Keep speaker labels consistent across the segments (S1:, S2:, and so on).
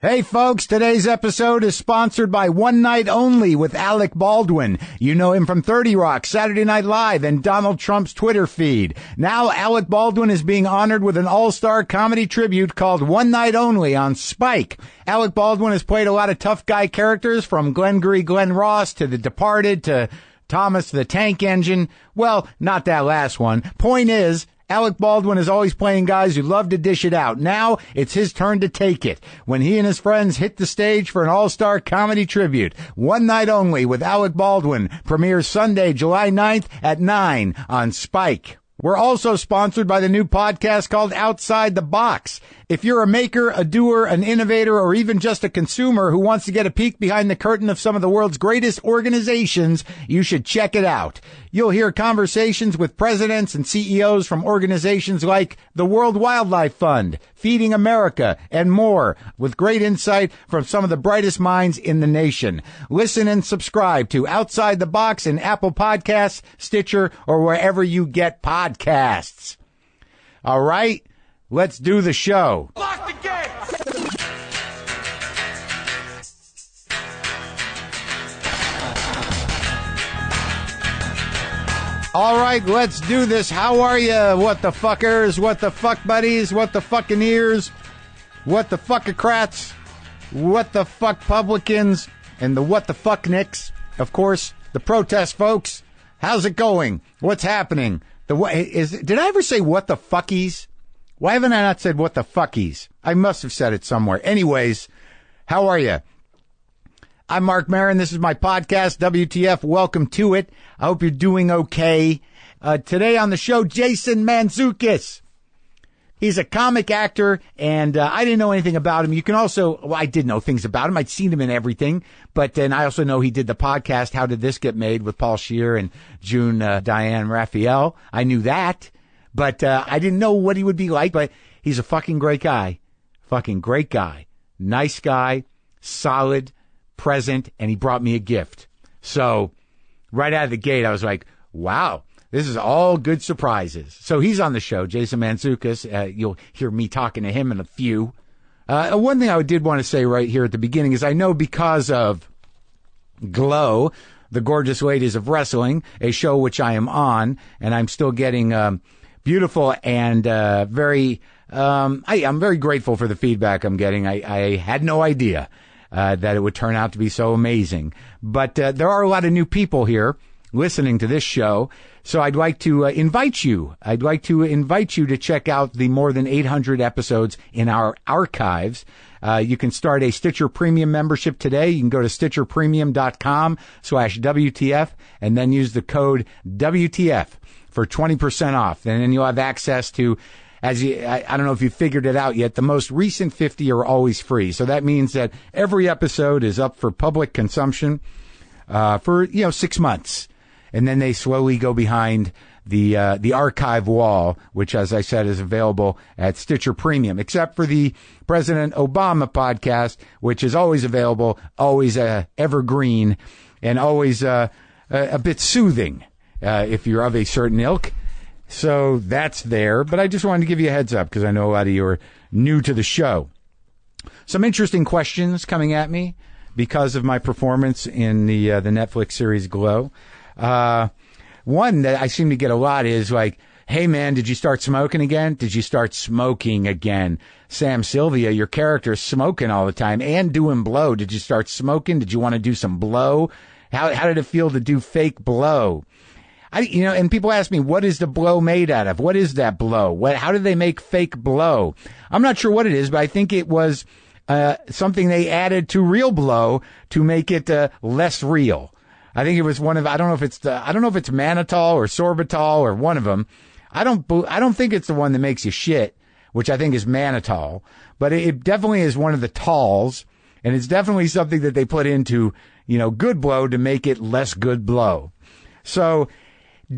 S1: Hey folks, today's episode is sponsored by One Night Only with Alec Baldwin. You know him from 30 Rock, Saturday Night Live, and Donald Trump's Twitter feed. Now Alec Baldwin is being honored with an all-star comedy tribute called One Night Only on Spike. Alec Baldwin has played a lot of tough guy characters, from Glengarry Glen Ross to The Departed to Thomas the Tank Engine. Well, not that last one. Point is, Alec Baldwin is always playing guys who love to dish it out. Now it's his turn to take it when he and his friends hit the stage for an all-star comedy tribute. One Night Only with Alec Baldwin premieres Sunday, July 9th at 9 on Spike. We're also sponsored by the new podcast called Outside the Box. If you're a maker, a doer, an innovator, or even just a consumer who wants to get a peek behind the curtain of some of the world's greatest organizations, you should check it out. You'll hear conversations with presidents and CEOs from organizations like the World Wildlife Fund, Feeding America, and more, with great insight from some of the brightest minds in the nation. Listen and subscribe to Outside the Box in Apple Podcasts, Stitcher, or wherever you get podcasts. All right, let's do the show.
S2: Lock the gates!
S1: All right, let's do this. How are you, what the fuckers, what the fuck buddies, what the fucking ears, what the fuckocrats, what the fuck publicans, and the what the fuck nicks. Of course, the protest folks. How's it going? What's happening? Did I ever say what the fuckies? Why haven't I not said what the fuckies? I must have said it somewhere. Anyways, how are you? I'm Marc Maron. This is my podcast, WTF. Welcome to it. I hope you're doing okay. Today on the show, Jason Mantzoukas. He's a comic actor, and I didn't know anything about him. You can also, well, I did know things about him. I'd seen him in everything. But then I also know he did the podcast, How Did This Get Made, with Paul Scheer and June Diane Raphael. I knew that. But I didn't know what he would be like. But he's a fucking great guy. Fucking great guy. Nice guy. Solid. Present. And he brought me a gift. So right out of the gate, I was like, wow, this is all good surprises. So he's on the show, Jason Mantzoukas. You'll hear me talking to him in a few. One thing I did want to say right here at the beginning is I know because of Glow, the Gorgeous Ladies of Wrestling, a show which I am on, and I'm still getting beautiful and I'm very grateful for the feedback I'm getting. I had no idea that it would turn out to be so amazing. But there are a lot of new people here listening to this show, so I'd like to invite you. I'd like to invite you to check out the more than 800 episodes in our archives. You can start a Stitcher Premium membership today. You can go to stitcherpremium.com/WTF and then use the code WTF for 20% off. And then you'll have access to, I don't know if you figured it out yet, the most recent 50 are always free. So that means that every episode is up for public consumption for 6 months. And then they slowly go behind the archive wall, which, as I said, is available at Stitcher Premium, except for the President Obama podcast, which is always available, always evergreen, and always a bit soothing if you're of a certain ilk. So that's there. But I just wanted to give you a heads up because I know a lot of you are new to the show. Some interesting questions coming at me because of my performance in the Netflix series Glow. One that I seem to get a lot is like, hey man, did you start smoking again? Did you start smoking again? Sam Sylvia, your character, is smoking all the time and doing blow. Did you start smoking? Did you want to do some blow? How did it feel to do fake blow? And people ask me, what is the blow made out of? What is that blow? How did they make fake blow? I'm not sure what it is, but I think it was something they added to real blow to make it less real. I think it was I don't know if it's mannitol or sorbitol or one of them. I don't think it's the one that makes you shit, which I think is mannitol, but it definitely is one of the tols, and it's definitely something that they put into, good blow to make it less good blow. So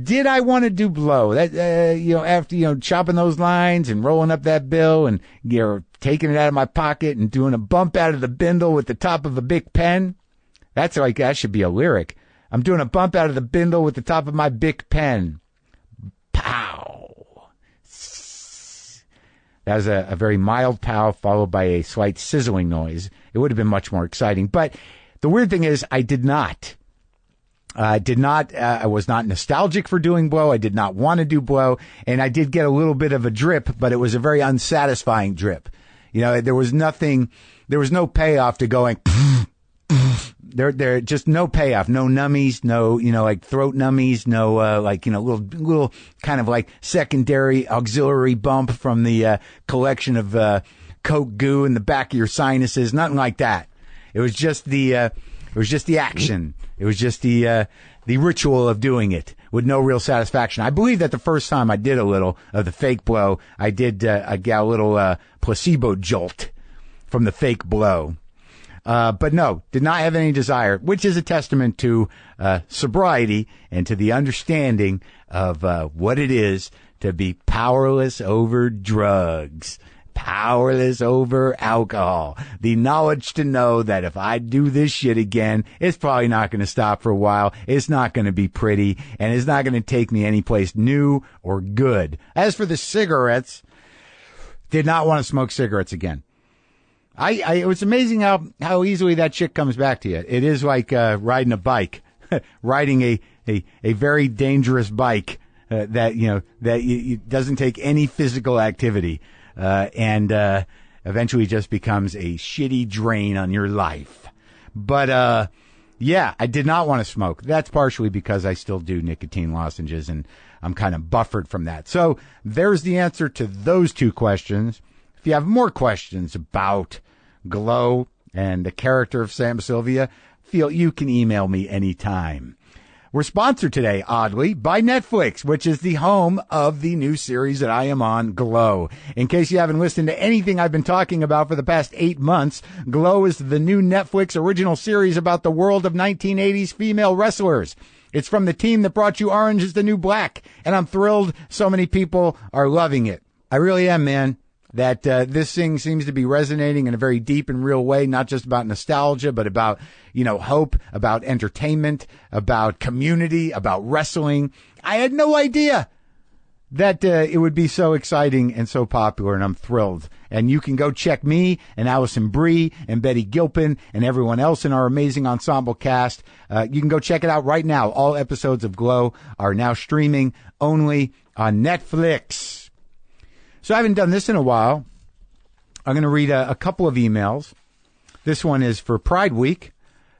S1: did I want to do blow? That, after, chopping those lines and rolling up that bill and, taking it out of my pocket and doing a bump out of the bindle with the top of a big pen? That should be a lyric. I'm doing a bump out of the bindle with the top of my big pen. Pow. That was a very mild pow followed by a slight sizzling noise. It would have been much more exciting. But the weird thing is I did not. I was not nostalgic for doing blow. I did not want to do blow. And I did get a little bit of a drip, but it was a very unsatisfying drip. You know, there was no payoff to going, there just no payoff, no nummies, no, like throat nummies, no, little kind of like secondary auxiliary bump from the, collection of, Coke goo in the back of your sinuses, nothing like that. It was just the action. It was just the ritual of doing it with no real satisfaction. I believe that the first time I did a little of the fake blow, I got a little, placebo jolt from the fake blow. But no, did not have any desire, which is a testament to, sobriety and to the understanding of, what it is to be powerless over drugs. Powerless over alcohol. The knowledge to know that if I do this shit again, it's probably not going to stop for a while. It's not going to be pretty, and it's not going to take me anyplace new or good. As for the cigarettes, did not want to smoke cigarettes again. It was amazing how easily that shit comes back to you. It is like riding a bike, riding a very dangerous bike that doesn't take any physical activity. And eventually just becomes a shitty drain on your life. But, yeah, I did not want to smoke. That's partially because I still do nicotine lozenges and I'm kind of buffered from that. So there's the answer to those two questions. If you have more questions about Glow and the character of Sam Sylvia, feel you can email me anytime. We're sponsored today, oddly, by Netflix, which is the home of the new series that I am on, Glow. In case you haven't listened to anything I've been talking about for the past 8 months, Glow is the new Netflix original series about the world of 1980s female wrestlers. It's from the team that brought you Orange is the New Black, and I'm thrilled so many people are loving it. I really am, man. That this thing seems to be resonating in a very deep and real way, not just about nostalgia, but about, hope, about entertainment, about community, about wrestling. I had no idea that it would be so exciting and so popular, and I'm thrilled. And you can go check me and Allison Brie and Betty Gilpin and everyone else in our amazing ensemble cast. You can go check it out right now. All episodes of Glow are now streaming only on Netflix. So I haven't done this in a while. I'm going to read a couple of emails. This one is for Pride Week.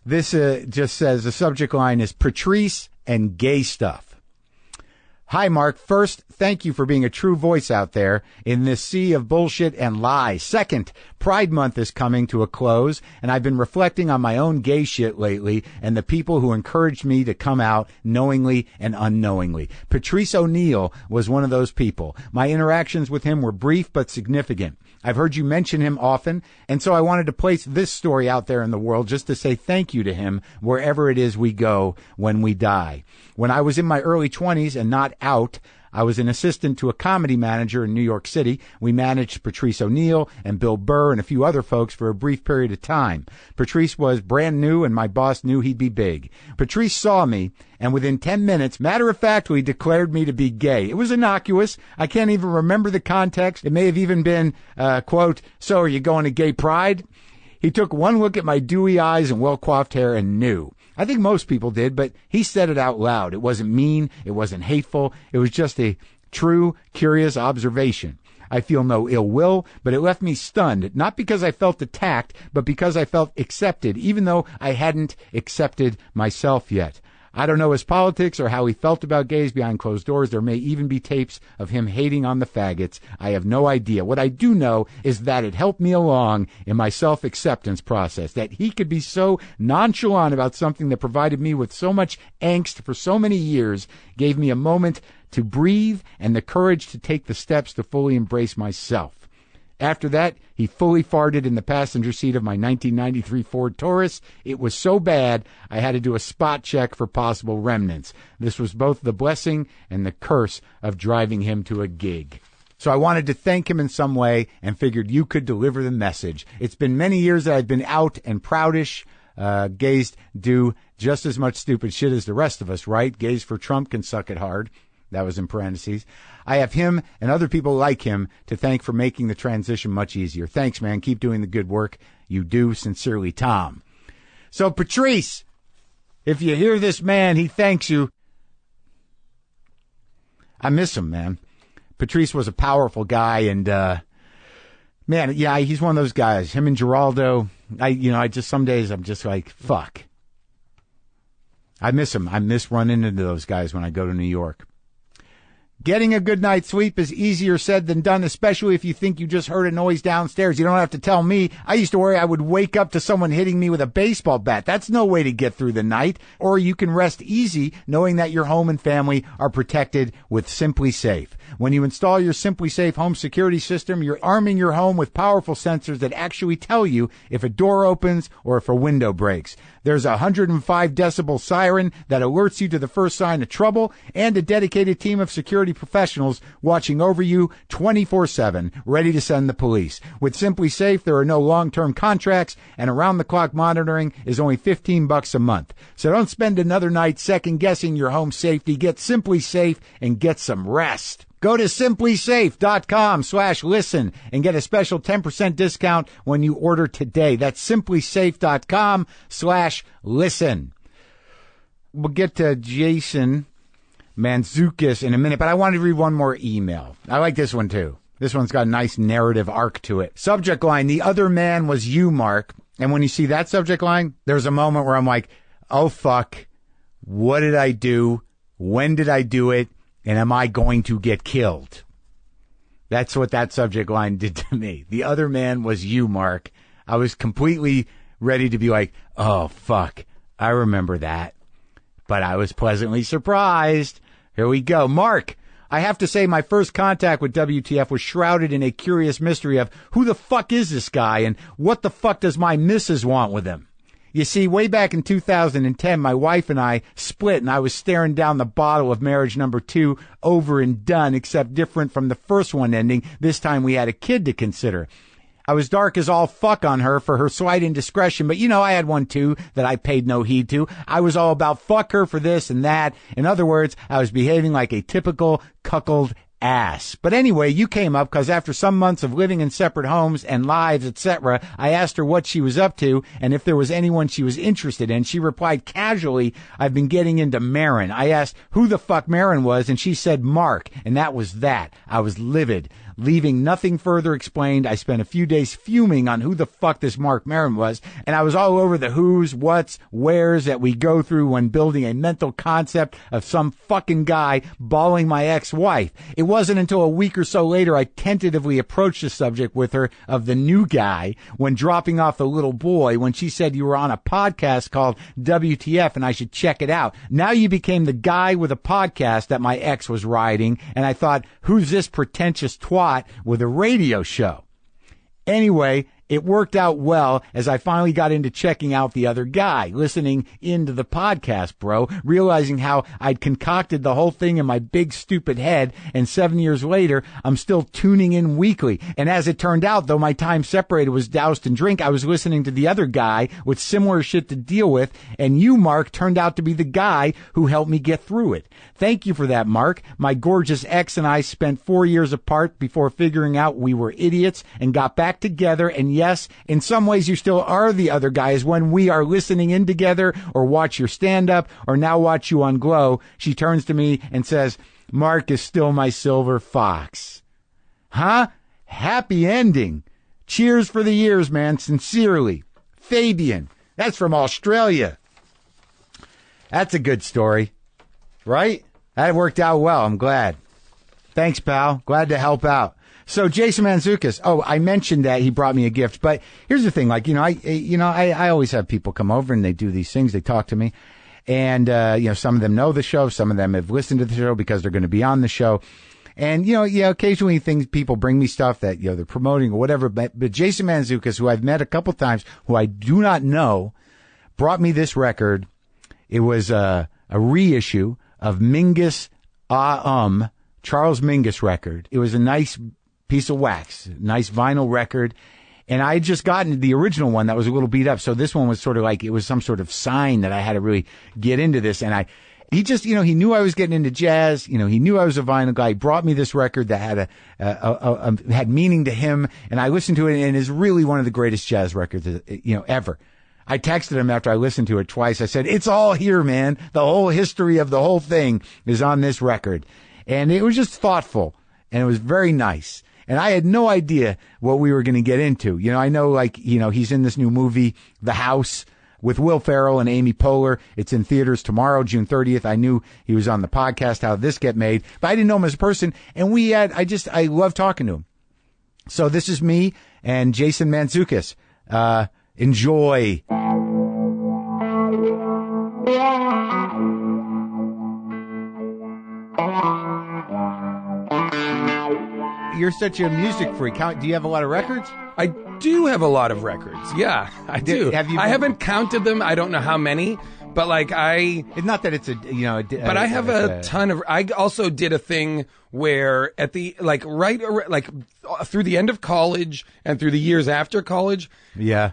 S1: This just says the subject line is Patrice and gay stuff. Hi, Mark. First, thank you for being a true voice out there in this sea of bullshit and lies. Second, Pride Month is coming to a close, and I've been reflecting on my own gay shit lately and the people who encouraged me to come out knowingly and unknowingly. Patrice O'Neill was one of those people. My interactions with him were brief but significant. I've heard you mention him often, and so I wanted to place this story out there in the world just to say thank you to him wherever it is we go when we die. When I was in my early 20s and not out, I was an assistant to a comedy manager in New York City. We managed Patrice O'Neill and Bill Burr and a few other folks for a brief period of time. Patrice was brand new, and my boss knew he'd be big. Patrice saw me, and within 10 minutes, matter-of-factly declared me to be gay. It was innocuous. I can't even remember the context. It may have even been, quote, "So are you going to gay pride?" He took one look at my dewy eyes and well-coiffed hair and knew. I think most people did, but he said it out loud. It wasn't mean. It wasn't hateful. It was just a true, curious observation. I feel no ill will, but it left me stunned, not because I felt attacked, but because I felt accepted, even though I hadn't accepted myself yet. I don't know his politics or how he felt about gays behind closed doors. There may even be tapes of him hating on the faggots. I have no idea. What I do know is that it helped me along in my self-acceptance process, that he could be so nonchalant about something that provided me with so much angst for so many years, gave me a moment to breathe and the courage to take the steps to fully embrace myself. After that, he fully farted in the passenger seat of my 1993 Ford Taurus. It was so bad, I had to do a spot check for possible remnants. This was both the blessing and the curse of driving him to a gig. So I wanted to thank him in some way and figured you could deliver the message. It's been many years that I've been out and proudish. Gays do just as much stupid shit as the rest of us, right? Gays for Trump can suck it hard. That was in parentheses. I have him and other people like him to thank for making the transition much easier. Thanks, man. Keep doing the good work you do. Sincerely, Tom. So, Patrice, if you hear this man, he thanks you. I miss him, man. Patrice was a powerful guy, and man, yeah, he's one of those guys. Him and Geraldo, I just, some days I'm just like, fuck. I miss him. I miss running into those guys when I go to New York. Getting a good night's sleep is easier said than done, especially if you think you just heard a noise downstairs. You don't have to tell me. I used to worry I would wake up to someone hitting me with a baseball bat. That's no way to get through the night. Or you can rest easy knowing that your home and family are protected with Simply Safe. When you install your Simply Safe home security system, you're arming your home with powerful sensors that actually tell you if a door opens or if a window breaks. There's a 105 decibel siren that alerts you to the first sign of trouble, and a dedicated team of security professionals watching over you 24/7, ready to send the police. With Simply Safe, there are no long-term contracts, and around-the-clock monitoring is only $15 a month. So don't spend another night second-guessing your home safety. Get Simply Safe and get some rest. Go to simplysafe.com/listen and get a special 10% discount when you order today. That's simplysafe.com/listen. We'll get to Jason Mantzoukas in a minute, but I wanted to read one more email. I like this one too. This one's got a nice narrative arc to it. Subject line, the other man was you, Mark. And when you see that subject line, there's a moment where I'm like, oh fuck, what did I do? When did I do it? And am I going to get killed? That's what that subject line did to me. The other man was you, Mark. I was completely ready to be like, oh, fuck, I remember that. But I was pleasantly surprised. Here we go. Mark, I have to say my first contact with WTF was shrouded in a curious mystery of who the fuck is this guy and what the fuck does my missus want with him? You see, way back in 2010, my wife and I split, and I was staring down the bottle of marriage number 2, over and done, except different from the first one ending. This time we had a kid to consider. I was dark as all fuck on her for her slight indiscretion, but I had one too that I paid no heed to. I was all about fuck her for this and that. In other words, I was behaving like a typical cuckold ass. But anyway, you came up because after some months of living in separate homes and lives, etc., I asked her what she was up to and if there was anyone she was interested in. She replied casually, I've been getting into Maron. I asked who the fuck Maron was, and she said Marc, and that was that. I was livid. Leaving nothing further explained, I spent a few days fuming on who the fuck this Marc Maron was, and I was all over the who's, what's, where's that we go through when building a mental concept of some fucking guy balling my ex-wife. It wasn't until a week or so later I tentatively approached the subject with her of the new guy when dropping off the little boy when she said you were on a podcast called WTF and I should check it out. Now you became the guy with a podcast that my ex was riding, and I thought, who's this pretentious twat with a radio show? Anyway, it worked out well as I finally got into checking out the other guy, listening into the podcast, bro, realizing how I'd concocted the whole thing in my big stupid head, and 7 years later, I'm still tuning in weekly. And as it turned out, though my time separated was doused in drink, I was listening to the other guy with similar shit to deal with, and you, Mark, turned out to be the guy who helped me get through it. Thank you for that, Mark. My gorgeous ex and I spent 4 years apart before figuring out we were idiots and got back together, and yes, in some ways you still are the other guys when we are listening in together or watch your stand-up or now watch you on Glow. She turns to me and says, Mark is still my silver fox. Huh? Happy ending. Cheers for the years, man. Sincerely. Fabian. That's from Australia. That's a good story. Right? That worked out well. I'm glad. Thanks, pal. Glad to help out. So Jason Mantzoukas. Oh, I mentioned that he brought me a gift, but here's the thing. Like, I always have people come over and they do these things. They talk to me, and some of them know the show. Some of them have listened to the show because they're going to be on the show. And occasionally people bring me stuff that they're promoting or whatever. But Jason Mantzoukas, who I've met a couple times, who I do not know, brought me this record. It was a reissue of Mingus Charles Mingus record. It was a nice piece of wax, nice vinyl record. And I had just gotten the original one that was a little beat up. So this one was sort of like, it was some sort of sign that I had to really get into this. And he just, he knew I was getting into jazz. He knew I was a vinyl guy. He brought me this record that had had meaning to him, and I listened to it, and is really one of the greatest jazz records, ever. I texted him after I listened to it twice. I said, it's all here, man. The whole history of the whole thing is on this record. And it was just thoughtful, and it was very nice. And I had no idea what we were going to get into. I know, he's in this new movie, The House, with Will Ferrell and Amy Poehler. It's in theaters tomorrow, June 30th. I knew he was on the podcast, How Did This Get Made? But I didn't know him as a person. And I love talking to him. So this is me and Jason Mantzoukas. Enjoy. You're such a music freak. Do you have a lot of records?
S2: I do have a lot of records. Yeah, I do. I haven't counted them. I don't know how many, but
S1: it's not that it's
S2: but I have a ton of. I also did a thing where at the through the end of college and through the years after college,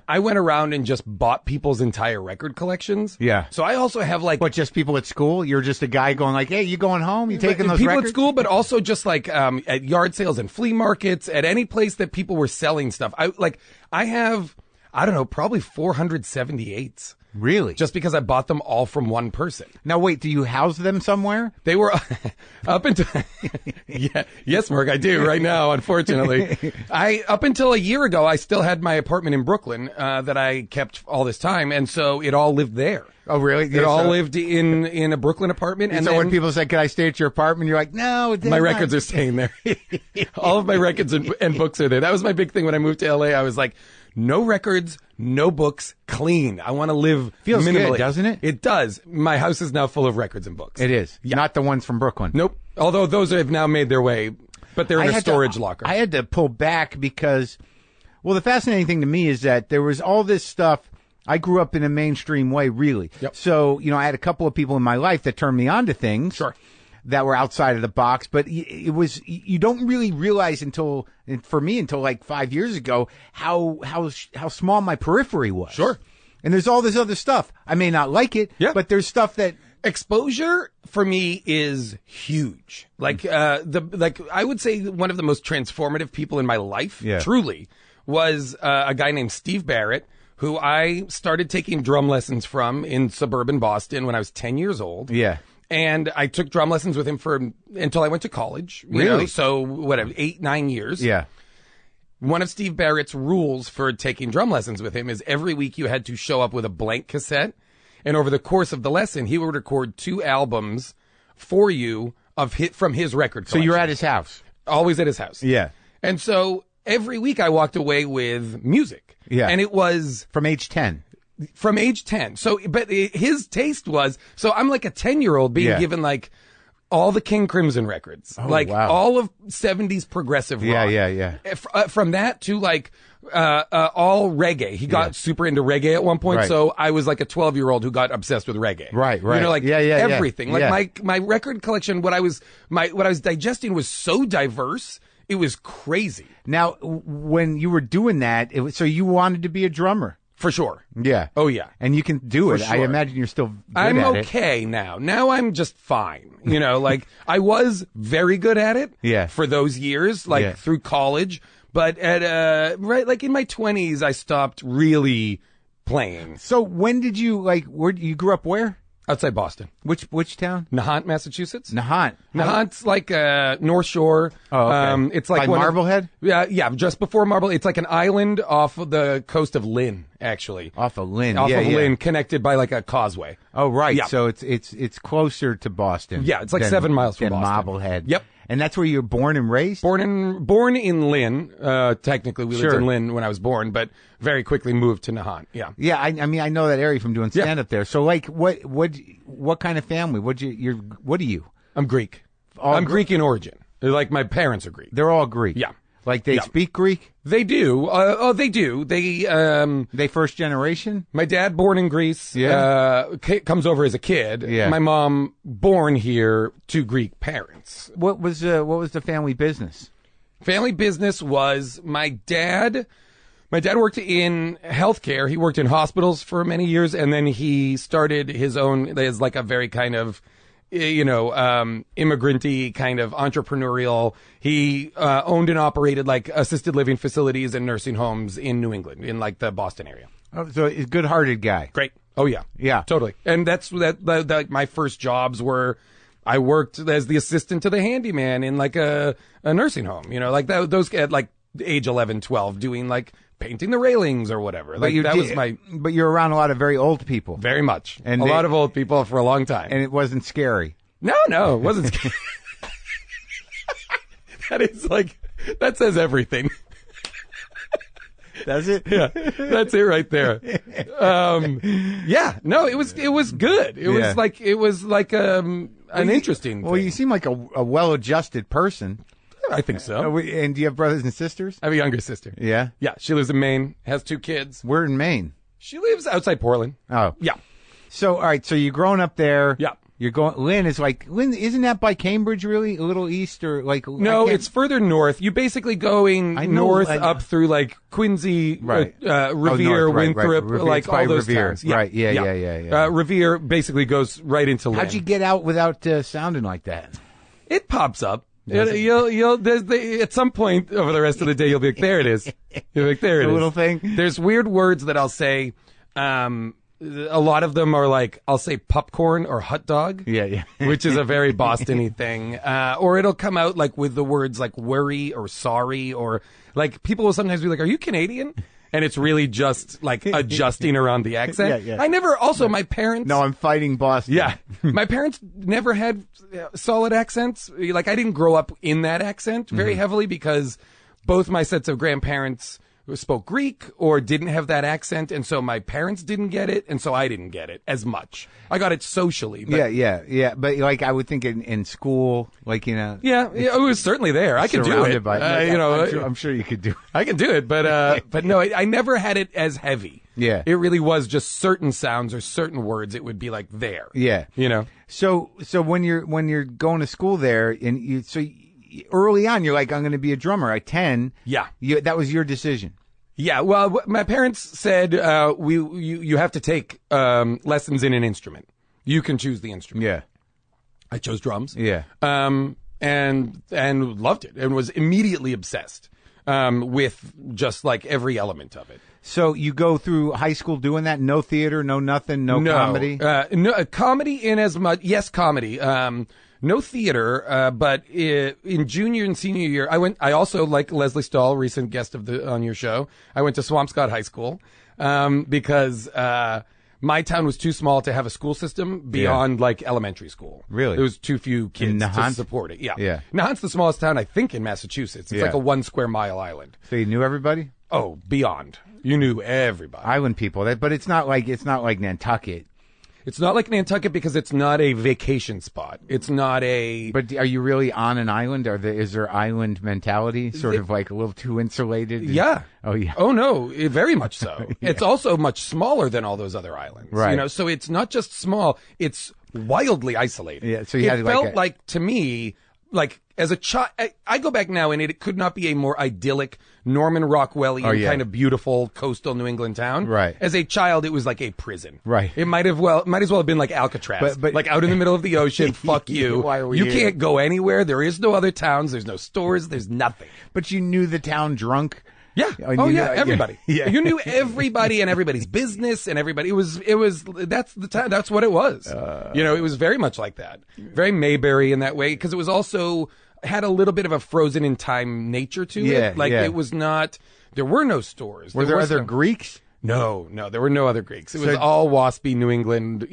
S2: I went around and just bought people's entire record collections.
S1: Yeah.
S2: So I also have
S1: what, just people at school? You're just a guy going hey, you going home? You taking those
S2: people
S1: records?
S2: At school, but also just at yard sales and flea markets, at any place that people were selling stuff. I have, I don't know, probably 478s.
S1: Really?
S2: Just because I bought them all from one person.
S1: Now, wait, do you house them somewhere?
S2: They were up until... Yes, Marc, I do right now, unfortunately. Up until a year ago, I still had my apartment in Brooklyn that I kept all this time, and so it all lived there.
S1: Oh, really?
S2: It all lived in a Brooklyn apartment.
S1: And so when people say, can I stay at your apartment? You're like, no.
S2: My records are staying there. All of my records and books are there. That was my big thing when I moved to L.A. I was like, no records, no books, clean. I want to live
S1: Feels
S2: minimally.
S1: Good, doesn't it?
S2: It does. My house is now full of records and books.
S1: It is. Yeah. Not the ones from Brooklyn.
S2: Nope. Although those have now made their way, but they're in a storage locker.
S1: I had to pull back because, the fascinating thing to me is that there was all this stuff. I grew up in a mainstream way, really.
S2: Yep.
S1: So, I had a couple of people in my life that turned me on to things.
S2: Sure.
S1: That were outside of the box, but you don't really realize until 5 years ago how small my periphery was.
S2: Sure.
S1: And there's all this other stuff. I may not like it, but there's stuff that
S2: exposure for me is huge. I would say one of the most transformative people in my life, truly, was a guy named Steve Barrett, who I started taking drum lessons from in suburban Boston when I was 10 years old.
S1: Yeah.
S2: And I took drum lessons with him until I went to college.
S1: Really?
S2: So whatever, 8-9 years.
S1: Yeah.
S2: One of Steve Barrett's rules for taking drum lessons with him is every week you had to show up with a blank cassette. And over the course of the lesson, he would record 2 albums for you from his record collection.
S1: So you're at his house?
S2: Always at his house.
S1: Yeah.
S2: And so every week I walked away with music.
S1: Yeah.
S2: And it was...
S1: From age 10?
S2: From age 10. So, but his taste was, so I'm like a 10-year-old being given all the King Crimson records.
S1: Wow.
S2: All of 70s progressive rock.
S1: Yeah.
S2: From that to all reggae. He got super into reggae at one point.
S1: Right.
S2: So I was like a 12-year-old who got obsessed with reggae.
S1: Right.
S2: Everything. My record collection, what I was digesting was so diverse. It was crazy.
S1: Now, when you were doing that, so you wanted to be a drummer?
S2: For sure.
S1: Yeah.
S2: Oh, yeah.
S1: And you can do it.
S2: Sure.
S1: I imagine you're still good
S2: I'm
S1: at
S2: okay now. Now I'm just fine. I was very good at it for those years, through college. But at in my 20s, I stopped really playing.
S1: So when did you, you grew up where?
S2: Outside Boston.
S1: Which town?
S2: Nahant, Massachusetts.
S1: Nahant's
S2: like North Shore.
S1: Oh, okay.
S2: It's like
S1: Marblehead?
S2: Yeah, just before Marblehead. It's like an island off of the coast of Lynn, actually.
S1: Off of Lynn,
S2: Lynn, connected by a causeway.
S1: Oh, right.
S2: Yeah.
S1: So it's closer to Boston.
S2: Yeah, it's 7 miles from Boston.
S1: Marblehead.
S2: Yep.
S1: And that's where you're born and raised?
S2: Born in Lynn. Technically, we lived in Lynn when I was born, but very quickly moved to Nahant. Yeah.
S1: Yeah, I mean, I know that area from doing stand-up there. So, what kind of family? What are you?
S2: I'm Greek. I'm Greek in origin. My parents are Greek.
S1: They're all Greek?
S2: Yeah.
S1: They speak Greek?
S2: They do. They do.
S1: They first generation?
S2: My dad, born in Greece, comes over as a kid.
S1: Yeah.
S2: My mom, born here to Greek parents.
S1: What was the family business?
S2: Family business was my dad. My dad worked in healthcare. He worked in hospitals for many years, and then he started his own, as a very kind of immigrant-y kind of entrepreneurial. He owned and operated like assisted living facilities and nursing homes in New England, in like the Boston area.
S1: Oh, so he's a good-hearted guy.
S2: Great. Oh yeah.
S1: Yeah.
S2: Totally. And that's my first jobs were, I worked as the assistant to the handyman in like a nursing home, like those at like age 11, 12 doing like painting the railings or whatever. Like
S1: But you're around a lot of very old people.
S2: Very much. And a lot of old people for a long time.
S1: And it wasn't scary.
S2: No, it wasn't scary. That says everything.
S1: Does it?
S2: Yeah, that's it right there. No, it was good. It was like an interesting
S1: Well,
S2: thing.
S1: you seem like a well-adjusted person.
S2: I think so.
S1: And do you have brothers and sisters?
S2: I have a younger sister.
S1: Yeah?
S2: Yeah, she lives in Maine, has 2 kids.
S1: Where in Maine?
S2: She lives outside Portland.
S1: Oh.
S2: Yeah.
S1: So, all right, so you're growing up there.
S2: Yeah.
S1: You're going. Lynn, isn't that by Cambridge, really? A little east or like?
S2: No, it's further north. You're basically going north up through like Quincy,
S1: right.
S2: Revere, Winthrop,
S1: right.
S2: like all those
S1: Revere.
S2: towns.
S1: Yeah. Right, yeah.
S2: Revere basically goes right into Lynn.
S1: How'd you get out without sounding like that?
S2: It pops up. At some point over the rest of the day, you'll be like, there it is. You'll be like, there it is.
S1: A little thing?
S2: There's weird words that I'll say. A lot of them are like, I'll say popcorn or hot dog.
S1: Yeah.
S2: Which is a very Boston-y thing. Or it'll come out like with the words like worry or sorry, or like people will sometimes be like, are you Canadian? And it's really just like adjusting around the accent.
S1: Yeah.
S2: I never, also my parents.
S1: No, I'm fighting Boston.
S2: Yeah. My parents never had solid accents. Like I didn't grow up in that accent very heavily because both my sets of grandparents spoke Greek or didn't have that accent, and so my parents didn't get it, and so I didn't get it as much. I got it socially. But
S1: Yeah. But like I would think in school, like
S2: Yeah, it was certainly there. I could do it.
S1: I'm sure you could do it.
S2: I can do it, but no, I never had it as heavy.
S1: Yeah.
S2: It really was just certain sounds or certain words. It would be like there.
S1: Yeah. So when you're going to school there, and early on, you're like, I'm going to be a drummer. At 10, that was your decision.
S2: Yeah, well, my parents said you have to take lessons in an instrument. You can choose the instrument.
S1: Yeah,
S2: I chose drums.
S1: Yeah,
S2: and loved it and was immediately obsessed with just like every element of it.
S1: So you go through high school doing that? No theater, no nothing, no comedy.
S2: No comedy in as much. Yes, comedy. No theater, but in junior and senior year, I also, like Leslie Stahl, recent guest on your show, I went to Swampscott High School, because, my town was too small to have a school system beyond like elementary school.
S1: Really?
S2: There was too few kids to support it. Yeah. Nahant's the smallest town, I think, in Massachusetts. It's like a 1 square mile island.
S1: So you knew everybody?
S2: Oh, beyond. You knew everybody.
S1: Island people. But it's not like Nantucket.
S2: It's not like Nantucket because it's not a vacation spot. It's not a...
S1: But are you really on an island? Is there island mentality? Sort of like a little too insulated?
S2: Yeah.
S1: Oh, yeah.
S2: Oh, no. Very much so. Yeah. It's also much smaller than all those other islands.
S1: Right.
S2: So it's not just small. It's wildly isolated.
S1: Yeah. So it
S2: felt like, to me, like as a child, I go back now and it could not be a more idyllic Norman Rockwellian kind of beautiful coastal New England town.
S1: Right.
S2: As a child, it was like a prison.
S1: Right.
S2: It might as well have been like Alcatraz,
S1: but
S2: like out in the middle of the ocean. Fuck you.
S1: Why are we
S2: you
S1: here?
S2: Can't go anywhere. There is no other towns. There's no stores. There's nothing.
S1: But you knew the town drunk.
S2: Yeah. Everybody.
S1: Yeah.
S2: You knew everybody and everybody's business and everybody. That's the time. That's what it was. It was very much like that. Very Mayberry in that way, because it was also had a little bit of a frozen in time nature to it. Like it was not, there were no stores.
S1: Were there other Greeks?
S2: No, there were no other Greeks. It was all waspy New England,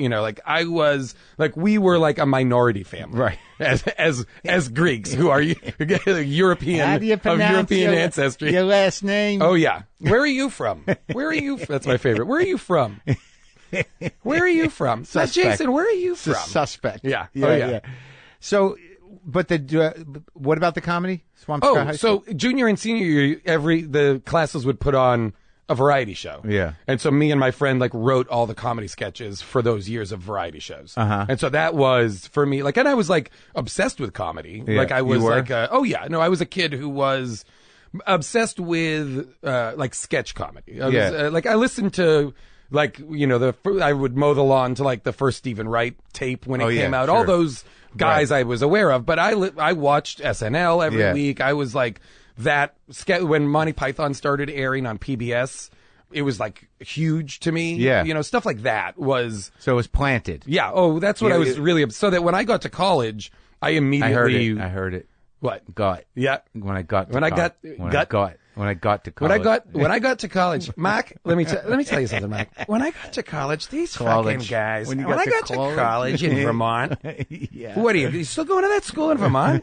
S2: we were like a minority family.
S1: Right.
S2: As Greeks who are European,
S1: How do you pronounce
S2: European ancestry.
S1: Your last name?
S2: Oh yeah. Where are you from? That's my favorite. Where are you from? Where are you from?
S1: Suspect.
S2: Jason, where are you from?
S1: Suspect.
S2: Yeah.
S1: Yeah. So, but what about the comedy? Swampscott High School?
S2: So junior and senior year, the classes would put on a variety show.
S1: Yeah.
S2: And so me and my friend wrote all the comedy sketches for those years of variety shows.
S1: Uh-huh.
S2: And so that was for me, and I was obsessed with comedy.
S1: Yeah.
S2: I was
S1: You were?
S2: I was a kid who was obsessed with sketch comedy. I listened to like, you know, I would mow the lawn to like the first Stephen Wright tape when it came out.
S1: Sure.
S2: All those guys I was aware of, but I watched SNL every week. I was like when Monty Python started airing on PBS. It was like huge to me.
S1: Yeah.
S2: You know, stuff like that was.
S1: So it was planted.
S2: Yeah. Oh, that's what I was really. So that when I got to college, I immediately.
S1: I heard it.
S2: What?
S1: Got.
S2: Yeah.
S1: When I got to college.
S2: Marc, let me tell you something, Marc. When I got to college, these fucking guys. When I got to college in Vermont.
S1: Yeah.
S2: What are you still going to that school in Vermont?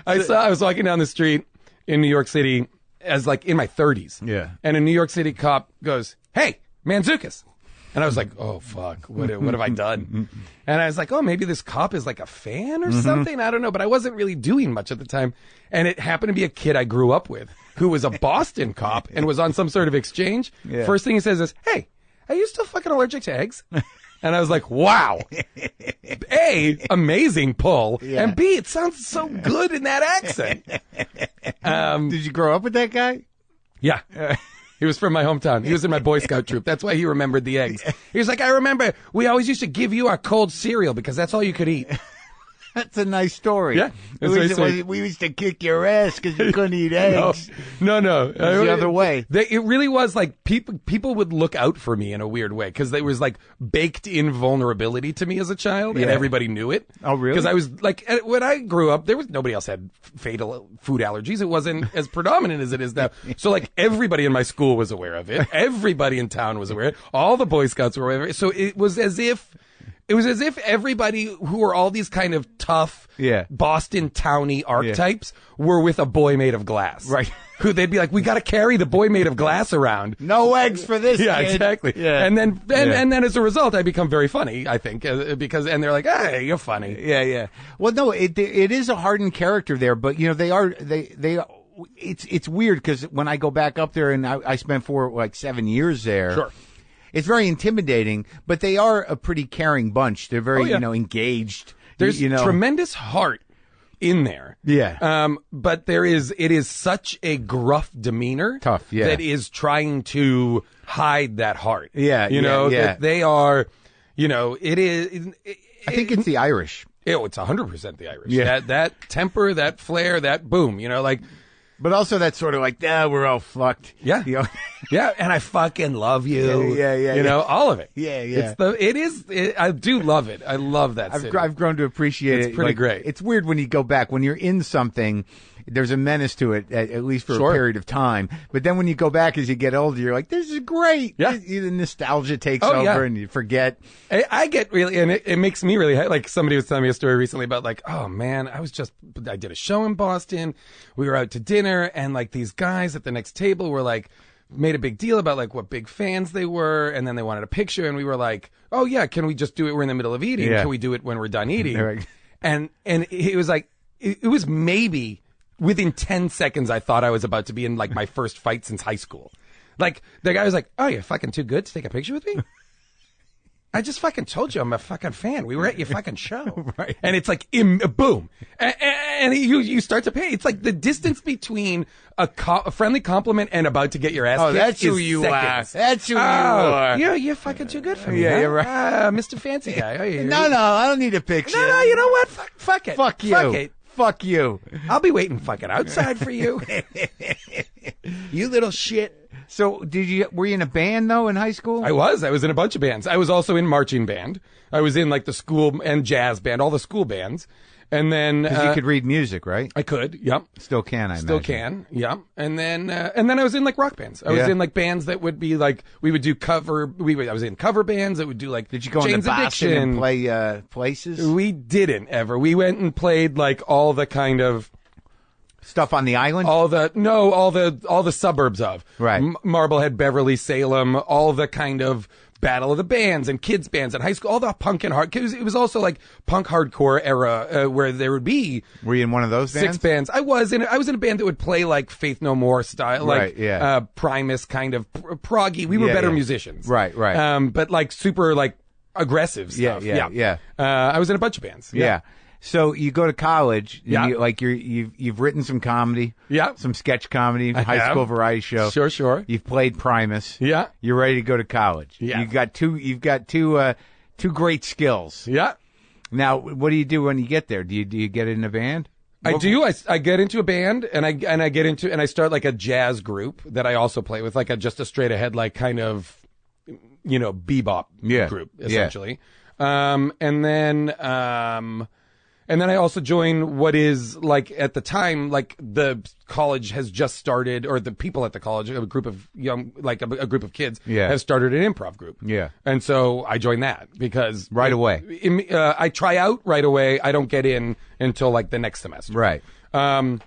S2: I was walking down the street in New York City as like in my 30s.
S1: Yeah.
S2: And a New York City cop goes, "Hey, Mantzoukas." And I was like, "Oh fuck, what have I done?" And I was like, "Oh, maybe this cop is like a fan or something. I don't know." But I wasn't really doing much at the time, and it happened to be a kid I grew up with who was a Boston cop and was on some sort of exchange.
S1: Yeah.
S2: First thing he says is, "Hey, are you still fucking allergic to eggs?" And I was like, "Wow, A, amazing pull, and B, it sounds so good in that accent."
S1: Did you grow up with that guy?
S2: Yeah. He was from my hometown. He was in my Boy Scout troop. That's why he remembered the eggs. He was like, "I remember we always used to give you our cold cereal because that's all you could eat."
S1: That's a nice story.
S2: Yeah.
S1: We used to kick your ass because you couldn't eat eggs.
S2: No.
S1: It was the other way.
S2: It really was like people would look out for me in a weird way because there was like baked in vulnerability to me as a child, and everybody knew it.
S1: Oh, really?
S2: Because I was like, when I grew up, nobody else had fatal food allergies. It wasn't as predominant as it is now. So like everybody in my school was aware of it. Everybody in town was aware of it. All the Boy Scouts were aware of it. So it was as if everybody who were all these kind of tough Boston towny archetypes were with a boy made of glass.
S1: Right.
S2: Who they'd be like, "We got to carry the boy made of glass around."
S1: No eggs for this
S2: Yeah,
S1: kid.
S2: exactly.
S1: Yeah.
S2: And then as a result, I become very funny, I think, because they're like, "Hey, you're funny."
S1: Yeah. Well, no, it is a hardened character there, but you know, it's weird because when I go back up there and I spent 7 years there.
S2: Sure.
S1: It's very intimidating, but they are a pretty caring bunch. They're very, engaged.
S2: There's tremendous heart in there.
S1: Yeah.
S2: But it is such a gruff demeanor.
S1: Tough, yeah.
S2: That is trying to hide that heart.
S1: Yeah,
S2: that they are, it is.
S1: I think it's the Irish.
S2: It's 100% the Irish.
S1: Yeah.
S2: That temper, that flair, that boom, like.
S1: But also that's sort of like, we're all fucked.
S2: Yeah. Yeah, and I fucking love you.
S1: Yeah.
S2: All of it.
S1: Yeah.
S2: I do love it. I love that city.
S1: I've grown to appreciate it.
S2: It's pretty great.
S1: It's weird when you go back. When you're in something, there's a menace to it, at least for a period of time. But then when you go back as you get older, you're like, this is great.
S2: Yeah.
S1: The nostalgia takes over and you forget.
S2: I get really, and it makes me really, like somebody was telling me a story recently about like, "Oh man, I did a show in Boston. We were out to dinner and like these guys at the next table were like, made a big deal about like what big fans they were, and then they wanted a picture, and we were like, "Oh yeah, can we just do it? We're in the middle of eating.
S1: Yeah.
S2: Can we do it when we're done eating?"
S1: Right.
S2: And it was like, it was maybe within 10 seconds I thought I was about to be in like my first fight since high school. Like the guy was like, "Oh, you're fucking too good to take a picture with me?" I just fucking told you I'm a fucking fan. We were at your fucking show.
S1: Right.
S2: And it's like, boom. And you start to pay. It's like the distance between a friendly compliment and about to get your ass kicked.
S1: That's who
S2: is
S1: you
S2: seconds.
S1: are. That's who you are.
S2: You're fucking too good for me.
S1: Yeah,
S2: huh?
S1: you're right.
S2: Mr. Fancy Guy.
S1: No, I don't need a picture.
S2: No, you know what? Fuck it.
S1: Fuck you.
S2: Fuck it.
S1: Fuck you.
S2: I'll be waiting fucking outside for you. You little shit.
S1: So were you in a band though in high school?
S2: I was in a bunch of bands. I was also in marching band. I was in like the school and jazz band, all the school bands. And then
S1: you could read music, right?
S2: I could. Yep.
S1: Still can, I
S2: Still
S1: imagine.
S2: can. Yep. And then I was in like rock bands. I was in like bands that would be like we would do cover. I was in cover bands that would do like.
S1: Did you go
S2: Jane's
S1: into Boston
S2: Addiction.
S1: and play places?
S2: We didn't ever. We went and played like all the kind of
S1: stuff on the island.
S2: all the suburbs of
S1: right.
S2: Marblehead, Beverly, Salem, all the kind of Battle of the Bands and kids bands and high school, all the punk and hard. It was also like punk hardcore era where there would be.
S1: Were you in one of those bands?
S2: 6 bands. I was in a band that would play like Faith No More style, like Primus kind of proggy. We were better musicians,
S1: right.
S2: But like super like aggressive stuff.
S1: Yeah.
S2: I was in a bunch of bands.
S1: Yeah. So you go to college, and
S2: Yeah.
S1: you've written some comedy,
S2: Yeah.
S1: some sketch comedy, high
S2: have.
S1: school variety show.
S2: Sure.
S1: You've played Primus.
S2: Yeah.
S1: You're ready to go to college.
S2: Yeah.
S1: You've got two great skills.
S2: Yeah.
S1: Now, what do you do when you get there? Do you get in a band?
S2: I do. I get into a band and I start like a jazz group that I also play with, like just a straight ahead, like kind of, bebop group essentially. And then I also join what is like at the time, like the college has just started, or the people at the college, a group of a group of kids have started an improv group.
S1: Yeah.
S2: And so I join that because
S1: Right away.
S2: I try out right away. I don't get in until like the next semester.
S1: Right.
S2: And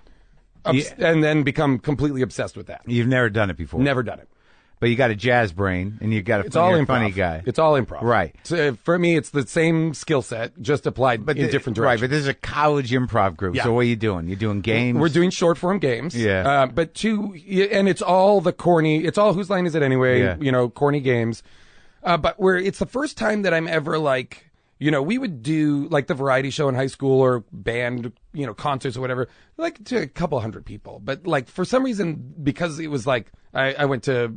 S2: then become completely obsessed with that.
S1: You've never done it before.
S2: Never done it.
S1: But you got a jazz brain, and you got
S2: It's all
S1: you're a
S2: improv.
S1: funny guy.
S2: It's all improv.
S1: Right.
S2: So for me, it's the same skill set, just applied in different directions.
S1: Right, but this is a college improv group.
S2: Yeah.
S1: So what are you doing? You're doing games?
S2: We're doing short form games.
S1: Yeah.
S2: And it's all the corny, it's all Whose Line Is It Anyway?
S1: Yeah.
S2: Corny games. But it's the first time that I'm ever like, we would do like the variety show in high school or band, concerts or whatever, like to a couple hundred people. But like for some reason, because it was like, I went to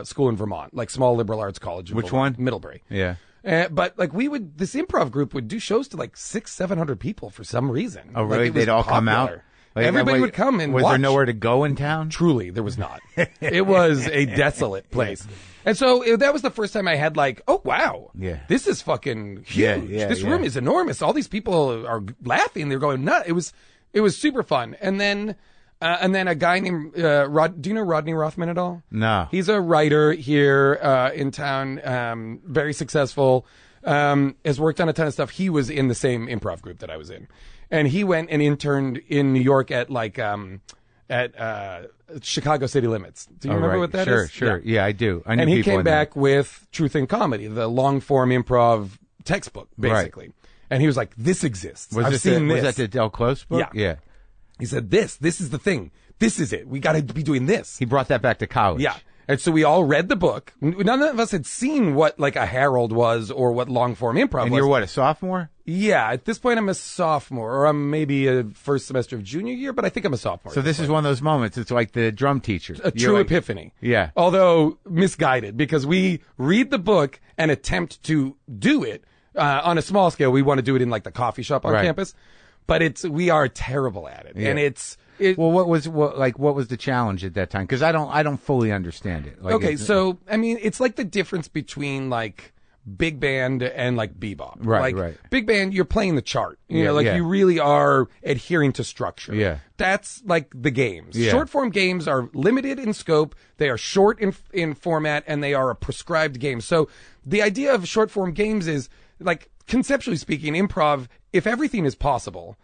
S2: school in Vermont, like small liberal arts college.
S1: Which one?
S2: Middlebury.
S1: Yeah.
S2: But like this improv group would do shows to like 600-700 people for some reason.
S1: Oh, really?
S2: Like, it was
S1: They'd all come out?
S2: popular. Everybody would come and
S1: was
S2: watch.
S1: there nowhere to go in town?
S2: Truly, there was not. It was a desolate place. And so that was the first time I had like, oh, wow.
S1: Yeah.
S2: This is fucking huge.
S1: Yeah,
S2: This room is enormous. All these people are laughing. They're going nuts. It was super fun. And then a guy named do you know Rodney Rothman at all?
S1: No.
S2: He's a writer here in town, very successful, has worked on a ton of stuff. He was in the same improv group that I was in. And he went and interned in New York at Chicago City Limits. Do you remember what that is?
S1: Sure. Yeah, I do. I knew
S2: and he
S1: people
S2: came
S1: in there.
S2: back with Truth in Comedy, the long form improv textbook, basically. And he was like, this exists. I've seen this.
S1: Was that the Del Close book?
S2: Yeah. He said, this is the thing. This is it. We got to be doing this.
S1: He brought that back to college.
S2: Yeah. And so we all read the book. None of us had seen what like a Herald was or what long form improv
S1: And
S2: was.
S1: you're what, a sophomore?
S2: Yeah. At this point, I'm a sophomore, or I'm maybe a first semester of junior year, but I think I'm a sophomore.
S1: So this is one of those moments. It's like the drum teacher.
S2: A true epiphany.
S1: Yeah.
S2: Although misguided, because we read the book and attempt to do it on a small scale. We want to do it in like the coffee shop on campus, but we are terrible at it. Yeah. And
S1: well, what was the challenge at that time? Because I don't fully understand it. Like,
S2: okay, so I mean, it's like the difference between like big band and like bebop.
S1: Right,
S2: like,
S1: right.
S2: Big band, you're playing the chart. You really are adhering to structure.
S1: Yeah.
S2: That's like the games.
S1: Yeah.
S2: Short form games are limited in scope. They are short in format, and they are a prescribed game. So the idea of short form games is like, conceptually speaking, improv, if everything is possible,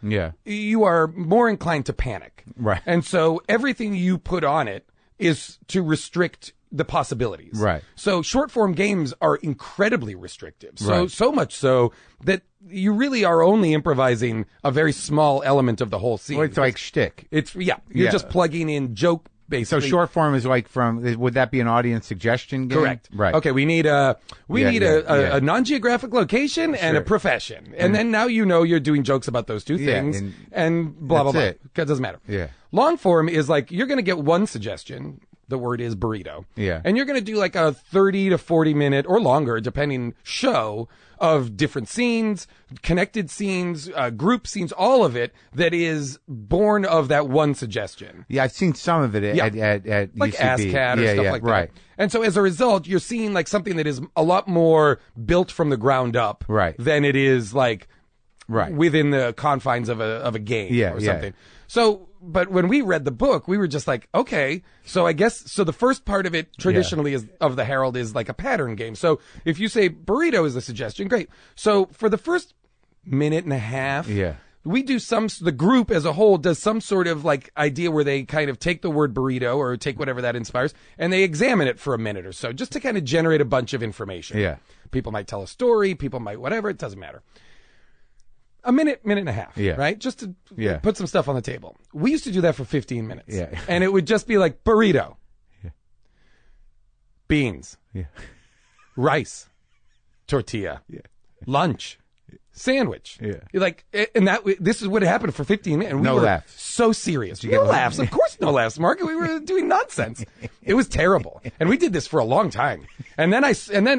S2: you are more inclined to panic.
S1: Right.
S2: And so everything you put on it is to restrict the possibilities.
S1: Right.
S2: So short form games are incredibly restrictive. So much so that you really are only improvising a very small element of the whole scene.
S1: Well, it's like shtick.
S2: You're just plugging in joke.
S1: So short form is like would that be an audience suggestion game?
S2: Correct.
S1: Right.
S2: Okay, we need a non-geographic location and a profession. And then now you're doing jokes about those two things and blah, blah, blah. It doesn't matter.
S1: Yeah.
S2: Long form is like, you're going to get one suggestion. The word is burrito.
S1: Yeah.
S2: And you're going to do like a 30 to 40 minute or longer, depending, show of different scenes, connected scenes, group scenes, all of it that is born of that one suggestion.
S1: Yeah, I've seen some of it at
S2: like
S1: UCB.
S2: AssCat or stuff like that.
S1: Right.
S2: And so as a result, you're seeing like something that is a lot more built from the ground up than it is like within the confines of a game or something. So, but when we read the book, we were just like, okay, so I guess, so the first part of it traditionally is of the Herald is like a pattern game. So if you say burrito is a suggestion, great. So for the first minute and a half, we do the group as a whole does some sort of like idea where they kind of take the word burrito or take whatever that inspires and they examine it for a minute or so just to kind of generate a bunch of information.
S1: Yeah.
S2: People might tell a story, people might whatever, it doesn't matter. A minute and a half, right? Just to put some stuff on the table. We used to do that for 15 minutes.
S1: Yeah.
S2: And it would just be like burrito, beans, rice, tortilla, lunch, sandwich.
S1: Yeah.
S2: Like, and this is what happened for 15 minutes. And we
S1: No
S2: were
S1: laughs.
S2: so serious. No laughs. Of course, no laughs, Mark. We were doing nonsense. It was terrible. And we did this for a long time. And then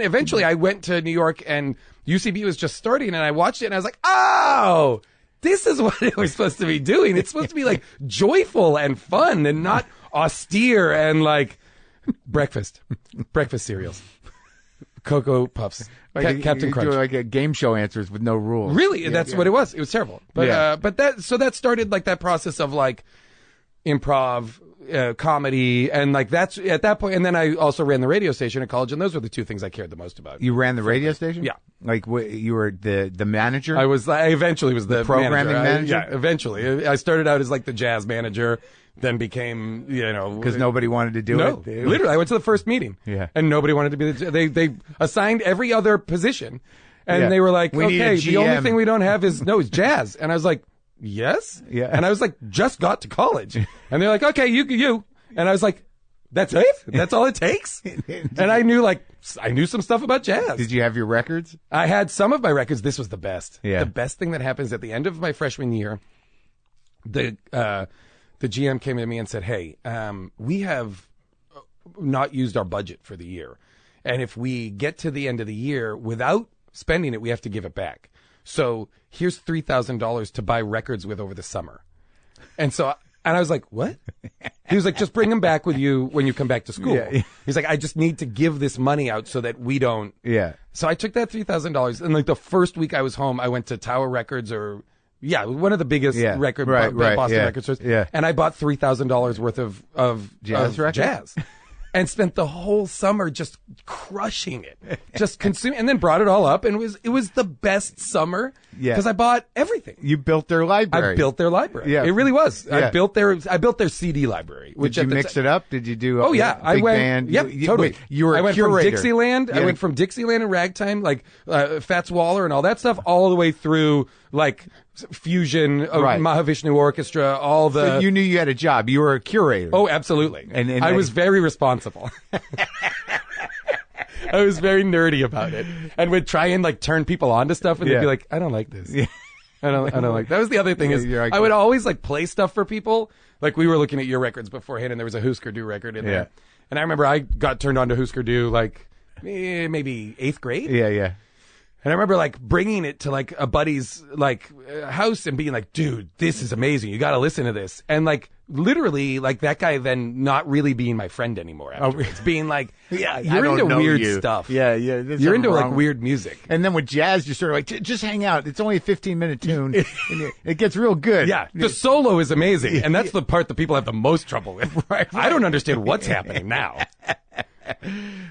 S2: eventually I went to New York and UCB was just starting and I watched it and I was like, oh, this is what it was supposed to be doing. It's supposed to be like joyful and fun and not austere and like breakfast cereals. Cocoa Puffs,
S1: like
S2: Captain Crunch.
S1: Like a game show answers with no rules.
S2: Really, that's what it was. It was terrible. But that started like that process of like improv, comedy, and like that's at that point. And then I also ran the radio station at college, and those were the two things I cared the most about.
S1: You ran the radio station?
S2: Yeah.
S1: Like you were the manager?
S2: I eventually was the
S1: programming manager.
S2: Eventually. I started out as like the jazz manager. Then became,
S1: because nobody wanted to do it.
S2: Literally, I went to the first meeting.
S1: Yeah.
S2: And nobody wanted to be they assigned every other position. And they were like, okay, the only thing we don't have is is jazz. And I was like, yes?
S1: Yeah.
S2: And I was like, just got to college. And they're like, okay, you. And I was like, that's it? That's all it takes? And I knew some stuff about jazz.
S1: Did you have your records?
S2: I had some of my records. This was the best.
S1: Yeah.
S2: The best thing that happens at the end of my freshman year, the GM came to me and said, hey, we have not used our budget for the year. And if we get to the end of the year without spending it, we have to give it back. So here's $3,000 to buy records with over the summer. And I was like, what? He was like, just bring them back with you when you come back to school.
S1: Yeah.
S2: He's like, I just need to give this money out so that we don't.
S1: Yeah.
S2: So I took that $3,000. And like the first week I was home, I went to Tower Records one of the biggest Boston record stores.
S1: Yeah.
S2: And I bought $3,000 worth of jazz. And spent the whole summer just crushing it, just consuming, and then brought it all up, and it was the best summer because I bought everything.
S1: You built their library.
S2: I built their library. Yeah, it really was. Yeah. I built their CD library. Which
S1: Did you mix it up? Did you do?
S2: Oh yeah,
S1: I went. Band?
S2: Yeah, totally.
S1: Wait, you were.
S2: I went
S1: curator.
S2: from Dixieland. Yeah. I went from Dixieland and ragtime, like Fats Waller and all that stuff, all the way through like fusion, Mahavishnu Orchestra, all the.
S1: So you knew you had a job. You were a curator.
S2: Oh, absolutely. And I was very responsible. I was very nerdy about it, and would try and like turn people on to stuff, and they'd be like, "I don't like this. Yeah. I don't like." That was the other thing is I would always like play stuff for people. Like we were looking at your records beforehand, and there was a Husker Du record in there, and I remember I got turned on to Husker Du like maybe 8th grade.
S1: Yeah.
S2: And I remember like bringing it to like a buddy's like house and being like, dude, this is amazing. You got to listen to this. And like literally like that guy then not really being my friend anymore. Afterwards. Being like, you're into weird stuff.
S1: Yeah.
S2: You're into like weird music.
S1: And then with jazz, you're sort of like, just hang out. It's only a 15-minute tune. And it gets real good.
S2: Yeah. The solo is amazing. And that's the part that people have the most trouble with. Right. I don't understand what's happening now.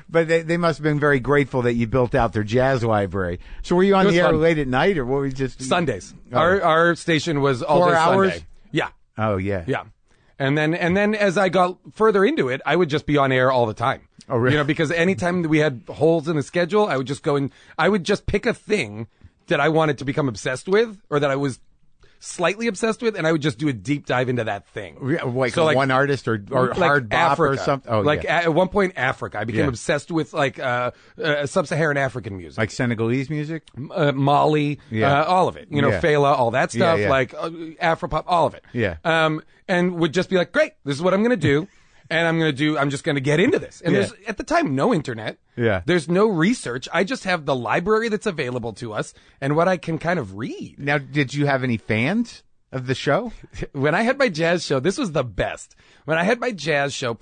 S1: But they must have been very grateful that you built out their jazz library. So were you on the air late at night, or what was just
S2: Sundays? Oh. Our station was all
S1: 4
S2: day
S1: hours.
S2: Sunday. Yeah.
S1: Oh yeah.
S2: Yeah. And then as I got further into it, I would just be on air all the time.
S1: Oh really?
S2: Because anytime we had holes in the schedule, I would just go and I would just pick a thing that I wanted to become obsessed with, or that I was slightly obsessed with, and I would just do a deep dive into that thing.
S1: Like one artist or
S2: like
S1: hard bop
S2: Africa,
S1: or something. Oh,
S2: like at one point, Africa. I became obsessed with like sub-Saharan African music,
S1: like Senegalese music,
S2: Mali, all of it. Fela, all that stuff, like Afropop, all of it.
S1: Yeah.
S2: And would just be like, great, this is what I'm going to do. And I'm just going to get into this. And there's, at the time, no internet.
S1: Yeah.
S2: There's no research. I just have the library that's available to us and what I can kind of read.
S1: Now, did you have any fans of the show?
S2: When I had my jazz show, this was the best. When I had my jazz show,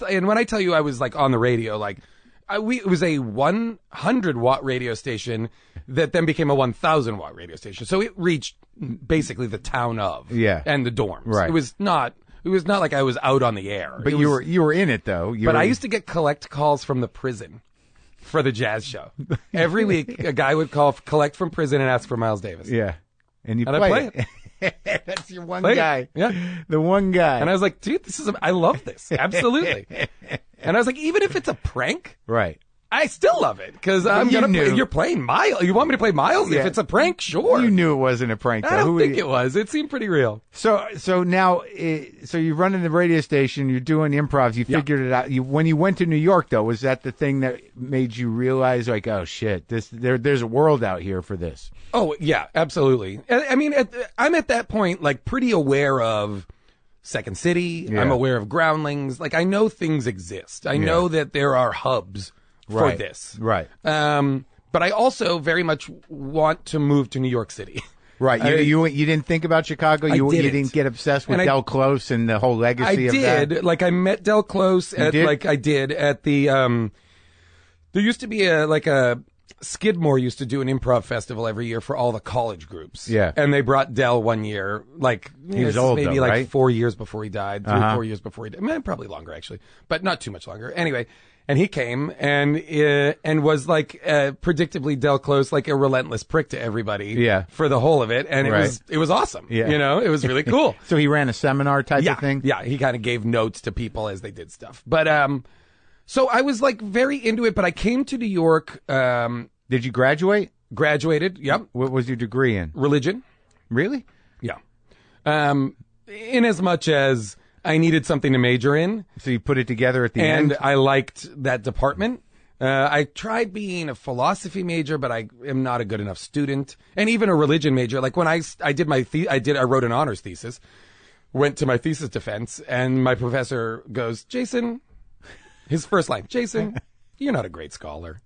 S2: and when I tell you I was like on the radio, like, it was a 100-watt radio station that then became a 1,000-watt radio station. So it reached basically the town of.
S1: Yeah.
S2: And the dorms.
S1: Right.
S2: It was not like I was out on the air.
S1: But you were in it though.
S2: I used to get collect calls from the prison for the jazz show. Every week, a guy would collect from prison and ask for Miles Davis.
S1: Yeah. And
S2: I play
S1: it. That's your one guy.
S2: Yeah.
S1: The one guy.
S2: And I was like, dude, I love this. Absolutely. And I was like, even if it's a prank.
S1: Right.
S2: I still love it because you're playing Miles. You want me to play Miles? If it's a prank, sure.
S1: You knew it wasn't a prank, though.
S2: I don't think it was. It seemed pretty real.
S1: So now, so you're running the radio station. You're doing improvs. You figured it out. When you went to New York, though, was that the thing that made you realize, like, oh shit, there's a world out here for this?
S2: Oh yeah, absolutely. I mean, I'm at that point like pretty aware of Second City. Yeah. I'm aware of Groundlings. Like I know things exist. I know that there are hubs for this.
S1: Right.
S2: But I also very much want to move to New York City.
S1: Right. You didn't think about Chicago? You didn't get obsessed with Del Close and the whole legacy of that? I
S2: did. Like I met Del Close at the there used to be a Skidmore used to do an improv festival every year for all the college groups.
S1: Yeah.
S2: And they brought Del one year, like
S1: he was old,
S2: maybe
S1: though,
S2: like
S1: right?
S2: 4 years before he died, 4 years before he died. Probably longer actually, but not too much longer. Anyway, and he came and was like predictably Del Close, like a relentless prick to everybody for the whole of it, and it was awesome. Yeah. You know, it was really cool.
S1: So he ran a seminar type of thing?
S2: Yeah, he kind of gave notes to people as they did stuff. But so I was like very into it, but I came to New York.
S1: Did you graduate?
S2: Graduated, yep.
S1: What was your degree in?
S2: Religion.
S1: Really?
S2: Yeah. In as much as I needed something to major in.
S1: So you put it together at the end?
S2: And I liked that department. I tried being a philosophy major, but I am not a good enough student. And even a religion major. Like when I wrote an honors thesis, went to my thesis defense, and my professor goes, Jason, his first line, Jason, you're not a great scholar.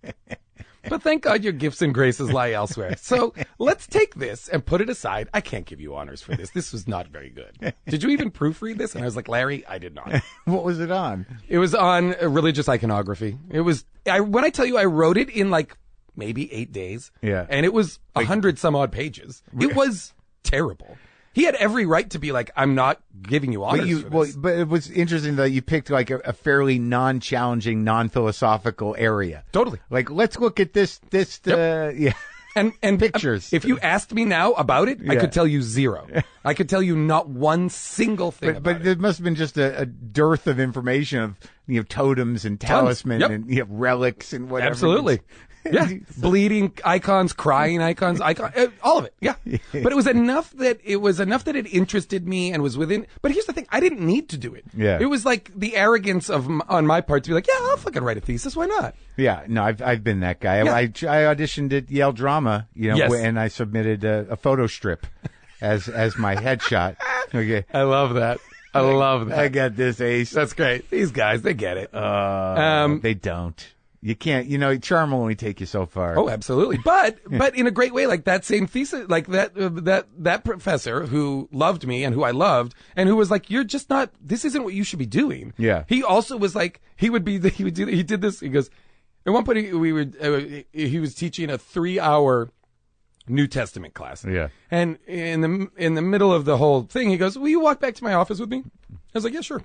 S2: But thank God your gifts and graces lie elsewhere. So let's take this and put it aside. I can't give you honors for this. This was not very good. Did you even proofread this? And I was like, Larry, I did not.
S1: What was it on?
S2: It was on religious iconography. It was, when I tell you, I wrote it in like maybe 8 days.
S1: Yeah.
S2: And it was 100 some odd pages. It was terrible. He had every right to be like, I'm not giving you honors for this.
S1: But it was interesting that you picked like a fairly non-challenging, non-philosophical area.
S2: Totally.
S1: Like, let's look at this, yeah.
S2: And
S1: pictures.
S2: If you asked me now about it, I could tell you zero. I could tell you not one single thing about it.
S1: But there must have been just a dearth of information of totems and talisman and relics and whatever.
S2: Absolutely. Yeah, bleeding icons, crying icons, all of it. Yeah, but it was enough that it interested me and was within. But here's the thing: I didn't need to do it.
S1: Yeah,
S2: it was like the arrogance on my part to be like, yeah, I'll fucking write a thesis. Why not?
S1: Yeah, no, I've been that guy. Yeah. I auditioned at Yale Drama, and I submitted a photo strip as my headshot. Okay,
S2: I love that. I love that.
S1: I got this ace.
S2: That's great. These guys, they get it.
S1: They don't. You can't, charm will only take you so far.
S2: Oh, absolutely. But in a great way, like that same thesis, like that professor who loved me and who I loved and who was like, you're just not, this isn't what you should be doing.
S1: Yeah.
S2: He also was like, he did this. He goes, at one point he was teaching a 3-hour New Testament class.
S1: Yeah.
S2: And in the middle of the whole thing, he goes, will you walk back to my office with me? I was like, yeah, sure.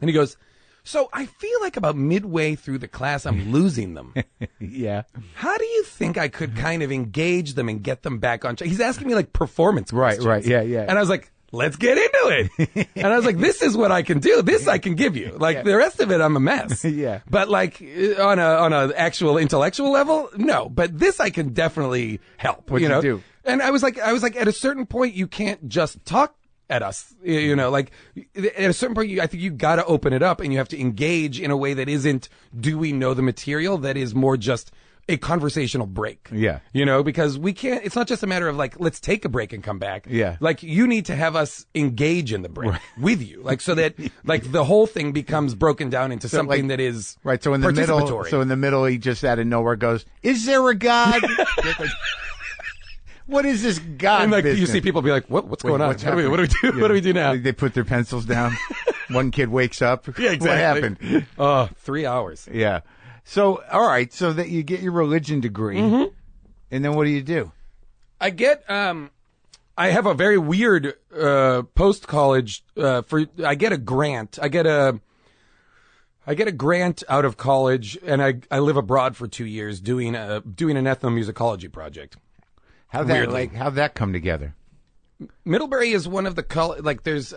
S2: And he goes, so I feel like about midway through the class, I'm losing them.
S1: Yeah.
S2: How do you think I could kind of engage them and get them back on track? He's asking me like performance questions.
S1: Right. Yeah.
S2: And I was like, let's get into it. And I was like, this is what I can do. This I can give you. Like the rest of it, I'm a mess.
S1: Yeah.
S2: But like on a actual intellectual level, no. But this I can definitely help.
S1: What'd you do?
S2: And I was like, at a certain point, you can't just talk at us, like at a certain point, I think you got to open it up and you have to engage in a way that isn't, do we know the material? That is more just a conversational break.
S1: Yeah.
S2: Because we can't, it's not just a matter of like, let's take a break and come back.
S1: Yeah.
S2: Like you need to have us engage in the break with you. Like so that like the whole thing becomes broken down into something that is
S1: right. So in the middle, he just out of nowhere goes, is there a God? What is this God?
S2: And like
S1: business?
S2: you see people be like, what's going on? What do we do?
S1: Yeah.
S2: What do we do now?
S1: They put their pencils down. One kid wakes up.
S2: Yeah, exactly.
S1: What happened?
S2: 3 hours.
S1: Yeah. So, all right. So that you get your religion degree, and then what do?
S2: I get, I have a very weird, post-college, I get a grant. I get a grant out of college, and I live abroad for 2 years doing an ethnomusicology project.
S1: How'd that come together?
S2: Middlebury is one of the there's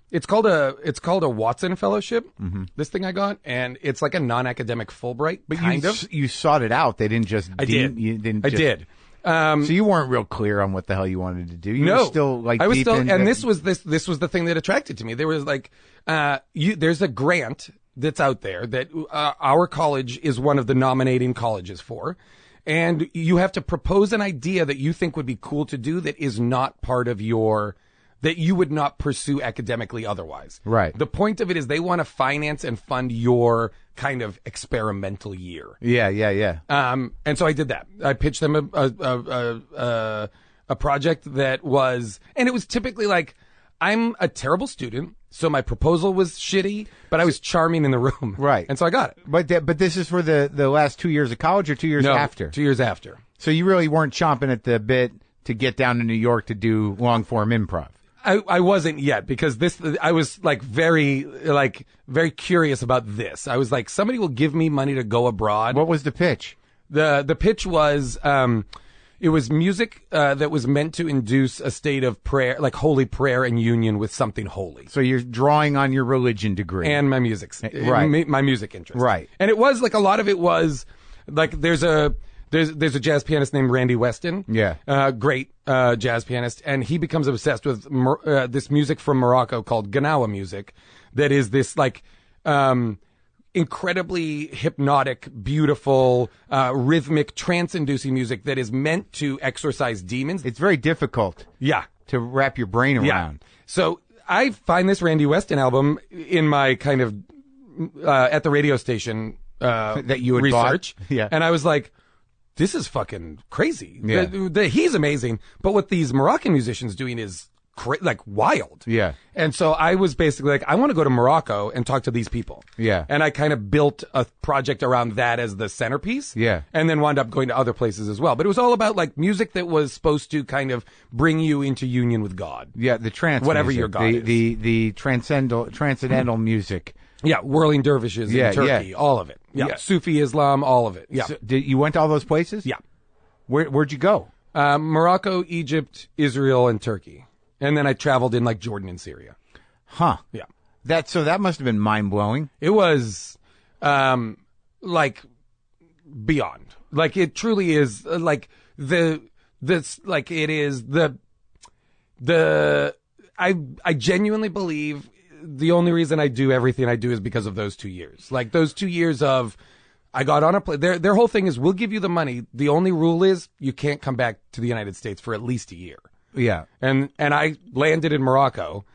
S2: It's called a Watson Fellowship. Mm-hmm. This thing I got, and it's like a non-academic Fulbright. But
S1: you sought it out. They didn't just.
S2: I did.
S1: You didn't.
S2: I did.
S1: So you weren't real clear on what the hell you wanted to do. You were still like
S2: I was
S1: deep
S2: still,
S1: into,
S2: and this was the thing that attracted to me. There was like, there's a grant that's out there that our college is one of the nominating colleges for. And you have to propose an idea that you think would be cool to do that is not part of that you would not pursue academically otherwise.
S1: Right.
S2: The point of it is they want to finance and fund your kind of experimental year.
S1: Yeah.
S2: And so I did that. I pitched them a project that was, and it was typically like, I'm a terrible student, so my proposal was shitty, but I was charming in the room.
S1: Right.
S2: And so I got it.
S1: But this is for the last 2 years of college or 2 years after?
S2: 2 years after.
S1: So you really weren't chomping at the bit to get down to New York to do long form improv?
S2: I wasn't yet, because I was like very curious about this. I was like, somebody will give me money to go abroad.
S1: What was the pitch?
S2: The pitch was, it was music that was meant to induce a state of prayer, like holy prayer and union with something holy.
S1: So you're drawing on your religion degree
S2: and my music,
S1: right?
S2: My music interest,
S1: right?
S2: And it was like a lot of it was like there's a jazz pianist named Randy Weston, great jazz pianist, and he becomes obsessed with this music from Morocco called Gnawa music, that is this like incredibly hypnotic, beautiful, rhythmic, trance-inducing music that is meant to exorcise demons.
S1: It's very difficult.
S2: Yeah.
S1: To wrap your brain around.
S2: Yeah. So I find this Randy Weston album in my kind of, at the radio station,
S1: that you had
S2: research.
S1: Bought. Yeah.
S2: And I was like, this is fucking crazy.
S1: Yeah.
S2: He's amazing. But what these Moroccan musicians doing is like wild.
S1: Yeah.
S2: And so I was basically like, I want to go to Morocco and talk to these people.
S1: Yeah.
S2: And I kind of built a project around that as the centerpiece.
S1: Yeah.
S2: And then wound up going to other places as well. But it was all about like music that was supposed to kind of bring you into union with God.
S1: Yeah, the trance
S2: whatever
S1: music,
S2: your God is.
S1: The transcendental music.
S2: Yeah, whirling dervishes in Turkey, all of it. Yeah, Sufi Islam, all of it. Yeah.
S1: So you went to all those places?
S2: Yeah.
S1: Where'd you go?
S2: Morocco, Egypt, Israel, and Turkey. And then I traveled in like Jordan and Syria.
S1: Huh.
S2: Yeah.
S1: That must have been mind blowing.
S2: It was, like beyond. Like it truly is like I genuinely believe the only reason I do everything I do is because of those 2 years. Like those 2 years of, I got on a plane. Their whole thing is, we'll give you the money. The only rule is you can't come back to the United States for at least a year.
S1: Yeah.
S2: And I landed in Morocco.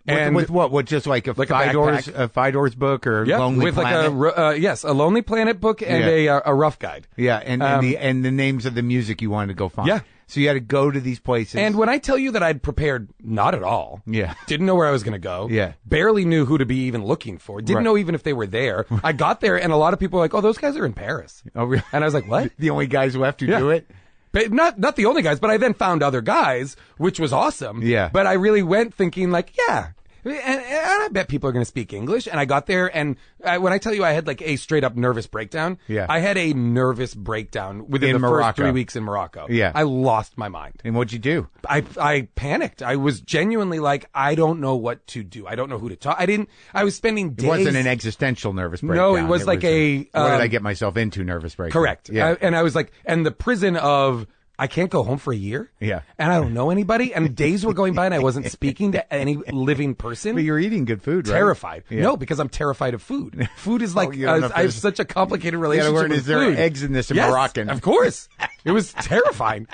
S2: And
S1: with what? What, just like a Fidor's book or Lonely
S2: with
S1: Planet?
S2: Like a Lonely Planet book and a rough guide.
S1: Yeah, and the names of the music you wanted to go find.
S2: Yeah.
S1: So you had to go to these places.
S2: And when I tell you that I'd prepared not at all.
S1: Yeah.
S2: Didn't know where I was going to go.
S1: Yeah.
S2: Barely knew who to be even looking for. Didn't know even if they were there. I got there and a lot of people were like, oh, those guys are in Paris.
S1: Oh, really?
S2: And I was like, what?
S1: The only guys left who do it?
S2: But not the only guys, but I then found other guys, which was awesome.
S1: Yeah.
S2: But I really went thinking like, yeah. And I bet people are going to speak English. And I got there, and when I tell you I had like a straight up nervous breakdown, I had a nervous breakdown within the first 3 weeks in Morocco.
S1: Yeah.
S2: I lost my mind.
S1: And what'd you do?
S2: I panicked. I was genuinely like, I don't know what to do. I don't know who to talk. I was spending days.
S1: It wasn't an existential nervous breakdown.
S2: No, it was like what
S1: did I get myself into nervous breakdown?
S2: Correct.
S1: Yeah.
S2: And I was like, and the prison of, I can't go home for a year.
S1: Yeah.
S2: And I don't know anybody. And days were going by and I wasn't speaking to any living person.
S1: But you're eating good food, right?
S2: Terrified.
S1: Yeah.
S2: No, because I'm terrified of food. Food is like, I have such a complicated relationship with food.
S1: Is there eggs in this in Moroccan?
S2: Of course. It was terrifying.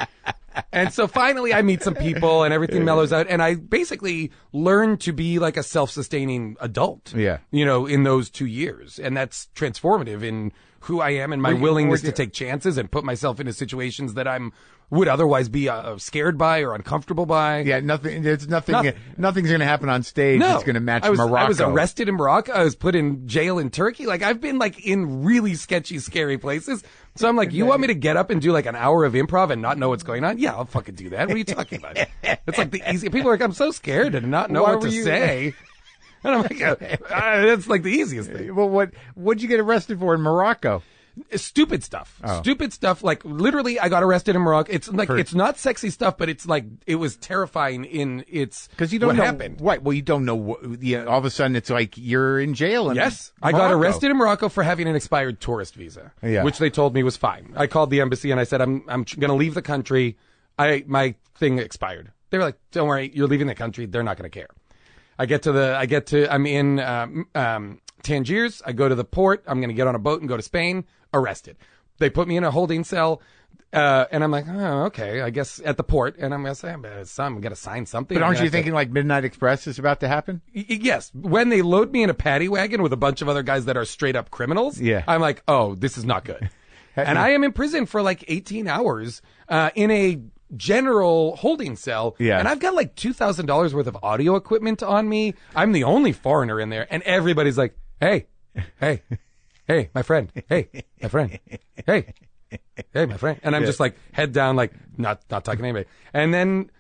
S2: And so finally I meet some people and everything mellows out. And I basically learned to be like a self-sustaining adult.
S1: Yeah.
S2: You know, in those 2 years. And that's transformative in who I am and my willingness to take chances and put myself into situations that would otherwise be scared by or uncomfortable by.
S1: Yeah, nothing's going to happen on stage that's going to match Morocco.
S2: I was arrested in Morocco. I was put in jail in Turkey. Like, I've been like in really sketchy, scary places. So I'm like, you want me to get up and do like an hour of improv and not know what's going on? Yeah, I'll fucking do that. What are you talking about? It's like the easy. People are like, I'm so scared and not know what to say. And I'm like, that's like the easiest thing.
S1: Well, what'd you get arrested for in Morocco?
S2: Stupid stuff. Stupid stuff. Like, literally, I got arrested in Morocco. It's like, it's not sexy stuff, but it's like, it was terrifying in its,
S1: because you don't
S2: what
S1: know
S2: happened.
S1: Right. Well, you don't know all of a sudden it's like you're in jail.
S2: Yes. I got arrested in Morocco for having an expired tourist visa, which they told me was fine. I called the embassy and I said, I'm going to leave the country. My thing expired. They were like, don't worry, you're leaving the country. They're not going to care. I'm in, Tangiers. I go to the port. I'm going to get on a boat and go to Spain. Arrested. They put me in a holding cell. And I'm like, oh, okay, I guess at the port. And I'm going to say, I'm going to sign something.
S1: But aren't you thinking like Midnight Express is about to happen?
S2: Yes. When they load me in a paddy wagon with a bunch of other guys that are straight up criminals, I'm like, oh, this is not good. And I am in prison for like 18 hours in a general holding cell. Yeah. And I've got like $2,000 worth of audio equipment on me. I'm the only foreigner in there. And everybody's like, hey, my friend. Hey, my friend. Hey, my friend. And I'm just like head down, like not talking to anybody. And then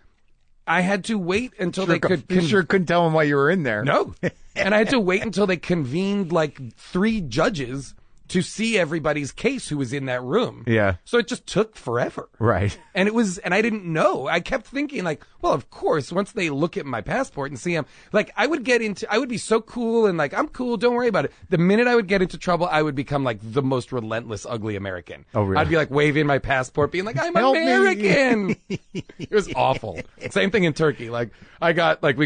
S2: I had to wait until they could.
S1: You sure couldn't tell them why you were in there.
S2: No. And I had to wait until they convened like 3 judges to see everybody's case who was in that room. Yeah. So it just took forever.
S1: Right.
S2: And I didn't know. I kept thinking like, well, of course, once they look at my passport and see him, like I would be so cool and like, I'm cool, don't worry about it. The minute I would get into trouble, I would become like the most relentless, ugly American. Oh, really? I'd be like waving my passport, being like, I'm American. It was awful. Same thing in Turkey. Like we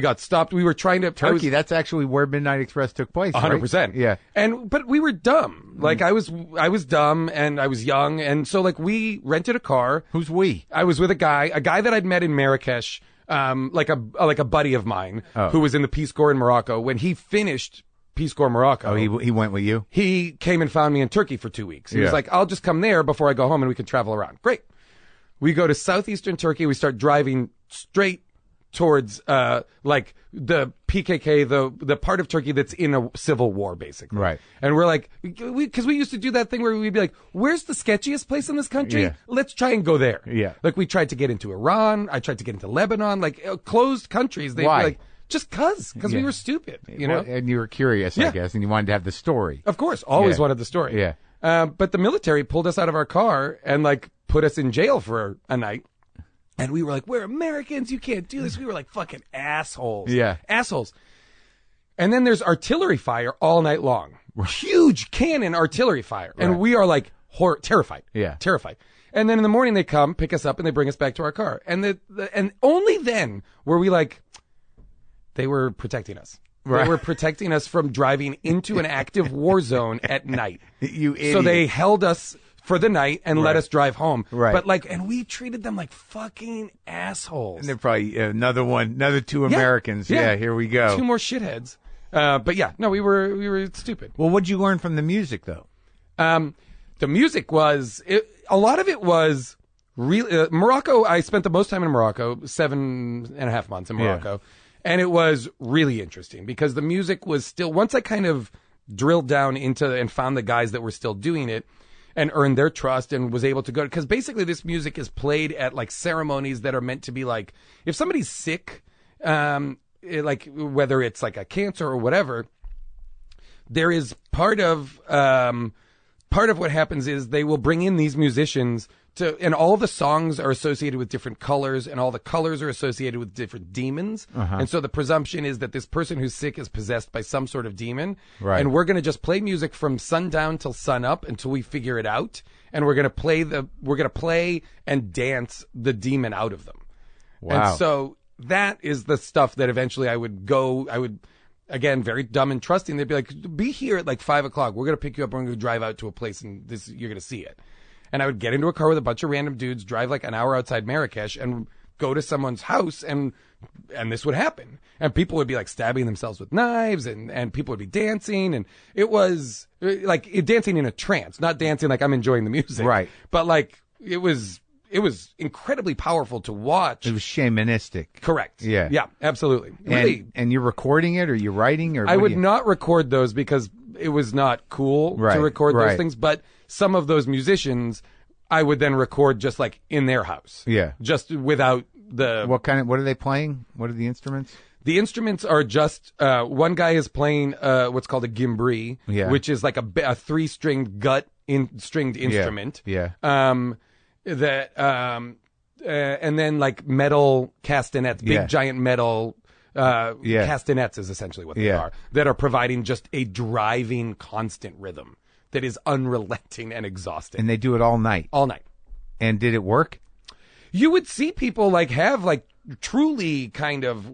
S2: got stopped. We were trying to.
S1: Turkey, that's actually where Midnight Express took place.
S2: 100%.
S1: Right? Yeah.
S2: But we were dumb. Like I was dumb and I was young. And so like we rented a car.
S1: Who's we?
S2: I was with a guy that I'd met in Marrakesh, like a buddy of mine who was in the Peace Corps in Morocco. When he finished Peace Corps Morocco.
S1: Oh, he went with you?
S2: He came and found me in Turkey for 2 weeks. He was like, I'll just come there before I go home and we can travel around. Great. We go to southeastern Turkey. We start driving straight towards like the PKK, the part of Turkey that's in a civil war, basically. Right. And we're like, because we used to do that thing where we'd be like, where's the sketchiest place in this country? Yeah. Let's try and go there. Yeah. Like we tried to get into Iran. I tried to get into Lebanon, like closed countries. They'd be like, just because we were stupid, you know?
S1: And you were curious, I guess, and you wanted to have the story.
S2: Of course. Always wanted the story. Yeah. But the military pulled us out of our car and like put us in jail for a night. And we were like, we're Americans. You can't do this. We were like fucking assholes. Yeah. Assholes. And then there's artillery fire all night long. Huge cannon artillery fire. Right. And we are like terrified. Yeah. Terrified. And then in the morning they come, pick us up, and they bring us back to our car. And and only then were we like, they were protecting us. Right. They were protecting us from driving into an active war zone at night.
S1: You idiot.
S2: So they held us for the night and let us drive home. Right. But like, and we treated them like fucking assholes.
S1: And they're probably another 2 Americans. Yeah, here we go.
S2: 2 more shitheads. But yeah, no, we were stupid.
S1: Well, what'd you learn from the music though?
S2: The music was, a lot of it was really, Morocco. I spent the most time in Morocco, 7.5 months in Morocco. Yeah. And it was really interesting because the music was still, once I kind of drilled down into and found the guys that were still doing it, and earned their trust and was able to go, because basically this music is played at like ceremonies that are meant to be like, if somebody's sick, like whether it's like a cancer or whatever, there is part of what happens is they will bring in these musicians and all the songs are associated with different colors, and all the colors are associated with different demons. Uh-huh. And so the presumption is that this person who's sick is possessed by some sort of demon. Right. And we're going to just play music from sundown till sun up until we figure it out. And we're going to play and dance the demon out of them. Wow. And so that is the stuff that eventually I would, again, very dumb and trusting. They'd be like, be here at like 5:00. We're going to pick you up. We're going to drive out to a place and you're going to see it. And I would get into a car with a bunch of random dudes, drive like an hour outside Marrakesh, and go to someone's house, and this would happen. And people would be like stabbing themselves with knives, and people would be dancing, and it was like dancing in a trance, not dancing like I'm enjoying the music. Right. But like it was incredibly powerful to watch.
S1: It was shamanistic.
S2: Correct. Yeah. Yeah, absolutely.
S1: Really. And you're recording it, or you're writing, or
S2: I would not record those because it was not cool to record those things, but some of those musicians I would then record just like in their house. Yeah. Just without the...
S1: What are they playing? What are the instruments?
S2: The instruments are just, one guy is playing what's called a gimbri, which is like a 3-stringed gut stringed instrument.
S1: Yeah.
S2: And then like metal castanets, big giant metal castanets is essentially what they are, that are providing just a driving constant rhythm that is unrelenting and exhausting.
S1: And they do it all night.
S2: All night.
S1: And did it work?
S2: You would see people like have like truly kind of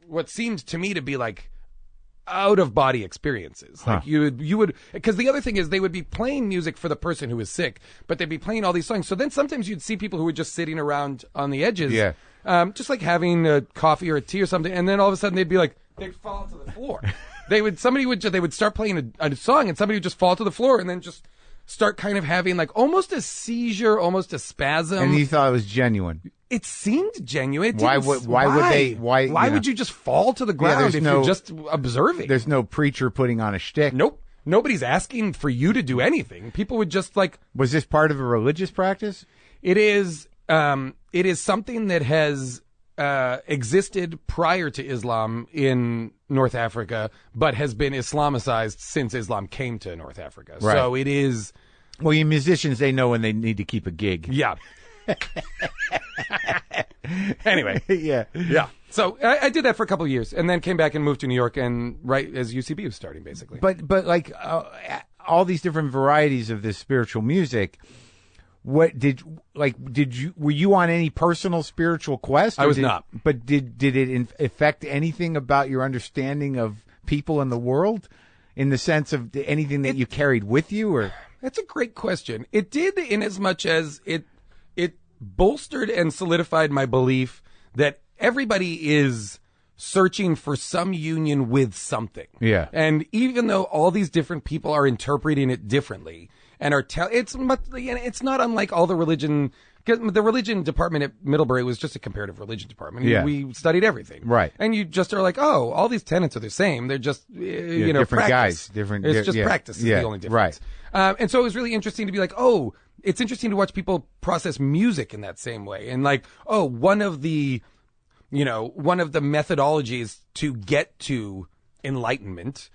S2: what seemed to me to be like out of body experiences. Like you would, because the other thing is they would be playing music for the person who was sick, but they'd be playing all these songs. So then sometimes you'd see people who were just sitting around on the edges, just like having a coffee or a tea or something. And then all of a sudden they'd be like, they'd fall to the floor. They would start playing a song and somebody would just fall to the floor and then just start kind of having like almost a seizure, almost a spasm.
S1: And you thought it was genuine.
S2: It seemed genuine.
S1: Why would you
S2: just fall to the ground if you're just observing?
S1: There's no preacher putting on a shtick.
S2: Nope. Nobody's asking for you to do anything. People would just like.
S1: Was this part of a religious practice?
S2: It is. It is something that has existed prior to Islam in North Africa, but has been Islamicized since Islam came to North Africa. Right. So it is.
S1: Well, you musicians, they know when they need to keep a gig.
S2: Yeah. Anyway.
S1: Yeah.
S2: So I did that for a couple of years and then came back and moved to New York and right as UCB was starting, basically.
S1: But like all these different varieties of this spiritual music, were you on any personal spiritual quest?
S2: I was not.
S1: But did it affect anything about your understanding of people in the world in the sense of anything that you carried with you? Or
S2: that's a great question. It did in as much as it bolstered and solidified my belief that everybody is searching for some union with something.
S1: Yeah.
S2: And even though all these different people are interpreting it differently and it's not unlike all the religion, because the religion department at Middlebury was just a comparative religion department.
S1: Yeah.
S2: We studied everything.
S1: Right.
S2: And you just are like, oh, all these tenets are the same. They're just,
S1: different
S2: practice.
S1: Guys.
S2: It's just practice is the only difference.
S1: Right.
S2: And so it was really interesting to be like, oh, it's interesting to watch people process music in that same way. And like, oh, one of the methodologies to get to enlightenment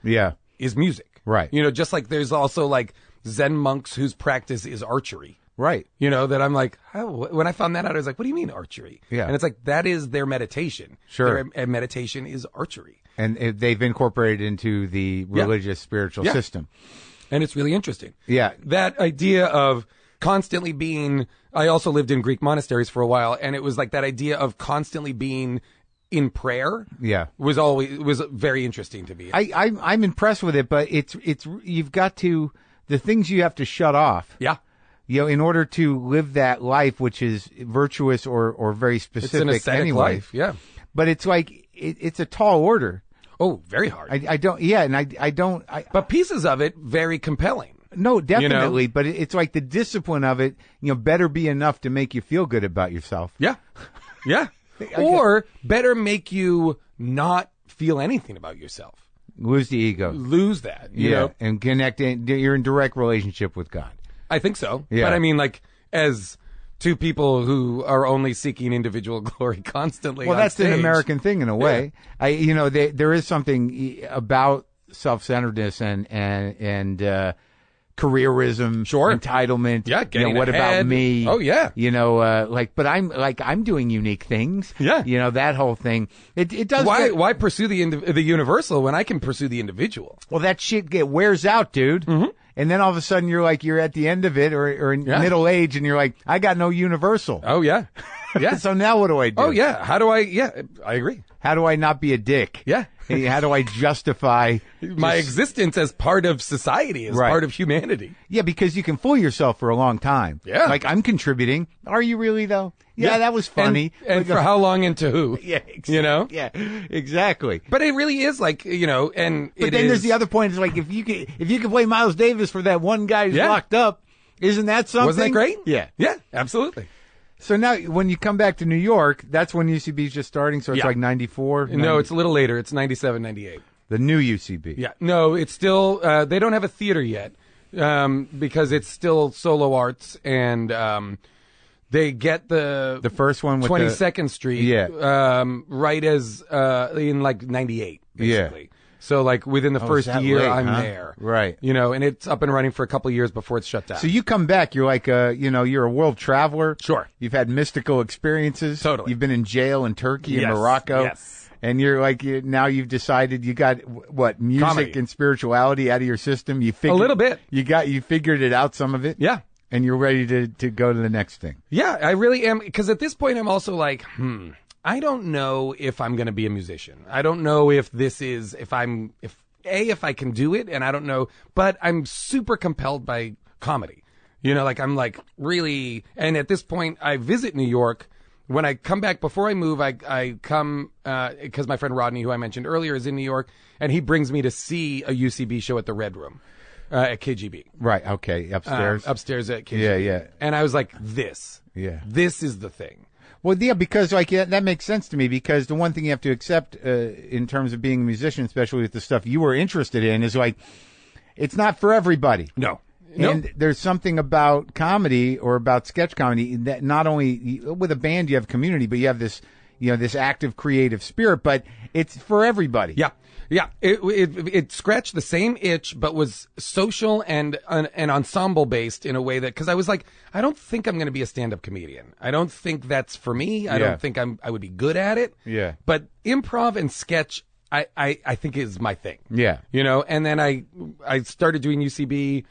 S2: is music.
S1: Right.
S2: Just like there's also like Zen monks whose practice is archery.
S1: Right.
S2: That I'm like, when I found that out, I was like, what do you mean archery?
S1: Yeah.
S2: And it's like, that is their meditation.
S1: Sure.
S2: Their meditation is archery.
S1: And they've incorporated into the religious spiritual system.
S2: And it's really interesting.
S1: Yeah.
S2: That idea of constantly being, I also lived in Greek monasteries for a while, and it was like that idea of constantly being in prayer.
S1: Yeah.
S2: Was very interesting to me.
S1: I'm impressed with it, but it's you've got to, the things you have to shut off.
S2: Yeah.
S1: In order to live that life, which is virtuous or very specific.
S2: It's an ascetic
S1: anyway.
S2: life. Yeah.
S1: But it's like, it's a tall order.
S2: Oh, very hard.
S1: I don't.
S2: But pieces of it, very compelling.
S1: No, definitely. But it's like the discipline of it, better be enough to make you feel good about yourself.
S2: Yeah. Yeah. Or better make you not feel anything about yourself.
S1: Lose the ego.
S2: Lose that. You know?
S1: And connect. You're in direct relationship with God.
S2: I think so.
S1: Yeah.
S2: But I mean, like, as two people who are only seeking individual glory constantly.
S1: Well, that's
S2: stage.
S1: an American thing in a way. Yeah. There is something about self-centeredness and careerism, entitlement.
S2: Yeah, getting
S1: what
S2: ahead.
S1: about me?
S2: Oh yeah.
S1: But I'm doing unique things.
S2: Yeah.
S1: That whole thing. It does.
S2: Why pursue the universal when I can pursue the individual?
S1: Well, that shit wears out, dude. Mm-hmm. And then all of a sudden you're at the end of it or in middle age and you're like, I got no universal.
S2: Oh yeah. Yeah.
S1: So now what do I do?
S2: Oh yeah. I agree.
S1: How do I not be a dick?
S2: Yeah.
S1: How do I justify
S2: my existence as part of society, as part of humanity?
S1: Yeah, because you can fool yourself for a long time.
S2: Yeah.
S1: Like, I'm contributing. Are you really, though? Yeah, that was funny.
S2: And for how long and to who?
S1: Yeah, exactly. Yeah, exactly.
S2: But it really is like, But then
S1: there's the other point. It's like, if you can play Miles Davis for that one guy who's locked up, isn't that something?
S2: Wasn't that great?
S1: Yeah.
S2: Yeah, absolutely.
S1: So now, when you come back to New York, that's when UCB's just starting, so it's like 94?
S2: No, it's a little later. It's 97, 98.
S1: The new UCB.
S2: Yeah. No, it's still, they don't have a theater yet, because it's still solo arts, and they get the
S1: first one with
S2: 22nd Street, right as, in like 98, basically.
S1: Yeah.
S2: So like within the first year,
S1: late,
S2: I'm
S1: huh?
S2: there.
S1: Right.
S2: You know, and it's up and running for a couple of years before it's shut down.
S1: So you come back, you're like you're a world traveler.
S2: Sure.
S1: You've had mystical experiences.
S2: Totally.
S1: You've been in jail in Turkey and
S2: Yes,
S1: Morocco.
S2: yes.
S1: And you're like, now you've decided you got what, music
S2: Comedy.
S1: and spirituality out of your system. You
S2: A little bit.
S1: You figured it out, some of it.
S2: Yeah.
S1: And you're ready to go to the next thing.
S2: Yeah, I really am. Because at this point, I'm also like, I don't know if I'm going to be a musician. I don't know if I can do it, and I don't know, but I'm super compelled by comedy. You know, like I'm like really, and at this point, I visit New York. When I come back, before I move, I come, because my friend Rodney, who I mentioned earlier, is in New York, and he brings me to see a UCB show at the Red Room, at KGB.
S1: Right. Okay. Upstairs.
S2: Upstairs at KGB.
S1: Yeah.
S2: And I was like, this is the thing.
S1: Well, yeah, because that makes sense to me, because the one thing you have to accept in terms of being a musician, especially with the stuff you were interested in, is like, it's not for everybody.
S2: No.
S1: And there's something about comedy or about sketch comedy that not only with a band you have community, but you have this, this active creative spirit, but it's for everybody.
S2: Yeah. Yeah, it scratched the same itch, but was social and ensemble based in a way that, because I was like, I don't think I'm going to be a stand-up comedian. I don't think that's for me. I don't think I would be good at it.
S1: Yeah.
S2: But improv and sketch, I think is my thing.
S1: Yeah.
S2: You know, and then I started doing UCB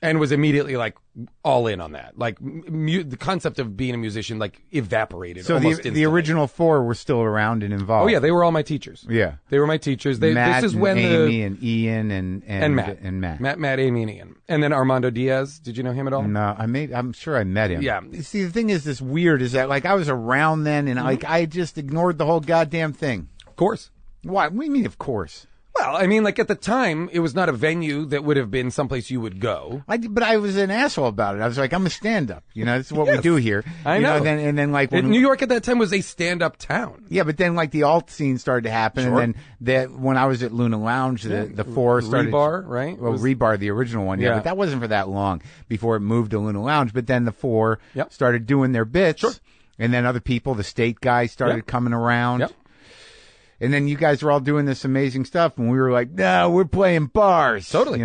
S2: and was immediately like all in on that. Like the concept of being a musician like evaporated.
S1: So
S2: almost
S1: the original four were still around and involved.
S2: Oh yeah, they were all my teachers.
S1: Yeah,
S2: they were my teachers.
S1: Matt,
S2: this is when
S1: Amy and Ian and
S2: Matt, Amy, and Ian, and then Armando Diaz. Did you know him at all?
S1: No, I'm sure I met him.
S2: Yeah.
S1: See, the thing is, this weird is that like I was around then, and like I just ignored the whole goddamn thing.
S2: Of course.
S1: Why? What do you mean, of course?
S2: Well, I mean, like at the time, it was not a venue that would have been someplace you would go.
S1: But I was an asshole about it. I was like, I'm a stand-up. This is what we do here.
S2: I know.
S1: And then like when
S2: New York at that time was a stand-up town.
S1: Yeah, but then like the alt scene started to happen,
S2: Sure.
S1: and then when I was at Luna Lounge, the four started.
S2: Rebar, right?
S1: Well, Rebar, the original one,
S2: Yeah.
S1: but that wasn't for that long before it moved to Luna Lounge. But then the four
S2: Yep.
S1: started doing their bits,
S2: Sure.
S1: and then other people, the state guys, started
S2: Yep.
S1: coming around.
S2: Yep.
S1: And then you guys were all doing this amazing stuff, and we were like, "No, we're playing bars."
S2: Totally.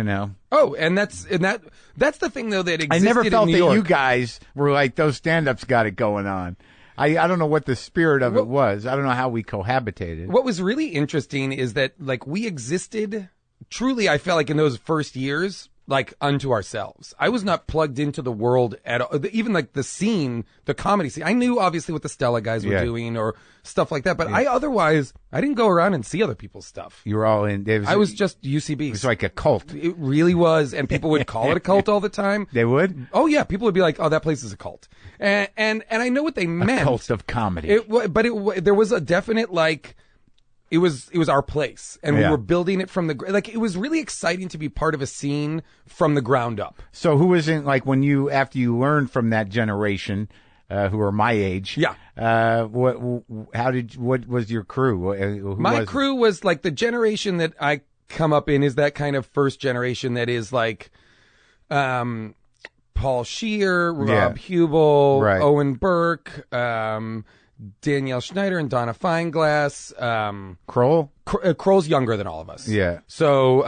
S2: Oh, and that's the thing though that existed.
S1: I never felt
S2: in New
S1: that
S2: York.
S1: you guys were like those stand-ups got it going on. I don't know what the spirit of it was. I don't know how we cohabitated.
S2: What was really interesting is that like we existed truly. I felt like in those first years, like unto ourselves. I was not plugged into the world at all. Even like the scene, the comedy scene. I knew obviously what the Stella guys were doing or stuff like that, but I didn't go around and see other people's stuff.
S1: You were all in.
S2: I was just UCB.
S1: It was like a cult.
S2: It really was, and people would call it a cult all the time.
S1: They would?
S2: Oh yeah, people would be like, "Oh, that place is a cult," and I know what they meant.
S1: A cult of comedy.
S2: There was a definite like. It was our place, and we were building it from it was really exciting to be part of a scene from the ground up.
S1: So who was in, like, after you learned from that generation, who are my age?
S2: Yeah.
S1: What was your crew?
S2: My crew was like the generation that I come up in is that kind of first generation that is like, Paul Scheer, Rob Hubel,
S1: Right.
S2: Owen Burke, Danielle Schneider and Donna Fineglass.
S1: Kroll?
S2: Kroll's younger than all of us.
S1: Yeah.
S2: So,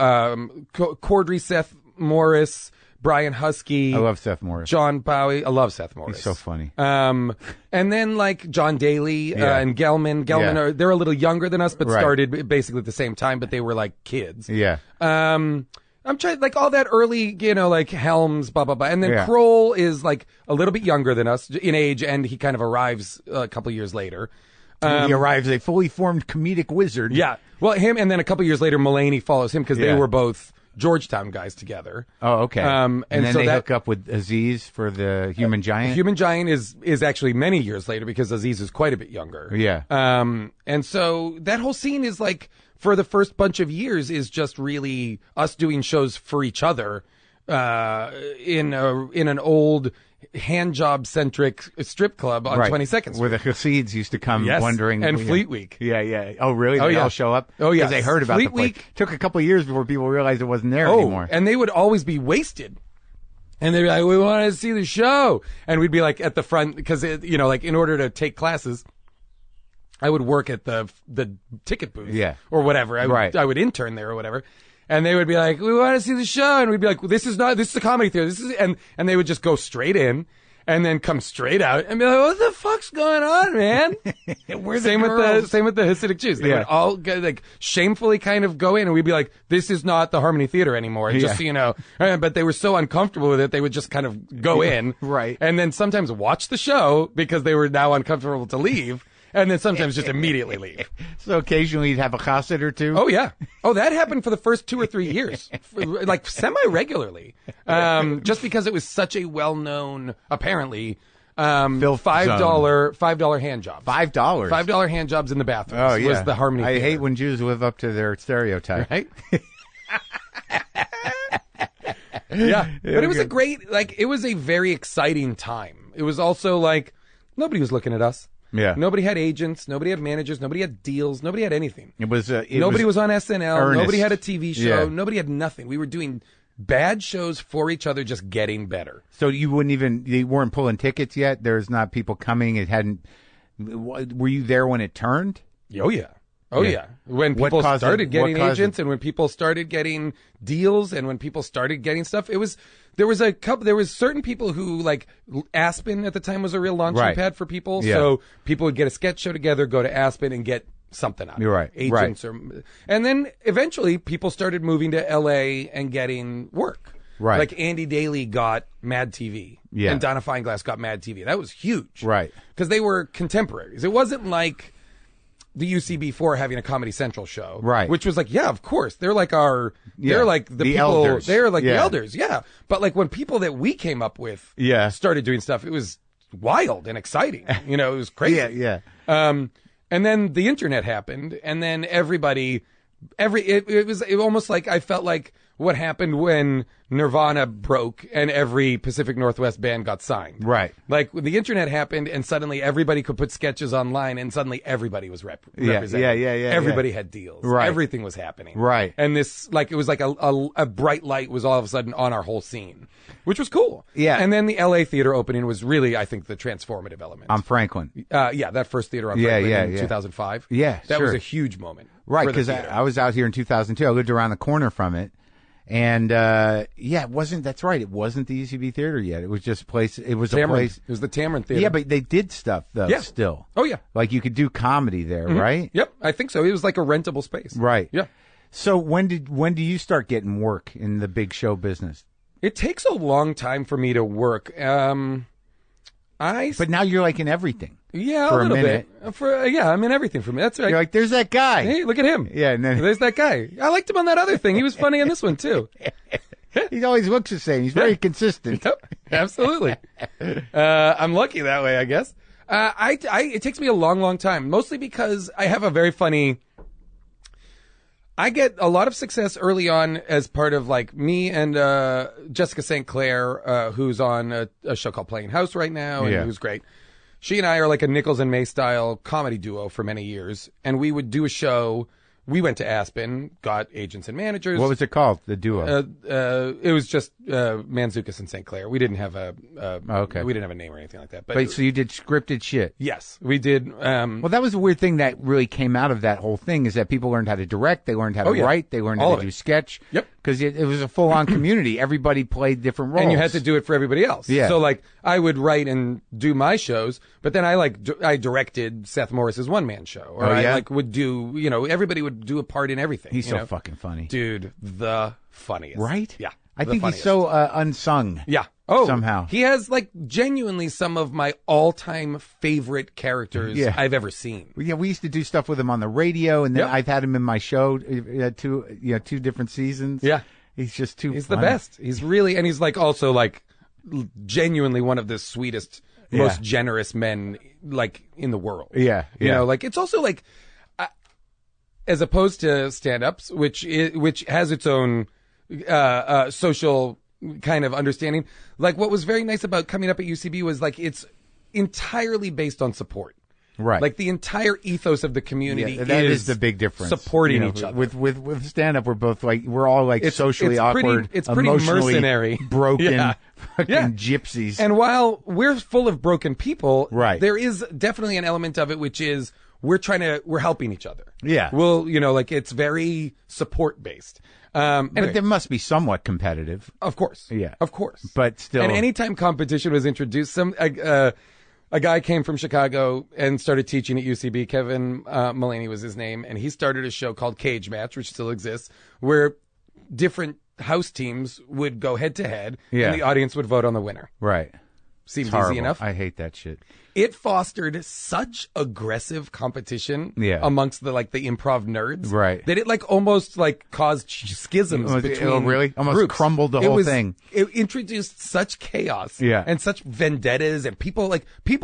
S2: Cordry, Seth Morris, Brian Husky.
S1: I love Seth Morris.
S2: John Bowie. I love Seth Morris.
S1: He's so funny.
S2: And then like John Daly and Gelman. Gelman they're a little younger than us, but started basically at the same time, but they were like kids.
S1: Yeah.
S2: I'm trying like all that early, like Helms, blah, blah, blah. And then Kroll is like a little bit younger than us in age, and he kind of arrives a couple years later.
S1: He arrives a fully formed comedic wizard.
S2: Yeah. Well, him, and then a couple years later, Mulaney follows him because they were both Georgetown guys together.
S1: Oh, okay.
S2: And
S1: then
S2: so
S1: they hook up with Aziz for the Human Giant.
S2: Human Giant is actually many years later because Aziz is quite a bit younger.
S1: Yeah.
S2: And so that whole scene is like, for the first bunch of years, is just really us doing shows for each other in an old hand job centric strip club on 22nd Street.
S1: Where the Hasids used to come wondering.
S2: And Fleet Week.
S1: Yeah. Oh, really? They all show up?
S2: Oh, yeah.
S1: Because they heard about
S2: Fleet
S1: the place.
S2: Week.
S1: Took a couple of years before people realized it wasn't there anymore.
S2: And they would always be wasted. And they'd be like, we want to see the show. And we'd be like at the front because, like in order to take classes, I would work at the ticket booth, or whatever. I would intern there or whatever, and they would be like, "We want to see the show," and we'd be like, well, "This is a comedy theater. This is," and they would just go straight in. And then come straight out and be like, "What the fuck's going on, man?" Same with the Hasidic Jews. They would all like shamefully kind of go in, and we'd be like, "This is not the Harmony Theater anymore." Just so you know. But they were so uncomfortable with it, they would just kind of go in, and then sometimes watch the show because they were now uncomfortable to leave. And then sometimes just immediately leave.
S1: So occasionally you'd have a chassid or two?
S2: Oh, yeah. Oh, that happened for the first 2 or 3 years. Like, semi-regularly. Just because it was such a well-known, apparently, $5 hand jobs.
S1: $5?
S2: $5 hand jobs in the bathrooms was the Harmony Theater.
S1: I hate when Jews live up to their stereotype.
S2: Right? Yeah. But it was it was a very exciting time. It was also like, nobody was looking at us.
S1: Yeah.
S2: Nobody had agents. Nobody had managers. Nobody had deals. Nobody had anything.
S1: Nobody
S2: was on SNL.
S1: Earnest.
S2: Nobody had a TV show. Nobody had nothing. We were doing bad shows for each other, just getting better.
S1: So you weren't pulling tickets yet? There's not people coming. It hadn't. Were you there when it turned?
S2: Oh, yeah. Oh, yeah. When people started getting agents and when people started getting deals and when people started getting stuff, there was certain people who, like, Aspen at the time was a real launching pad for people. Yeah. So people would get a sketch show together, go to Aspen and get something out of it. Agents. And then eventually people started moving to LA and getting work.
S1: Right.
S2: Like Andy Daly got Mad TV.
S1: Yeah.
S2: And Donna Fineglass got Mad TV. That was huge.
S1: Right.
S2: Because they were contemporaries. It wasn't like the UCB4 having a Comedy Central show.
S1: Right.
S2: Which was like, yeah, of course. They're like they're like the people,
S1: elders.
S2: They're like the elders. Yeah. But like when people that we came up with started doing stuff, it was wild and exciting. You know, it was crazy.
S1: Yeah.
S2: And then the internet happened and then it was almost like I felt like what happened when Nirvana broke and every Pacific Northwest band got signed.
S1: Right.
S2: Like the internet happened and suddenly everybody could put sketches online and suddenly everybody was represented.
S1: Yeah.
S2: Everybody had deals.
S1: Right.
S2: Everything was happening.
S1: Right.
S2: And this, like, it was like a bright light was all of a sudden on our whole scene, which was cool.
S1: Yeah.
S2: And then the LA theater opening was really, I think, the transformative element.
S1: On Franklin.
S2: That first theater on Franklin in 2005.
S1: Yeah,
S2: that was a huge moment.
S1: Right, because I was out here in 2002. I lived around the corner from it. And, it wasn't, that's right. It wasn't the UCB Theater yet. It was just a place. It was
S2: Tamron.
S1: a place.
S2: It was the Tamron Theater.
S1: Yeah, but they did stuff, though, still.
S2: Oh, yeah.
S1: Like you could do comedy there, right?
S2: Yep, I think so. It was like a rentable space.
S1: Right.
S2: Yeah.
S1: So when do you start getting work in the big show business?
S2: It takes a long time for me to work.
S1: But now you're like in everything.
S2: Yeah,
S1: for
S2: a little
S1: minute.
S2: bit. I'm in everything for me. That's right.
S1: You're like, there's that guy.
S2: Hey, look at him.
S1: Yeah, and then
S2: there's that guy. I liked him on that other thing. He was funny on this one too.
S1: He always looks the same. He's very consistent.
S2: Yep, absolutely. I'm lucky that way, I guess. It takes me a long, long time, mostly because I have a very funny. I get a lot of success early on as part of like me and Jessica St. Clair, who's on a show called Playing House right now, and who's great. She and I are like a Nichols and May style comedy duo for many years, and we would do a show. We went to Aspen, got agents and managers.
S1: What was it called? The duo?
S2: It was just Mantzoukas and St. Clair. We didn't have
S1: okay.
S2: We didn't have a name or anything like that. But
S1: so you did scripted shit?
S2: Yes, we did.
S1: Well, that was a weird thing that really came out of that whole thing is that people learned how to direct, they learned how to write, they learned how to do sketch.
S2: Yep.
S1: Because it was a full-on community. Everybody played different roles.
S2: And you had to do it for everybody else.
S1: Yeah.
S2: So, like, I would write and do my shows, but then I directed Seth Morris's one-man show. Or I would do, everybody would do a part in everything.
S1: He's so fucking funny.
S2: Dude, the funniest.
S1: Right?
S2: Yeah.
S1: I think he's so unsung.
S2: Yeah. Oh,
S1: somehow.
S2: He has, like, genuinely some of my all-time favorite characters I've ever seen.
S1: Yeah, we used to do stuff with him on the radio, and then I've had him in my show two different seasons.
S2: Yeah.
S1: He's just too
S2: He's
S1: funny.
S2: the best. He's really, and he's, like, also, like, genuinely one of the sweetest, most generous men, like, in the world.
S1: Yeah.
S2: You know, like, it's also, like, as opposed to stand-ups, which has its own social kind of understanding. Like what was very nice about coming up at UCB was like it's entirely based on support.
S1: Right.
S2: Like the entire ethos of the community
S1: that is the big difference.
S2: Supporting each other.
S1: With stand-up, we're all like socially awkward,
S2: it's pretty
S1: emotionally
S2: mercenary.
S1: broken fucking gypsies.
S2: And while we're full of broken people,
S1: right.
S2: there is definitely an element of it which is we're helping each other.
S1: Yeah.
S2: Well, like it's very support based. Anyway,
S1: but there must be somewhat competitive.
S2: of course.
S1: Yeah.
S2: Of course.
S1: But still.
S2: And anytime competition was introduced, a guy came from Chicago and started teaching at UCB. Kevin Mullaney was his name. And he started a show called Cage Match, which still exists, where different house teams would go head to head and the audience would vote on the winner.
S1: Right.
S2: Seems easy enough.
S1: I hate that shit.
S2: It fostered such aggressive competition amongst the improv nerds,
S1: right?
S2: That it almost caused schisms between
S1: really almost
S2: groups.
S1: crumbled the whole thing.
S2: It introduced such chaos,
S1: yeah,
S2: and such vendettas, and people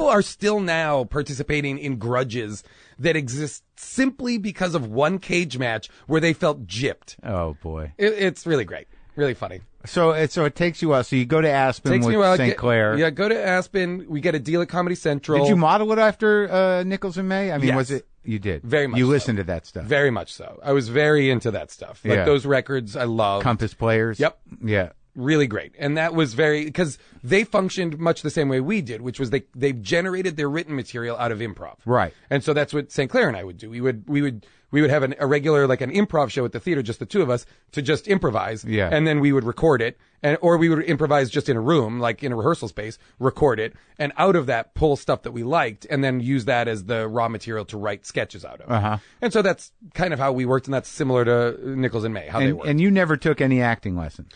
S2: are still now participating in grudges that exist simply because of one cage match where they felt gypped.
S1: Oh boy,
S2: it's really great, really funny.
S1: So it takes you out. So you go to Aspen with St. Clair.
S2: Yeah, go to Aspen. We get a deal at Comedy Central.
S1: Did you model it after Nichols and May? I mean,
S2: yes.
S1: Was it? You did.
S2: Very much.
S1: You
S2: so.
S1: listened to that stuff.
S2: Very much so. I was very into that stuff. Those records, I love.
S1: Compass Players.
S2: Yep.
S1: Yeah.
S2: Really great. And that was because they functioned much the same way we did, which was they generated their written material out of improv.
S1: Right.
S2: And so that's what St. Clair and I would do. We would have a regular, an improv show at the theater, just the two of us, to just improvise.
S1: Yeah.
S2: And then we would record it. Or we would improvise just in a room, in a rehearsal space, record it, and out of that pull stuff that we liked, and then use that as the raw material to write sketches out of.
S1: Uh-huh.
S2: And so that's kind of how we worked, and that's similar to Nichols and May, how they worked.
S1: And you never took any acting lessons?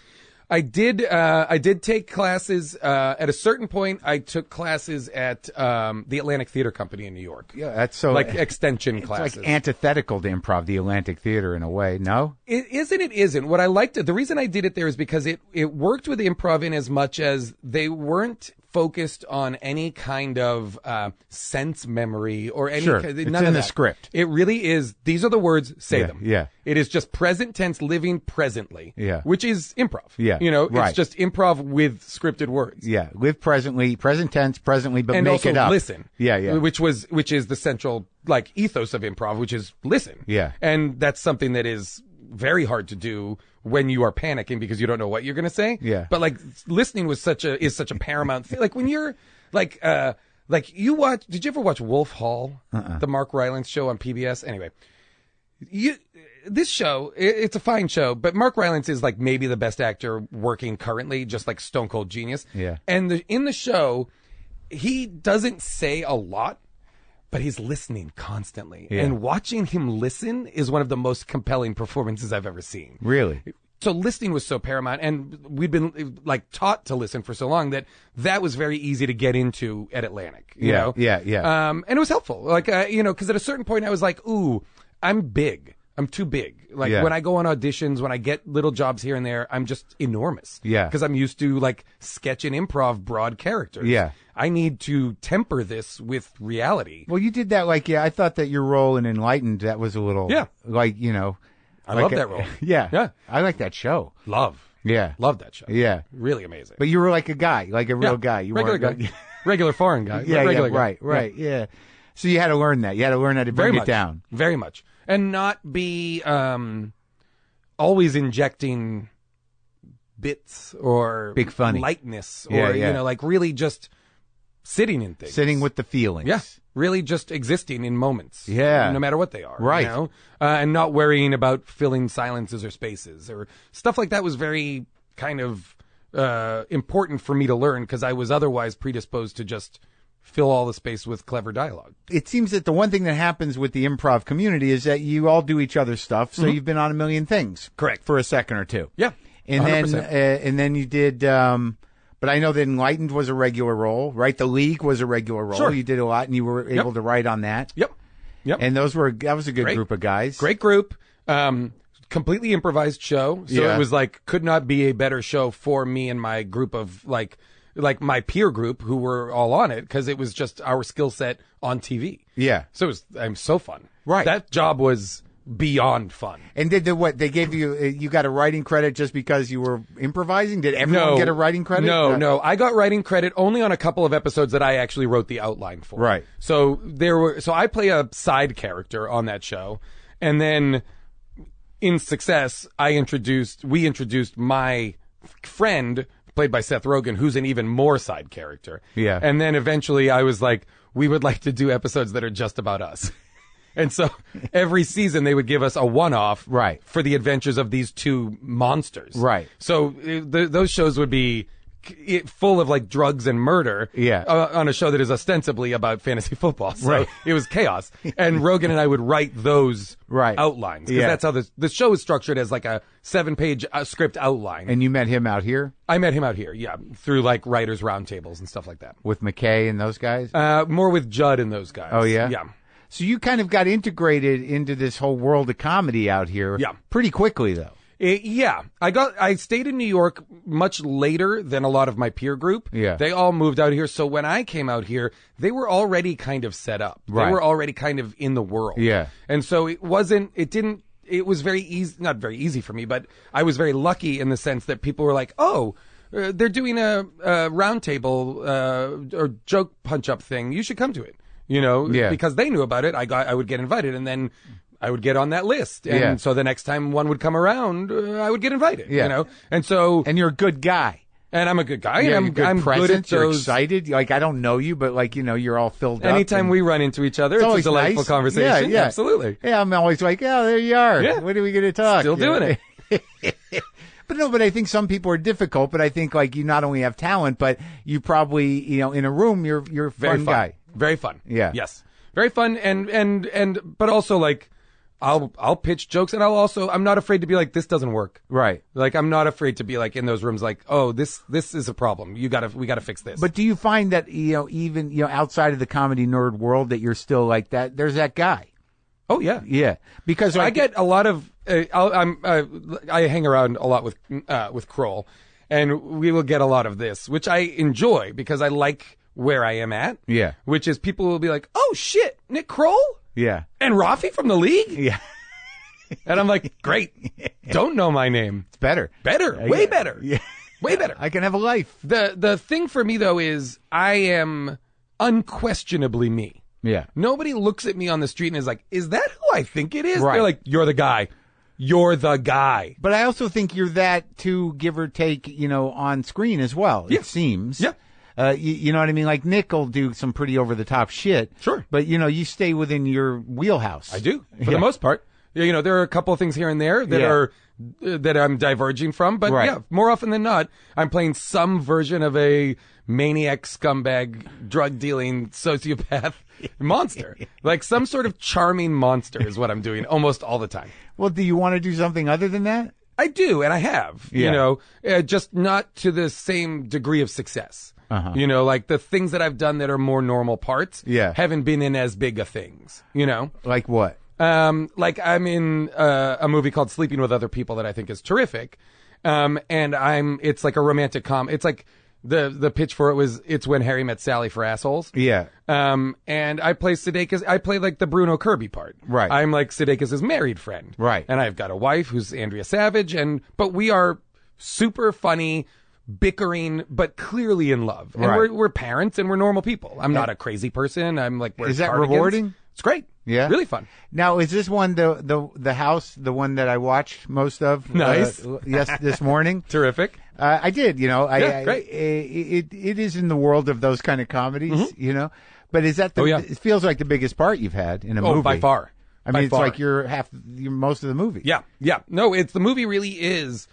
S2: I did take classes, at a certain point, I took classes at, the Atlantic Theater Company in New York.
S1: Yeah, that's so.
S2: Extension classes.
S1: It's antithetical to improv, the Atlantic Theater, in a way, no?
S2: It isn't. What I liked, the reason I did it there is because it worked with improv in as much as they weren't focused on any kind of sense memory or any
S1: sure.
S2: None
S1: it's
S2: of
S1: in
S2: that.
S1: the script.
S2: It really is. These are the words. Say them.
S1: Yeah.
S2: It is just present tense, living presently.
S1: Yeah.
S2: Which is improv.
S1: Yeah.
S2: It's just improv with scripted words.
S1: Yeah. Live presently, present tense, presently, but
S2: and
S1: make
S2: also
S1: it up.
S2: Listen.
S1: Yeah.
S2: Which is the central ethos of improv, which is listen.
S1: Yeah.
S2: And that's something that is very hard to do when you are panicking because you don't know what you're going to say.
S1: Yeah.
S2: But listening is such a paramount thing. When you're you watch, did you ever watch Wolf Hall? The Mark Rylance show on PBS? Anyway, this show, it's a fine show, but Mark Rylance is maybe the best actor working currently, just stone cold genius.
S1: Yeah.
S2: And in the show, he doesn't say a lot, but he's listening constantly.
S1: Yeah.
S2: And watching him listen is one of the most compelling performances I've ever seen.
S1: Really?
S2: So listening was so paramount, and we'd been taught to listen for so long that was very easy to get into at Atlantic. You know?
S1: Yeah.
S2: And it was helpful, because at a certain point I was like, ooh, I'm big. I'm too big. When I go on auditions, when I get little jobs here and there, I'm just enormous.
S1: Yeah.
S2: Because I'm used to sketch and improv broad characters.
S1: Yeah.
S2: I need to temper this with reality.
S1: Well, you did that I thought that your role in Enlightened, that was a little,
S2: I love that role.
S1: Yeah.
S2: Yeah.
S1: I like that show.
S2: Love that show.
S1: Yeah.
S2: Really amazing.
S1: But you were like a guy, like a real guy. You
S2: regular
S1: weren't
S2: guy. Regular foreign guy. Regular guy.
S1: Right. Yeah. So you had to learn that. You had to learn how to bring it down.
S2: Very much. And not be always injecting bits or
S1: big funny
S2: lightness or really just sitting in things.
S1: Sitting with the feelings.
S2: Yeah. Really just existing in moments.
S1: Yeah.
S2: No matter what they are.
S1: Right.
S2: And not worrying about filling silences or spaces or stuff like that was very kind of important for me to learn because I was otherwise predisposed to just fill all the space with clever dialogue.
S1: It seems that the one thing that happens with the improv community is that you all do each other's stuff, so you've been on a million things.
S2: Correct.
S1: For a second or two.
S2: Yeah.
S1: And
S2: 100%.
S1: then you did but I know that Enlightened was a regular role, right? The League was a regular role.
S2: Sure.
S1: You did a lot and you were able to write on that.
S2: Yep.
S1: And that was a good group of guys.
S2: Great group. Completely improvised show. So it was could not be a better show for me and my group of my peer group who were all on it because it was just our skill set on TV.
S1: Yeah.
S2: So it was so fun.
S1: Right.
S2: That job was beyond fun.
S1: And they gave you got a writing credit just because you were improvising? Did everyone get a writing credit?
S2: No. I got writing credit only on a couple of episodes that I actually wrote the outline for.
S1: Right.
S2: So I play a side character on that show, and then in Success, we introduced my friend played by Seth Rogen, who's an even more side character.
S1: Yeah.
S2: And then eventually I was like, we would like to do episodes that are just about us. And so every season they would give us a one-off
S1: Right.
S2: for the adventures of these two monsters.
S1: Right.
S2: So those shows would be full of like drugs and murder.
S1: Yeah.
S2: On a show that is ostensibly about fantasy football. So
S1: Right.
S2: it was chaos. And Rogan and I would write those
S1: Right.
S2: outlines. Because
S1: Yeah.
S2: that's how the show is structured, as like a 7-page script outline.
S1: And you met him out here
S2: I met him out here, yeah, through like writers' roundtables and stuff like that.
S1: with McKay and those guys?
S2: More with Judd and those guys.
S1: Oh, yeah?
S2: Yeah.
S1: So you kind of got integrated into this whole world of comedy out here
S2: Yeah.
S1: pretty quickly, though.
S2: Yeah, I stayed in New York much later than a lot of my peer group.
S1: Yeah.
S2: They all moved out here. So when I came out here, they were already kind of set up.
S1: Right.
S2: They were already kind of in the world.
S1: Yeah.
S2: And so it was very easy, not very easy for me, but I was very lucky in the sense that people were like, oh, they're doing a round table or joke punch up thing. You should come to it.
S1: Yeah.
S2: Because they knew about it. I would get invited, and then I would get on that list. And
S1: Yeah.
S2: so the next time one would come around, I would get invited,
S1: Yeah.
S2: And so,
S1: And you're a good guy.
S2: and I'm a good guy.
S1: Yeah,
S2: and
S1: you're good
S2: I'm
S1: presence.
S2: good at
S1: You're
S2: those.
S1: excited. Like, I don't know you, but like, you're all filled up.
S2: Anytime
S1: and-
S2: we run into each other, it's a
S1: always
S2: delightful
S1: nice.
S2: conversation.
S1: Yeah.
S2: Absolutely.
S1: Yeah, I'm always like, oh, there you are.
S2: Yeah.
S1: When are we going to talk?
S2: Still doing it.
S1: But I think some people are difficult, but I think like you not only have talent, but you probably, in a room, you're a
S2: Very
S1: fun
S2: fun.
S1: guy.
S2: Very fun.
S1: Yeah.
S2: Yes. Very fun. But also like, I'll pitch jokes, and I'm not afraid to be like, this doesn't work.
S1: Right.
S2: Like, I'm not afraid to be like in those rooms, like, oh, this is a problem. We gotta fix this.
S1: But do you find that, even, outside of the comedy nerd world that you're still like that, there's that guy?
S2: oh yeah.
S1: Yeah. Because
S2: I get a lot of, I hang around a lot with Kroll, and we will get a lot of this, which I enjoy because I like where I am at.
S1: Yeah.
S2: Which is people will be like, oh shit, Nick Kroll?
S1: Yeah.
S2: And Rafi from the league?
S1: Yeah.
S2: And I'm like, great. Don't know my name.
S1: It's better.
S2: Better. Way better.
S1: Yeah.
S2: Way better.
S1: I can have a life.
S2: The thing for me, though, is I am unquestionably me.
S1: Yeah.
S2: Nobody looks at me on the street and is like, is that who I think it is?
S1: Right.
S2: They're like, you're the guy. You're the guy.
S1: But I also think you're that too, give or take, on screen as well,
S2: Yeah.
S1: it seems.
S2: Yeah.
S1: You know what I mean? Like Nick will do some pretty over the top shit.
S2: Sure.
S1: But, you stay within your wheelhouse.
S2: I do, for
S1: Yeah.
S2: the most part. There are a couple of things here and there that
S1: Yeah.
S2: are that I'm diverging from, but
S1: Right.
S2: yeah, more often than not, I'm playing some version of a maniac, scumbag, drug dealing sociopath monster. Like some sort of charming monster is what I'm doing almost all the time.
S1: Well, do you want to do something other than that?
S2: I do, and I have,
S1: Yeah.
S2: just not to the same degree of success.
S1: Uh-huh.
S2: Like the things that I've done that are more normal parts
S1: Yeah.
S2: haven't been in as big a things,
S1: Like what?
S2: Like I'm in a movie called Sleeping with Other People that I think is terrific. And it's like a romantic it's like the pitch for it's When Harry Met Sally for assholes.
S1: Yeah.
S2: And I play Sudeikis. I play like the Bruno Kirby part.
S1: Right.
S2: I'm like Sudeikis' married friend.
S1: Right.
S2: And I've got a wife who's Andrea Savage, but we are super funny, bickering, but clearly in love. And
S1: Right.
S2: we're parents and we're normal people. I'm not a crazy person. I'm like, wear
S1: Is that
S2: cardigans.
S1: rewarding?
S2: It's great.
S1: Yeah.
S2: Really fun.
S1: Now, is this one the house, the one that I watched most of?
S2: Nice.
S1: Yes, this morning.
S2: Terrific.
S1: I did,
S2: Yeah, great.
S1: It is in the world of those kind of comedies, But is that
S2: Oh, yeah.
S1: it feels like the biggest part you've had in a movie.
S2: Oh, by far.
S1: I
S2: By
S1: mean, it's
S2: far.
S1: like you're most of the movie.
S2: Yeah, yeah. No, the movie really is.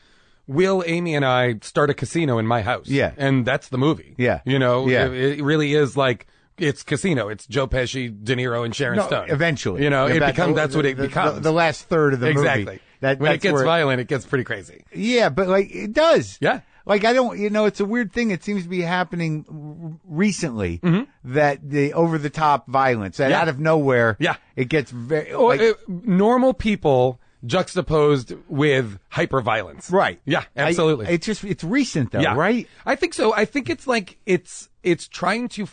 S2: Will Amy and I start a casino in my house?
S1: Yeah.
S2: And that's the movie.
S1: Yeah.
S2: Yeah.
S1: Yeah.
S2: It really is like, it's Casino. It's Joe Pesci, De Niro, and Sharon
S1: No,
S2: Stone.
S1: eventually.
S2: That's what it becomes.
S1: The last third of the movie.
S2: Exactly. When it
S1: that's
S2: gets
S1: where
S2: violent, it gets pretty crazy.
S1: Yeah, but like it does.
S2: Yeah.
S1: Like I don't, it's a weird thing. It seems to be happening recently that the over the top violence that
S2: Yeah.
S1: out of nowhere,
S2: Yeah.
S1: it gets very
S2: Normal people juxtaposed with hyper violence.
S1: right.
S2: Yeah, absolutely.
S1: It's recent though,
S2: Yeah.
S1: right?
S2: I think so. I think it's like it's trying to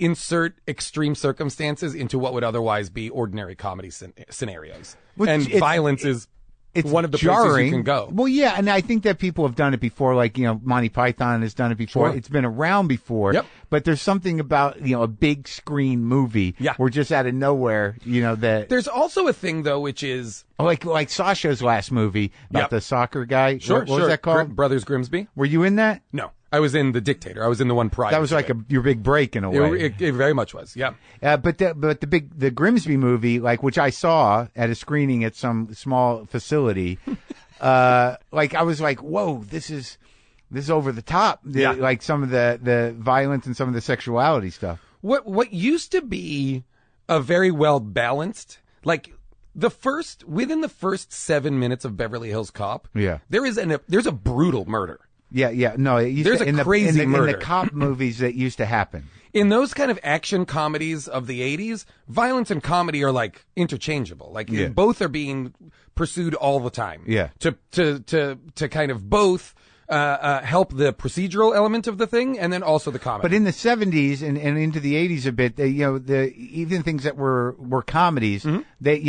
S2: insert extreme circumstances into what would otherwise be ordinary comedy scenarios.
S1: Which
S2: And
S1: it's-
S2: violence is
S1: It's
S2: one of the
S1: jarring.
S2: places you can go.
S1: Well, yeah, and I think that people have done it before. Like Monty Python has done it before.
S2: Sure.
S1: It's been around before.
S2: Yep.
S1: But there's something about a big screen movie.
S2: Yeah.
S1: Where just out of nowhere, that
S2: There's also a thing though, which is
S1: like Sasha's last movie about
S2: Yep.
S1: the soccer guy.
S2: sure,
S1: What was that called?
S2: Brothers Grimsby.
S1: Were you in that?
S2: No, I was in The Dictator. I was in the one prior.
S1: That was like your big break in a way.
S2: It very much was, yeah.
S1: But the Grimsby movie, like, which I saw at a screening at some small facility, like I was like, whoa, this is over the top. Like some of the violence and some of the sexuality stuff.
S2: What used to be a very well balanced, like within the first 7 minutes of Beverly Hills Cop, there's a brutal murder.
S1: Yeah. No,
S2: there's a crazy murder.
S1: In the cop movies that used to happen.
S2: In those kind of action comedies of the 80s, violence and comedy are like interchangeable. Like both are being pursued all the time.
S1: Yeah.
S2: To kind of both help the procedural element of the thing and then also the comedy.
S1: But in the 70s and into the 80s a bit, even things that were comedies,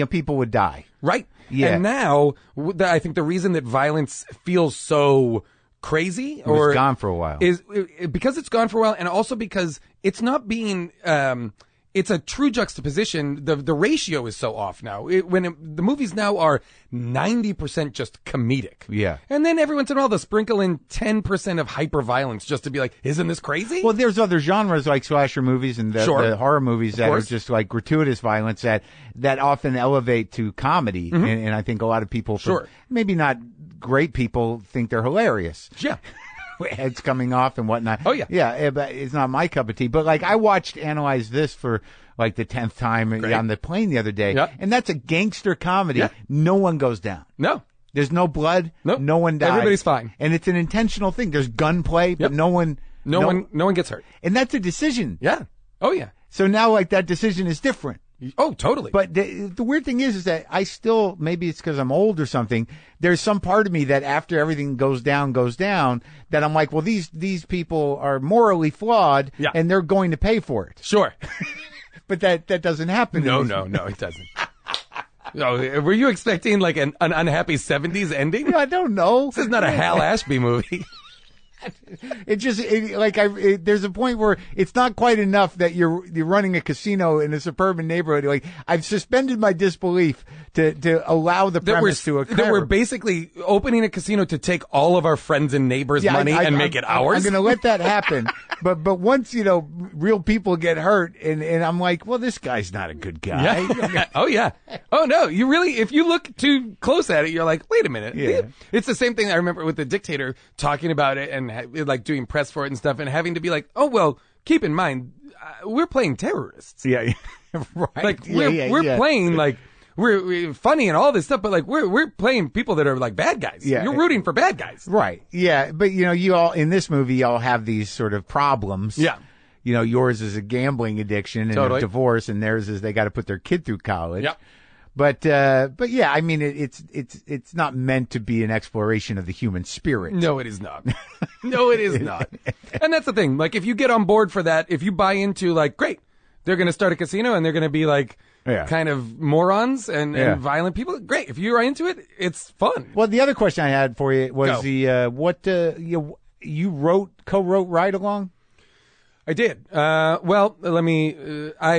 S1: people would die.
S2: Right.
S1: Yeah.
S2: And now I think the reason that violence feels so crazy
S1: or gone for a while
S2: is because it's gone for a while, and also because it's not being it's a true juxtaposition. The ratio is so off now. The movies now are 90% just comedic.
S1: Yeah.
S2: And then every once in a while they'll sprinkle in 10% of hyper violence just to be like, isn't this crazy?
S1: Well, there's other genres like slasher movies and the horror movies that are just like gratuitous violence that often elevate to comedy. Mm-hmm. And I think a lot of people, maybe not great people, think they're hilarious.
S2: Yeah.
S1: Heads coming off and whatnot.
S2: Oh, yeah.
S1: Yeah, but it's not my cup of tea. But, like, I watched Analyze This for, like, the 10th time on the plane the other day.
S2: Yep.
S1: And that's a gangster comedy. Yeah. No one goes down.
S2: No.
S1: There's no blood.
S2: Nope.
S1: No one dies.
S2: Everybody's fine.
S1: And it's an intentional thing. There's gunplay, but no one
S2: gets hurt.
S1: And that's a decision.
S2: Yeah. Oh, yeah.
S1: So now, like, that decision is different.
S2: Oh, totally.
S1: But the weird thing is that I still, maybe it's because I'm old or something, there's some part of me that after everything goes down, that I'm like, well, these people are morally flawed, and they're going to pay for it.
S2: Sure.
S1: But that doesn't happen.
S2: No, it doesn't. No, were you expecting like an unhappy 70s ending?
S1: I don't know.
S2: This is not a Hal Ashby movie.
S1: There's a point where it's not quite enough that you're running a casino in a suburban neighborhood. Like, I've suspended my disbelief to allow the premise to occur.
S2: That we're basically opening a casino to take all of our friends and neighbors' money and make it ours.
S1: I'm going to let that happen. But once, real people get hurt and I'm like, well, this guy's not a good guy.
S2: Yeah. Oh, yeah. Oh, no. You really, if you look too close at it, you're like, wait a minute.
S1: Yeah.
S2: It's the same thing I remember with The Dictator talking about it and like doing press for it and stuff and having to be like, oh, well, keep in mind, we're playing terrorists.
S1: Yeah. Right.
S2: Like, we're playing like, we're funny and all this stuff, but like we're playing people that are like bad guys.
S1: Yeah.
S2: You're rooting for bad guys.
S1: Right. Yeah. But you all in this movie, y'all have these sort of problems.
S2: Yeah.
S1: Yours is a gambling addiction and a divorce, and theirs is they got to put their kid through college.
S2: Yep.
S1: But yeah, I mean, it's not meant to be an exploration of the human spirit.
S2: No, it is not. No, it is not. And that's the thing. Like, if you get on board for that, if you buy into like, great, they're going to start a casino and they're going to be like, kind of morons and violent people. Great. If you're into it, it's fun.
S1: Well, the other question I had for you was you co-wrote Ride Along?
S2: I did. I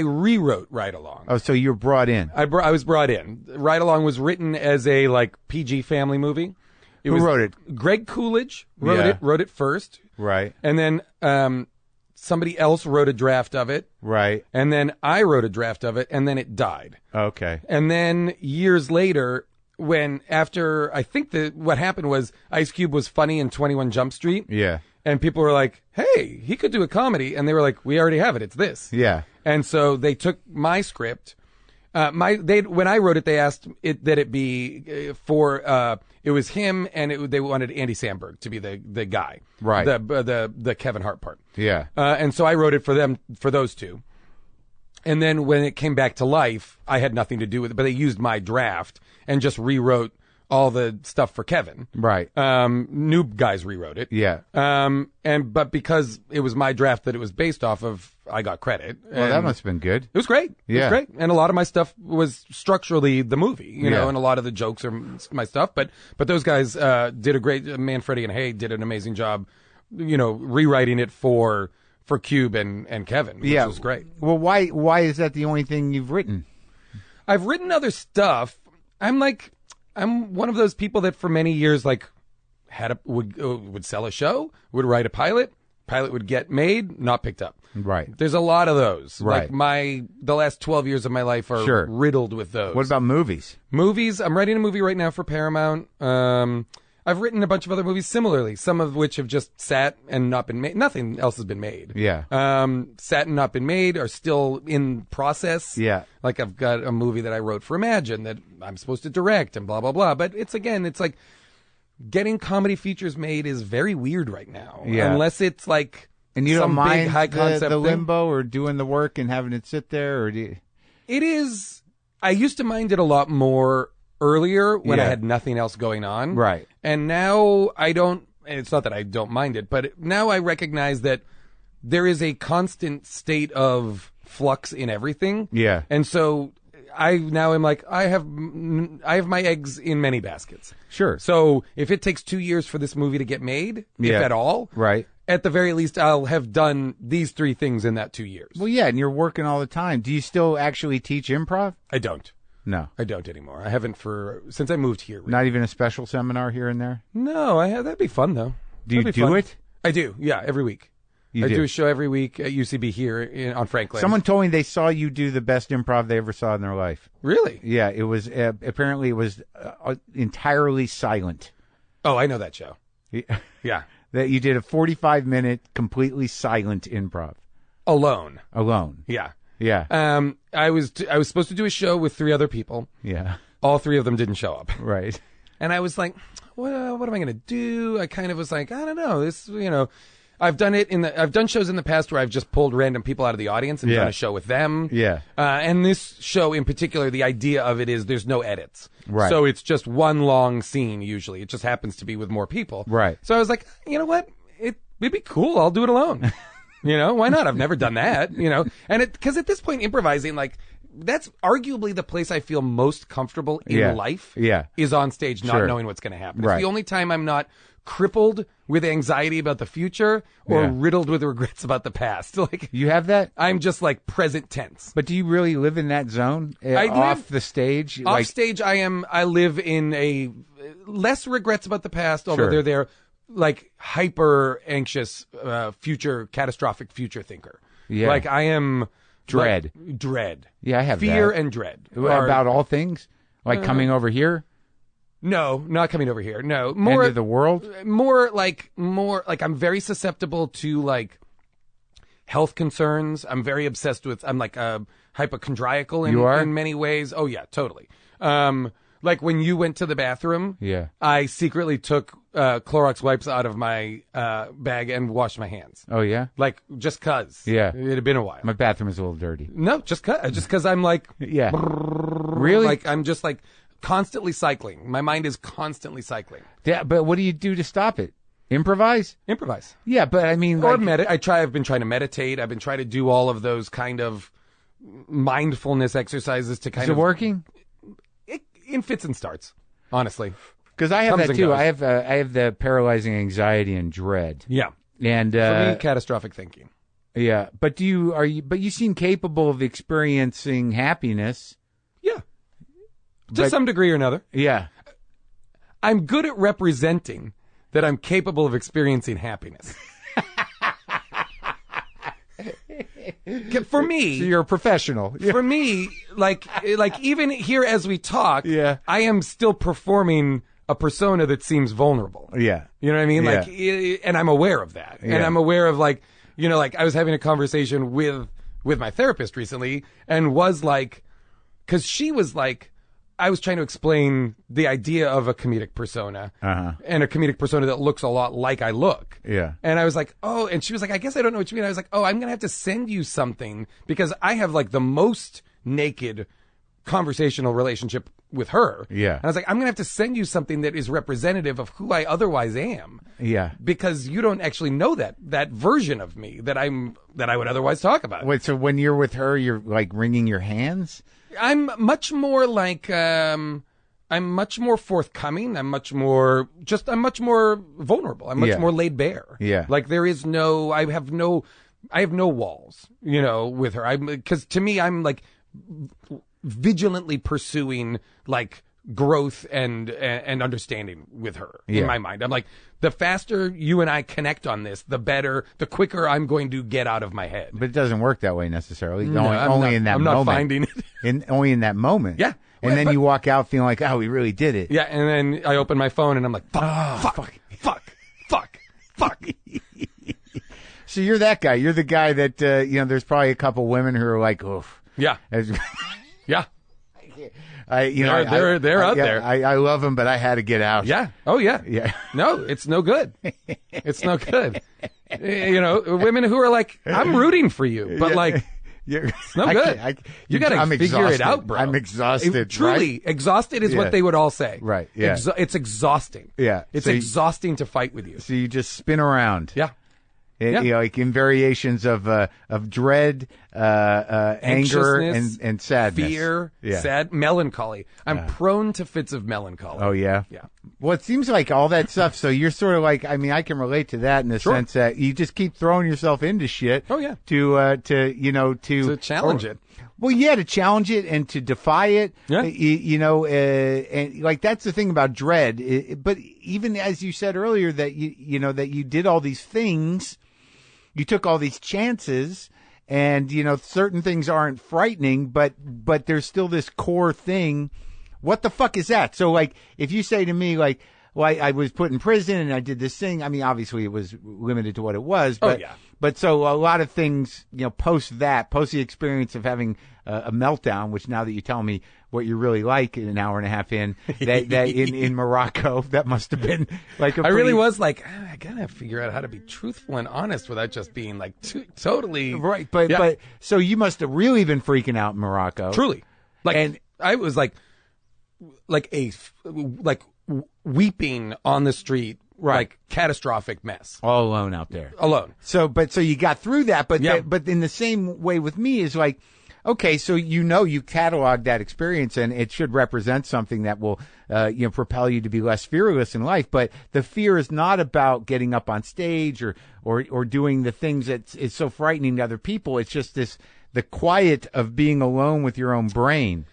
S2: rewrote Ride Along.
S1: Oh, so you were brought in.
S2: I was brought in. Ride Along was written as a like PG family movie.
S1: Who wrote it?
S2: Greg Coolidge wrote it first.
S1: Right.
S2: And then somebody else wrote a draft of it.
S1: Right.
S2: And then I wrote a draft of it, and then it died.
S1: Okay.
S2: And then years later, I think what happened was Ice Cube was funny in 21 Jump Street.
S1: Yeah.
S2: And people were like, hey, he could do a comedy. And they were like, we already have it. It's this.
S1: Yeah.
S2: And so they took my script. When I wrote it, they asked that it be it was him, and they wanted Andy Samberg to be the guy.
S1: Right.
S2: The Kevin Hart part.
S1: Yeah.
S2: And so I wrote it for those two. And then when it came back to life, I had nothing to do with it, but they used my draft and just rewrote all the stuff for Kevin.
S1: Right.
S2: New guys rewrote it.
S1: Yeah.
S2: But because it was my draft that it was based off of, I got credit.
S1: Well, that must have been good.
S2: It was great.
S1: Yeah.
S2: It was great. And a lot of my stuff was structurally the movie, you know, and a lot of the jokes are my stuff. But those guys did a great, Manfredi and Hay did an amazing job, rewriting it for Cube and Kevin, which was great.
S1: Well, why is that the only thing you've written?
S2: I've written other stuff. I'm one of those people that for many years, like, would sell a show, would write a pilot would get made, not picked up.
S1: Right.
S2: There's a lot of those.
S1: Right.
S2: Like the last 12 years of my life are riddled with those.
S1: What about movies?
S2: Movies, I'm writing a movie right now for Paramount. I've written a bunch of other movies similarly, some of which have just sat and not been made. Nothing else has been made.
S1: Yeah.
S2: Sat and not been made, are still in process.
S1: Yeah.
S2: Like I've got a movie that I wrote for Imagine that I'm supposed to direct and blah, blah, blah. But it's like getting comedy features made is very weird right now.
S1: Yeah.
S2: Unless it's like
S1: and you
S2: some
S1: don't mind
S2: big high concept
S1: the
S2: thing.
S1: limbo or doing the work and having it sit there, or do you...
S2: It is. I used to mind it a lot more earlier when I had nothing else going on.
S1: Right.
S2: And now I don't, and it's not that I don't mind it, but now I recognize that there is a constant state of flux in everything.
S1: Yeah.
S2: And so I'm like, I have my eggs in many baskets.
S1: Sure.
S2: So if it takes 2 years for this movie to get made, if at all,
S1: right,
S2: at the very least, I'll have done these 3 things in that 2 years.
S1: Well, yeah, and you're working all the time. Do you still actually teach improv?
S2: I don't.
S1: No.
S2: I don't anymore. I haven't since I moved here. Really.
S1: Not even a special seminar here and there?
S2: No, that'd be fun though.
S1: Do you do it?
S2: I do. Yeah, every week. I do a show every week at UCB here on Franklin.
S1: Someone told me they saw you do the best improv they ever saw in their life.
S2: Really?
S1: Yeah, it was apparently it was entirely silent.
S2: Oh, I know that show. Yeah.
S1: That you did a 45-minute completely silent improv.
S2: Alone.
S1: Yeah.
S2: Yeah. I was supposed to do a show with 3 other people.
S1: Yeah.
S2: All 3 of them didn't show up.
S1: Right.
S2: And I was like, well, what am I going to do? I kind of was like, I don't know. This, I've done shows in the past where I've just pulled random people out of the audience and done a show with them.
S1: Yeah.
S2: And this show in particular, the idea of it is there's no edits.
S1: Right.
S2: So it's just one long scene usually. It just happens to be with more people.
S1: Right.
S2: So I was like, you know what? It'd be cool. I'll do it alone. Why not? I've never done that, and because at this point, improvising, like, that's arguably the place I feel most comfortable in life.
S1: Yeah.
S2: Is on stage, not knowing what's going to happen. It's the only time I'm not crippled with anxiety about the future or riddled with regrets about the past. Like,
S1: you have that?
S2: I'm just like present tense.
S1: But do you really live in that zone off the stage?
S2: Off stage, I live in a less regrets about the past, although they're there. Like hyper anxious, catastrophic future thinker. Yeah. Like I am
S1: dread. Yeah, I have
S2: fear
S1: that.
S2: And dread.
S1: About all things? Like coming over here?
S2: No, not coming over here. No.
S1: More end of the world?
S2: More like I'm very susceptible to like health concerns. I'm very obsessed with, I'm like hypochondriacal in many ways. Oh yeah, totally. Like when you went to the bathroom, I secretly took Clorox wipes out of my bag and washed my hands.
S1: Oh yeah,
S2: like just cause.
S1: Yeah,
S2: it had been a while.
S1: My bathroom is a little dirty.
S2: No, just cause I'm like,
S1: really,
S2: like I'm just like constantly cycling. My mind is constantly cycling.
S1: Yeah, but what do you do to stop it? Improvise. Yeah, but I mean,
S2: or I've been trying to meditate. I've been trying to do all of those kind of mindfulness exercises to kind of.
S1: Is it working?
S2: In fits and starts, honestly.
S1: Because I have that too. I have the paralyzing anxiety and dread.
S2: Yeah,
S1: and
S2: for me, catastrophic thinking.
S1: Yeah, but you seem capable of experiencing happiness.
S2: Yeah, to some degree or another.
S1: Yeah,
S2: I'm good at representing that I'm capable of experiencing happiness. For me,
S1: so you're a professional.
S2: For me, like even here as we talk, I am still performing a persona that seems vulnerable.
S1: Yeah,
S2: you know what I mean. Like, and I'm aware of that, and I'm aware of like I was having a conversation with my therapist recently, and was like, because she was like, I was trying to explain the idea of a comedic persona and a comedic persona that looks a lot like I look.
S1: Yeah.
S2: And I was like, oh, and she was like, I guess I don't know what you mean. I was like, oh, I'm going to have to send you something because I have like the most naked conversational relationship with her.
S1: Yeah.
S2: And I was like, I'm going to have to send you something that is representative of who I otherwise am.
S1: Yeah.
S2: Because you don't actually know that version of me that I would otherwise talk about.
S1: Wait, so when you're with her, you're like wringing your hands?
S2: I'm much more like, I'm much more forthcoming. I'm much more vulnerable. I'm much more laid bare.
S1: Yeah.
S2: Like I have no walls, with her. Because to me, I'm like vigilantly pursuing like growth and understanding with her in my mind. I'm like, the faster you and I connect on this, the better, the quicker I'm going to get out of my head.
S1: But it doesn't work that way necessarily.
S2: No,
S1: only in that moment.
S2: I'm not finding it.
S1: Only in that moment.
S2: Yeah.
S1: And then you walk out feeling like, oh, we really did it.
S2: Yeah, and then I open my phone and I'm like, fuck.
S1: So you're that guy. You're the guy that, there's probably a couple women who are like, oof.
S2: Yeah. Yeah.
S1: They're
S2: out there.
S1: I love them, but I had to get out.
S2: Yeah. Oh, yeah.
S1: Yeah.
S2: No, it's no good. It's no good. Women who are like, I'm rooting for you, but like, it's no good. You got to figure it out, bro.
S1: I'm exhausted.
S2: Truly, exhausted is what they would all say.
S1: Right. Yeah.
S2: It's exhausting.
S1: Yeah.
S2: It's exhausting to fight with you.
S1: So you just spin around.
S2: Yeah.
S1: Like in variations of dread, anger, and sadness,
S2: fear, sad, melancholy. I'm prone to fits of melancholy.
S1: Oh yeah,
S2: yeah.
S1: Well, it seems like all that stuff. So you're sort of like, I mean, I can relate to that in the sense that you just keep throwing yourself into shit.
S2: Oh yeah.
S1: To
S2: challenge it.
S1: Well, yeah, to challenge it and to defy it.
S2: Yeah.
S1: And like that's the thing about dread. But even as you said earlier, that that you did all these things. You took all these chances, and certain things aren't frightening, but there's still this core thing. What the fuck is that? So like, if you say to me like, well, I was put in prison and I did this thing. I mean, obviously it was limited to what it was, but but so a lot of things, post the experience of having a meltdown, which now that you tell me what you're really like an hour and a half in, that in Morocco, that must have been like
S2: I really was like, I gotta figure out how to be truthful and honest without just being like totally
S1: right. But so you must have really been freaking out in Morocco,
S2: truly. Like, and I was like weeping on the street. Right. Like catastrophic mess.
S1: All alone out there.
S2: Alone.
S1: So you got through that, but but in the same way with me is like, okay, so you cataloged that experience and it should represent something that will propel you to be less fearless in life. But the fear is not about getting up on stage or doing the things that is so frightening to other people. It's just the quiet of being alone with your own brain.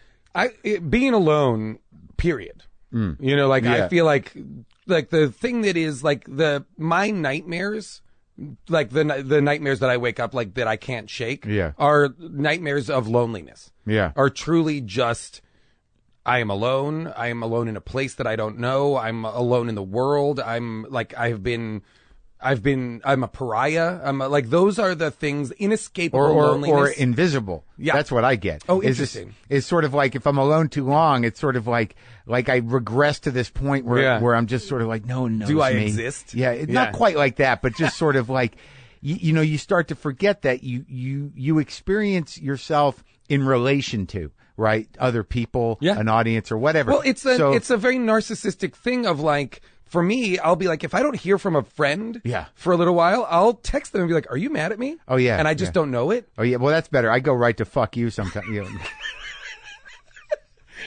S2: Being alone, period. I feel like the thing that is like my nightmares, like the nightmares that I wake up like that I can't shake, are nightmares of loneliness. Yeah, are truly just I am alone. I am alone in a place that I don't know. I'm alone in the world. I'm a pariah. Those are the things, inescapable loneliness.
S1: Or invisible. Yeah. That's what I get.
S2: Oh, interesting.
S1: It's sort of like if I'm alone too long, it's sort of like I regress to this point where I'm just sort of like, no one knows me.
S2: Do I exist?
S1: Yeah. Not quite like that, but just sort of like, you start to forget that you experience yourself in relation to, right? Other people, an audience or whatever.
S2: Well, it's a very narcissistic thing of like, for me, I'll be like, if I don't hear from a friend for a little while, I'll text them and be like, are you mad at me?
S1: Oh, yeah.
S2: And I just don't know it.
S1: Oh, yeah. Well, that's better. I go right to fuck you sometimes.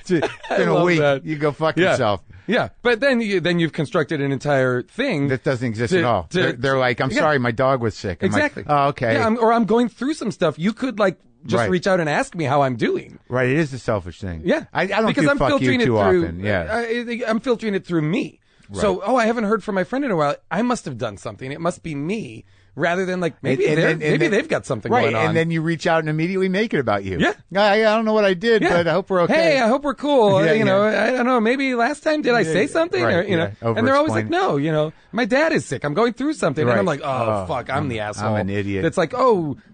S1: It's been a week. That. You go fuck yourself.
S2: Yeah. But then you've constructed an entire thing.
S1: That doesn't exist at all. They're like, I'm sorry, my dog was sick. I'm
S2: exactly.
S1: Like, oh, okay.
S2: Yeah, I'm going through some stuff. You could just reach out and ask me how I'm doing.
S1: Right. It is a selfish thing.
S2: Yeah.
S1: I don't do fuck you too often. Yeah.
S2: I'm filtering it through me. Right. So, I haven't heard from my friend in a while. I must have done something. It must be me, rather than like maybe they've got something going on.
S1: And then you reach out and immediately make it about you. Yeah, I don't know what I did, but I hope we're okay.
S2: Hey, I hope we're cool. I don't know. Maybe last time did I say something?
S1: Right,
S2: and they're always like, no, my dad is sick. I'm going through something, and I'm like, oh fuck, I'm the asshole.
S1: I'm an idiot.
S2: That's like,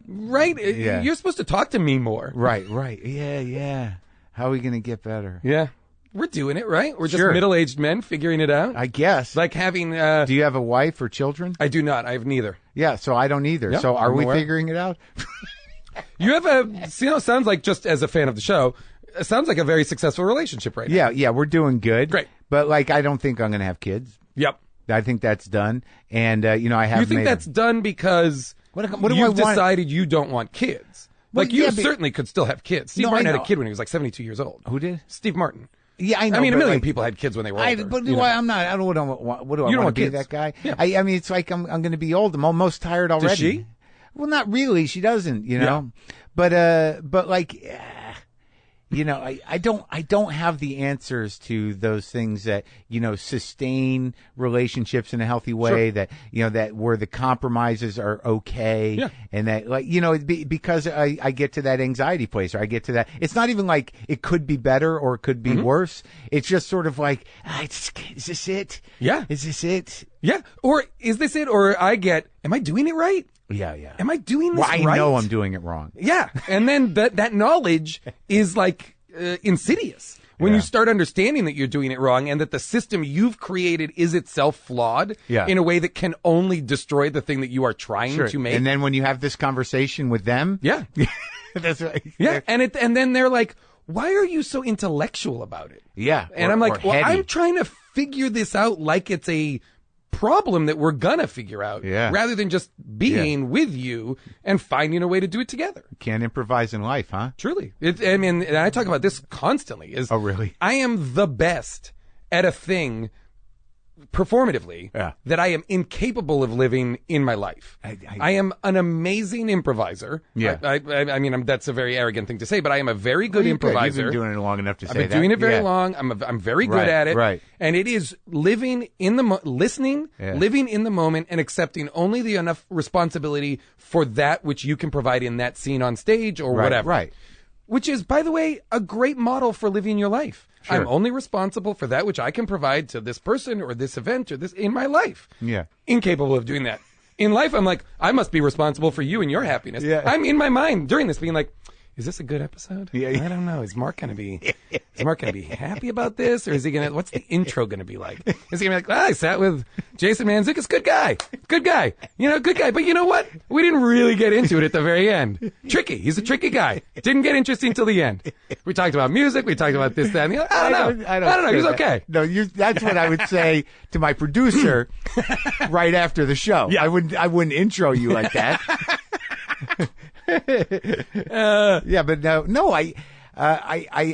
S2: right. You're supposed to talk to me more.
S1: Right. Yeah. How are we gonna get better?
S2: Yeah. We're doing it, right? We're just middle-aged men figuring it out.
S1: I guess.
S2: Like having...
S1: Do you have a wife or children?
S2: I do not. I have neither.
S1: Yeah, so I don't either. Yep, so are we figuring it out?
S2: You have sounds like, just as a fan of the show, it sounds like a very successful relationship right now.
S1: Yeah, we're doing good.
S2: Great.
S1: But, I don't think I'm going to have kids.
S2: Yep.
S1: I think that's done. And, I have...
S2: You think that's done because you've decided you don't want kids? Well, you certainly could still have kids. Steve Martin had a kid when he was 72 years old.
S1: Who did?
S2: Steve Martin.
S1: Yeah, I know.
S2: I mean, a million people had kids when they were older.
S1: But I'm not. I don't. What do I want to be that guy? Yeah. I mean, it's like I'm going to be old. I'm almost tired already.
S2: Does she?
S1: Well, not really. She doesn't. But I don't have the answers to those things that, sustain relationships in a healthy way, that, that where the compromises are okay. And that, because I get to that anxiety place, or I get to that. It's not even like it could be better or it could be worse. It's just sort of like, is this it?
S2: Yeah.
S1: Is this it?
S2: Yeah. Or is this it? Or am I doing it right?
S1: Yeah, yeah.
S2: Am I doing this right?
S1: I know I'm doing it wrong.
S2: Yeah. And then that knowledge is like insidious. When you start understanding that you're doing it wrong and that the system you've created is itself flawed in a way that can only destroy the thing that you are trying to make.
S1: And then when you have this conversation with them.
S2: Yeah.
S1: That's right.
S2: Yeah. And then they're like, why are you so intellectual about it?
S1: Yeah.
S2: And I'm like, well, I'm trying to figure this out like it's a problem that we're gonna figure out, rather than just being with you and finding a way to do it together.
S1: Can't improvise in life, huh?
S2: Truly. And I talk about this constantly.
S1: Oh, really?
S2: I am the best at a thing performatively that I am incapable of living in my life. I am an amazing improviser.
S1: Yeah.
S2: I mean, that's a very arrogant thing to say, but I am a very good improviser.
S1: You've been doing it long enough to say that.
S2: I've been doing it very long. I'm very good at it.
S1: Right.
S2: And it is living in the listening, living in the moment, and accepting only the enough responsibility for that which you can provide in that scene on stage or whatever.
S1: Right.
S2: Which is, by the way, a great model for living your life. Sure. I'm only responsible for that which I can provide to this person or this event or this in my life.
S1: Yeah.
S2: Incapable of doing that. In life, I'm like, I must be responsible for you and your happiness. Yeah. I'm in my mind during this being like, is this a good episode?
S1: Yeah.
S2: I don't know. Is Mark gonna be happy about this, or is he gonna? What's the intro gonna be like? Is he gonna be like, I sat with Jason Mantzoukas, good guy, good guy, good guy. But you know what? We didn't really get into it at the very end. Tricky. He's a tricky guy. Didn't get interesting till the end. We talked about music. We talked about this, that, and the other. I don't know. He's okay.
S1: No, that's what I would say to my producer right after the show. Yeah. I wouldn't intro you like that. But no, I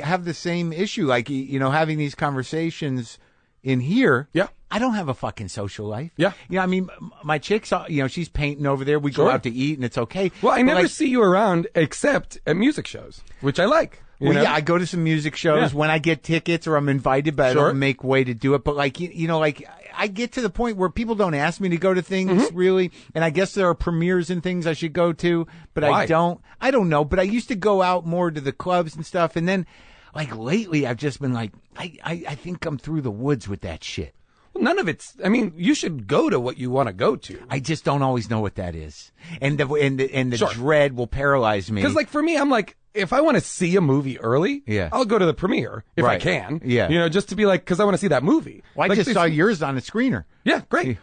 S1: have the same issue. Like, having these conversations in here.
S2: Yeah.
S1: I don't have a fucking social life.
S2: Yeah.
S1: I mean, my chick's, she's painting over there. We go out to eat and it's okay.
S2: Well, I never see you around except at music shows, which I like.
S1: Yeah, I go to some music shows when I get tickets or I'm invited, but I don't make way to do it. But I get to the point where people don't ask me to go to things really. And I guess there are premieres and things I should go to, but
S2: Why?
S1: I don't know. But I used to go out more to the clubs and stuff. And then lately I've just been like, I think I'm through the woods with that shit.
S2: None of it's. I mean, you should go to what you want to go to.
S1: I just don't always know what that is, and the dread will paralyze me.
S2: Because, for me, I'm like, if I want to see a movie early, I'll go to the premiere if I can.
S1: Yeah,
S2: just to be like, because I want to see that movie.
S1: Well, I just saw yours on a screener.
S2: Yeah, great.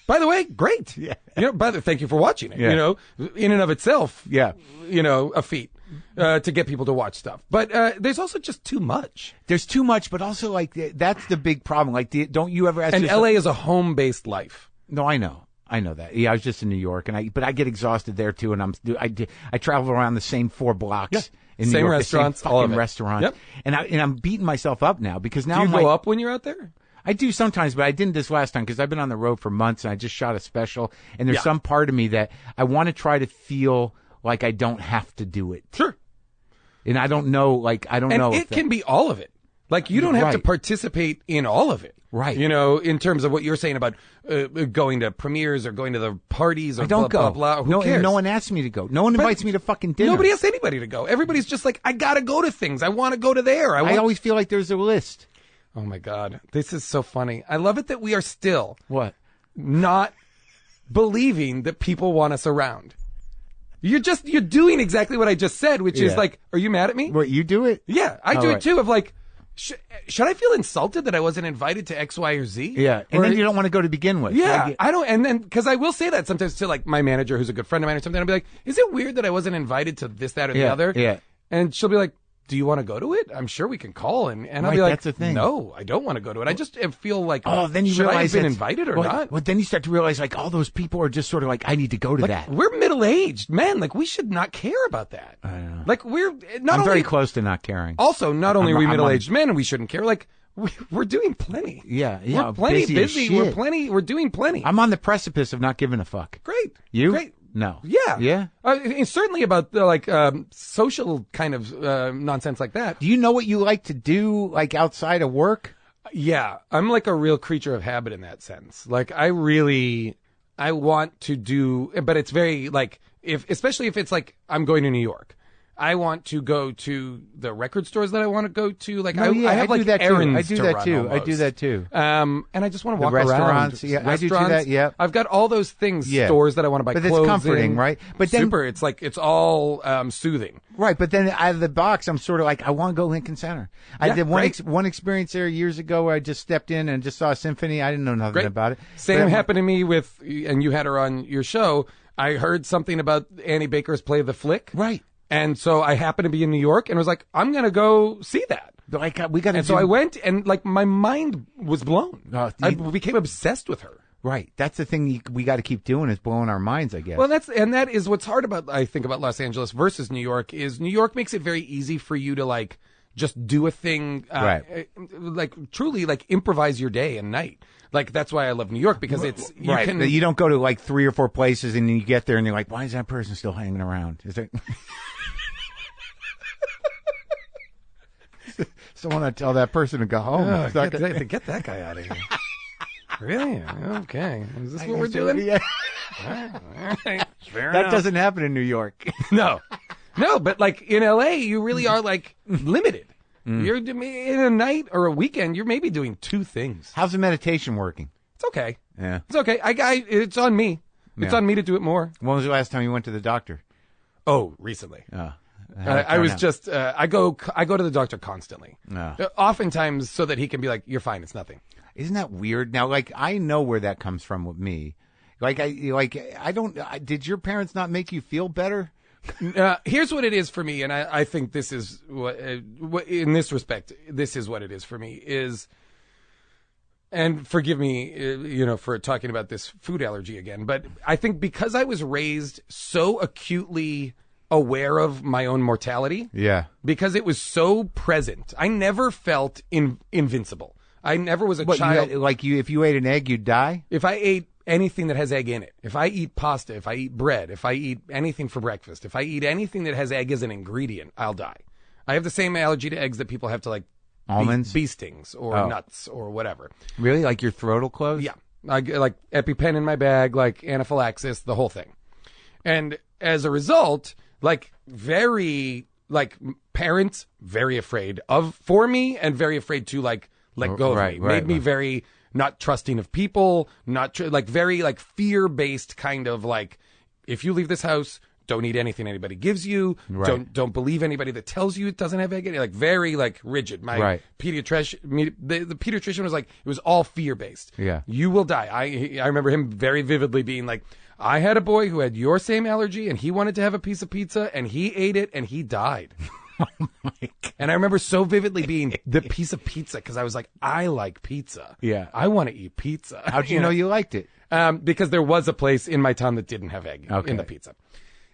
S2: By the way, great.
S1: Yeah.
S2: Thank you for watching it. Yeah. In and of itself.
S1: Yeah.
S2: A feat. To get people to watch stuff. But there's also just too much.
S1: There's too much, but also that's the big problem. Don't you ever ask
S2: And LA is a home-based life.
S1: No, I know that. Yeah, I was just in New York, but I get exhausted there too, and I travel around the same 4 blocks.
S2: Yeah.
S1: In
S2: same
S1: New York,
S2: restaurants,
S1: the same
S2: all
S1: fucking
S2: of it.
S1: restaurant.
S2: Yep.
S1: And I'm beating myself up now because now
S2: do you go up when you're out there?
S1: I do sometimes, but I didn't this last time because I've been on the road for months and I just shot a special. And there's some part of me that I want to try to feel like I don't have to do it.
S2: Sure.
S1: And I don't know, I don't know.
S2: And it can be all of it. You don't have to participate in all of it.
S1: Right.
S2: In terms of what you're saying about going to premieres or going to the parties or
S1: I don't
S2: blah,
S1: go.
S2: blah, blah. Who cares?
S1: No one asks me to go. No one invites me to fucking dinner.
S2: Nobody asks anybody to go. Everybody's just like, I got to go to things. I want to go to there.
S1: I always feel like there's a list.
S2: Oh, my God. This is so funny. I love it that we are still
S1: what
S2: not believing that people want us around. You're doing exactly what I just said, which is are you mad at me?
S1: What, you do it?
S2: Yeah, I do it too. Of should I feel insulted that I wasn't invited to X, Y, or Z?
S1: Yeah, and then you don't want to go to begin with.
S2: Yeah, I don't. And then because I will say that sometimes to my manager, who's a good friend of mine or something, I'll be like, "Is it weird that I wasn't invited to this, that, or the other?"
S1: Yeah,
S2: and she'll be like, do you want to go to it? I'm sure we can call. And I'll be like,
S1: that's the thing.
S2: No, I don't want to go to it. I just feel like,
S1: then you
S2: should
S1: realize
S2: I have been invited or not?
S1: Well, then you start to realize all those people are just sort of I need to go to that.
S2: We're middle-aged men. We should not care about that.
S1: I know.
S2: We're not
S1: I'm
S2: only
S1: very close to not caring.
S2: Also, not only are we middle-aged men and we shouldn't care, we're doing plenty.
S1: Yeah.
S2: We're plenty busy. We're doing plenty.
S1: I'm on the precipice of not giving a fuck.
S2: Great.
S1: You?
S2: Great.
S1: No.
S2: Yeah.
S1: Yeah?
S2: Certainly about the, social kind of nonsense like that.
S1: Do you know what you like to do, like, outside of work?
S2: Yeah. I'm like a real creature of habit in that sense. Like, I want to do, but it's very, like, especially if it's like I'm going to New York. I want to go to the record stores that I want to go to. Like, I have like errands to run almost.
S1: I do that too.
S2: And I just want to walk
S1: restaurants,
S2: around.
S1: Yeah, I do that. Yeah,
S2: I've got all those things, stores that I want to buy.
S1: But
S2: clothes
S1: it's comforting,
S2: in.
S1: right? But then,
S2: super. It's like it's all soothing,
S1: right? But then out of the box, I'm sort of like, I want to go Lincoln Center. I did one experience there years ago where I just stepped in and just saw a symphony. I didn't know nothing about it.
S2: Same happened to me with, and you had her on your show. I heard something about Annie Baker's play The Flick,
S1: right?
S2: And so I happened to be in New York and was like, I'm going to go see that.
S1: Like, we got to.
S2: And so I went, and like my mind was blown. I became obsessed with her.
S1: Right. That's the thing we got to keep doing, is blowing our minds, I guess.
S2: Well, that is what's hard about, I think, about Los Angeles versus New York, is New York makes it very easy for you to like just do a thing, like truly like improvise your day and night. Like, that's why I love New York, because it's
S1: you don't go to like 3 or 4 places and you get there and you're like, why is that person still hanging around? Is there someone to tell that person to go home?
S2: Get that guy out of here. Really? Okay. Is this what we're doing?
S1: Yeah.
S2: All right.
S1: That doesn't happen in New York.
S2: No, but like in LA, you really are like limited. You're in a night or a weekend, you're maybe doing 2 things.
S1: How's the meditation working?
S2: It's okay.
S1: Yeah.
S2: It's okay. It's on me. It's on me to do it more.
S1: When was the last time you went to the doctor?
S2: Oh, recently.
S1: I
S2: was just I go to the doctor constantly. Oftentimes so that he can be like, you're fine, it's nothing.
S1: Isn't that weird? Now, like, I know where that comes from with me. I don't. Did your parents not make you feel better?
S2: Here's what it is for me, and I think this is what in this respect, this is what it is for me is. And forgive me, for talking about this food allergy again, but I think because I was raised so acutely aware of my own mortality, because it was so present, I never felt invincible. I never was a child.
S1: If you ate an egg, you'd die?
S2: If I ate anything that has egg in it, if I eat pasta, if I eat bread, if I eat anything for breakfast, if I eat anything that has egg as an ingredient, I'll die. I have the same allergy to eggs that people have to like
S1: almonds,
S2: bee stings, or nuts, or whatever.
S1: Really? Like your throat will close?
S2: Yeah. I get like EpiPen in my bag, like anaphylaxis, the whole thing. And as a result, like parents very afraid for me, and very afraid to like let go of me. Made me very not trusting of people, very like fear-based kind of like, if you leave this house, don't eat anything anybody gives you. Right. Don't believe anybody that tells you it doesn't have egg in it. Like very like rigid. My pediatrician, the pediatrician was like, it was all fear-based.
S1: Yeah.
S2: You will die. I remember him very vividly being like, I had a boy who had your same allergy, and he wanted to have a piece of pizza, and he ate it, and he died.
S1: Oh my God.
S2: And I remember so vividly being the piece of pizza, because I was like, I like pizza.
S1: Yeah.
S2: I want to eat pizza.
S1: How'd you know you liked it?
S2: Because there was a place in my town that didn't have egg in the pizza.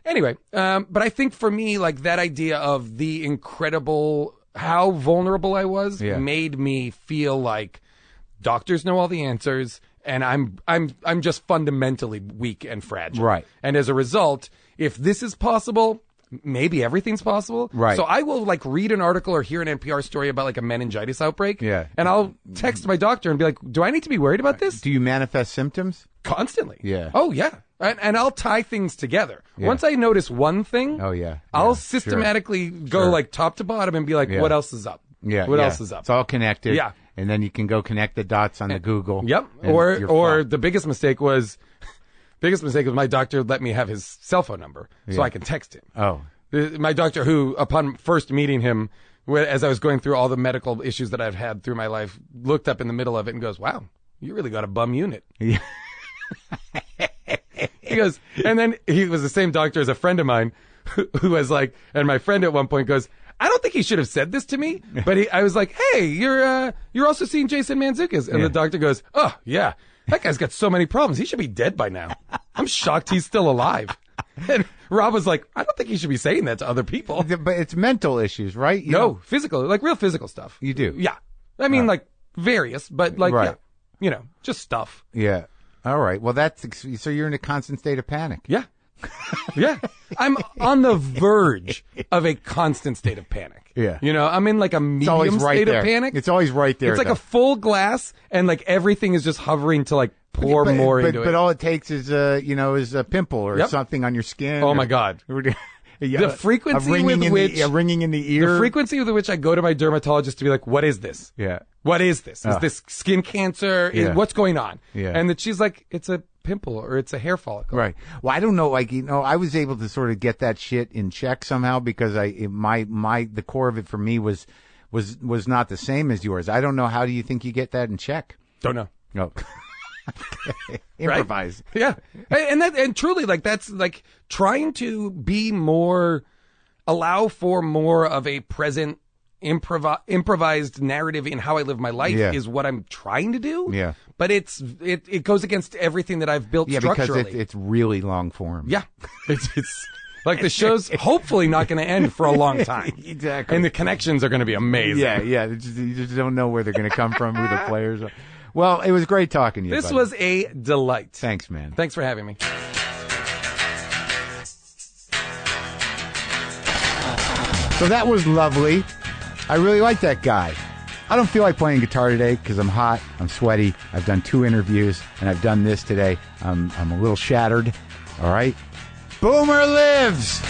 S2: Anyway, but I think for me, like that idea of the incredible, how vulnerable I was made me feel like doctors know all the answers, and I'm just fundamentally weak and fragile.
S1: Right.
S2: And as a result, if this is possible, maybe everything's possible.
S1: Right.
S2: So I will like read an article or hear an NPR story about like a meningitis outbreak.
S1: Yeah.
S2: And I'll text my doctor and be like, do I need to be worried about this?
S1: Do you manifest symptoms?
S2: Constantly.
S1: Yeah.
S2: Oh, yeah. And I'll tie things together. Yeah. Once I notice one thing, I'll systematically go like top to bottom and be like, what else is up?
S1: Yeah.
S2: What else is up?
S1: It's all connected.
S2: Yeah.
S1: And then you can go connect the dots on the Google.
S2: Yep. Or the biggest mistake was my doctor let me have his cell phone number so I can text him.
S1: Oh.
S2: My doctor, who upon first meeting him, as I was going through all the medical issues that I've had through my life, looked up in the middle of it and goes, wow, you really got a bum unit.
S1: Yeah.
S2: He goes, and then he was the same doctor as a friend of mine who was like, and my friend at one point goes, I don't think he should have said this to me, but I was like, hey, you're also seeing Jason Mantzoukas. And the doctor goes, oh, yeah, that guy's got so many problems. He should be dead by now. I'm shocked he's still alive. And Rob was like, I don't think he should be saying that to other people.
S1: But it's mental issues, right?
S2: Physical, like real physical stuff.
S1: You do?
S2: Yeah. I mean, like various, but like, just stuff.
S1: Yeah. All right. Well, so you're in a constant state of panic.
S2: Yeah. Yeah. I'm on the verge of a constant state of panic.
S1: Yeah.
S2: You know, I'm in like a medium state of panic.
S1: It's always right there.
S2: It's like a full glass, and like everything is just hovering to like pour more into it.
S1: But all it takes is a pimple or something on your skin.
S2: Oh my God. The frequency with which
S1: ringing in the ear.
S2: The frequency with which I go to my dermatologist to be like, what is this?
S1: Yeah.
S2: What is this? Is this skin cancer? What's going on?
S1: Yeah.
S2: And that she's like, it's a pimple or it's a hair follicle.
S1: Right. Well, I don't know. Like, I was able to sort of get that shit in check somehow because the core of it for me was not the same as yours. I don't know. How do you think you get that in check?
S2: Don't know.
S1: No. Improvise.
S2: Right? Yeah. And truly, like, that's like trying to be more, allow for more of a present improvised narrative in how I live my life is what I'm trying to do.
S1: Yeah.
S2: But it goes against everything that I've built structurally.
S1: Because it's really long form.
S2: Yeah. It's like the show's hopefully not going to end for a long time.
S1: Exactly.
S2: And the connections are going to be amazing.
S1: Yeah. You just don't know where they're going to come from, who the players are. Well, it was great talking to you.
S2: This was a delight.
S1: Thanks, man.
S2: Thanks for having me.
S1: So that was lovely. I really like that guy. I don't feel like playing guitar today because I'm hot, I'm sweaty. I've done 2 interviews, and I've done this today. I'm a little shattered. All right? Boomer lives!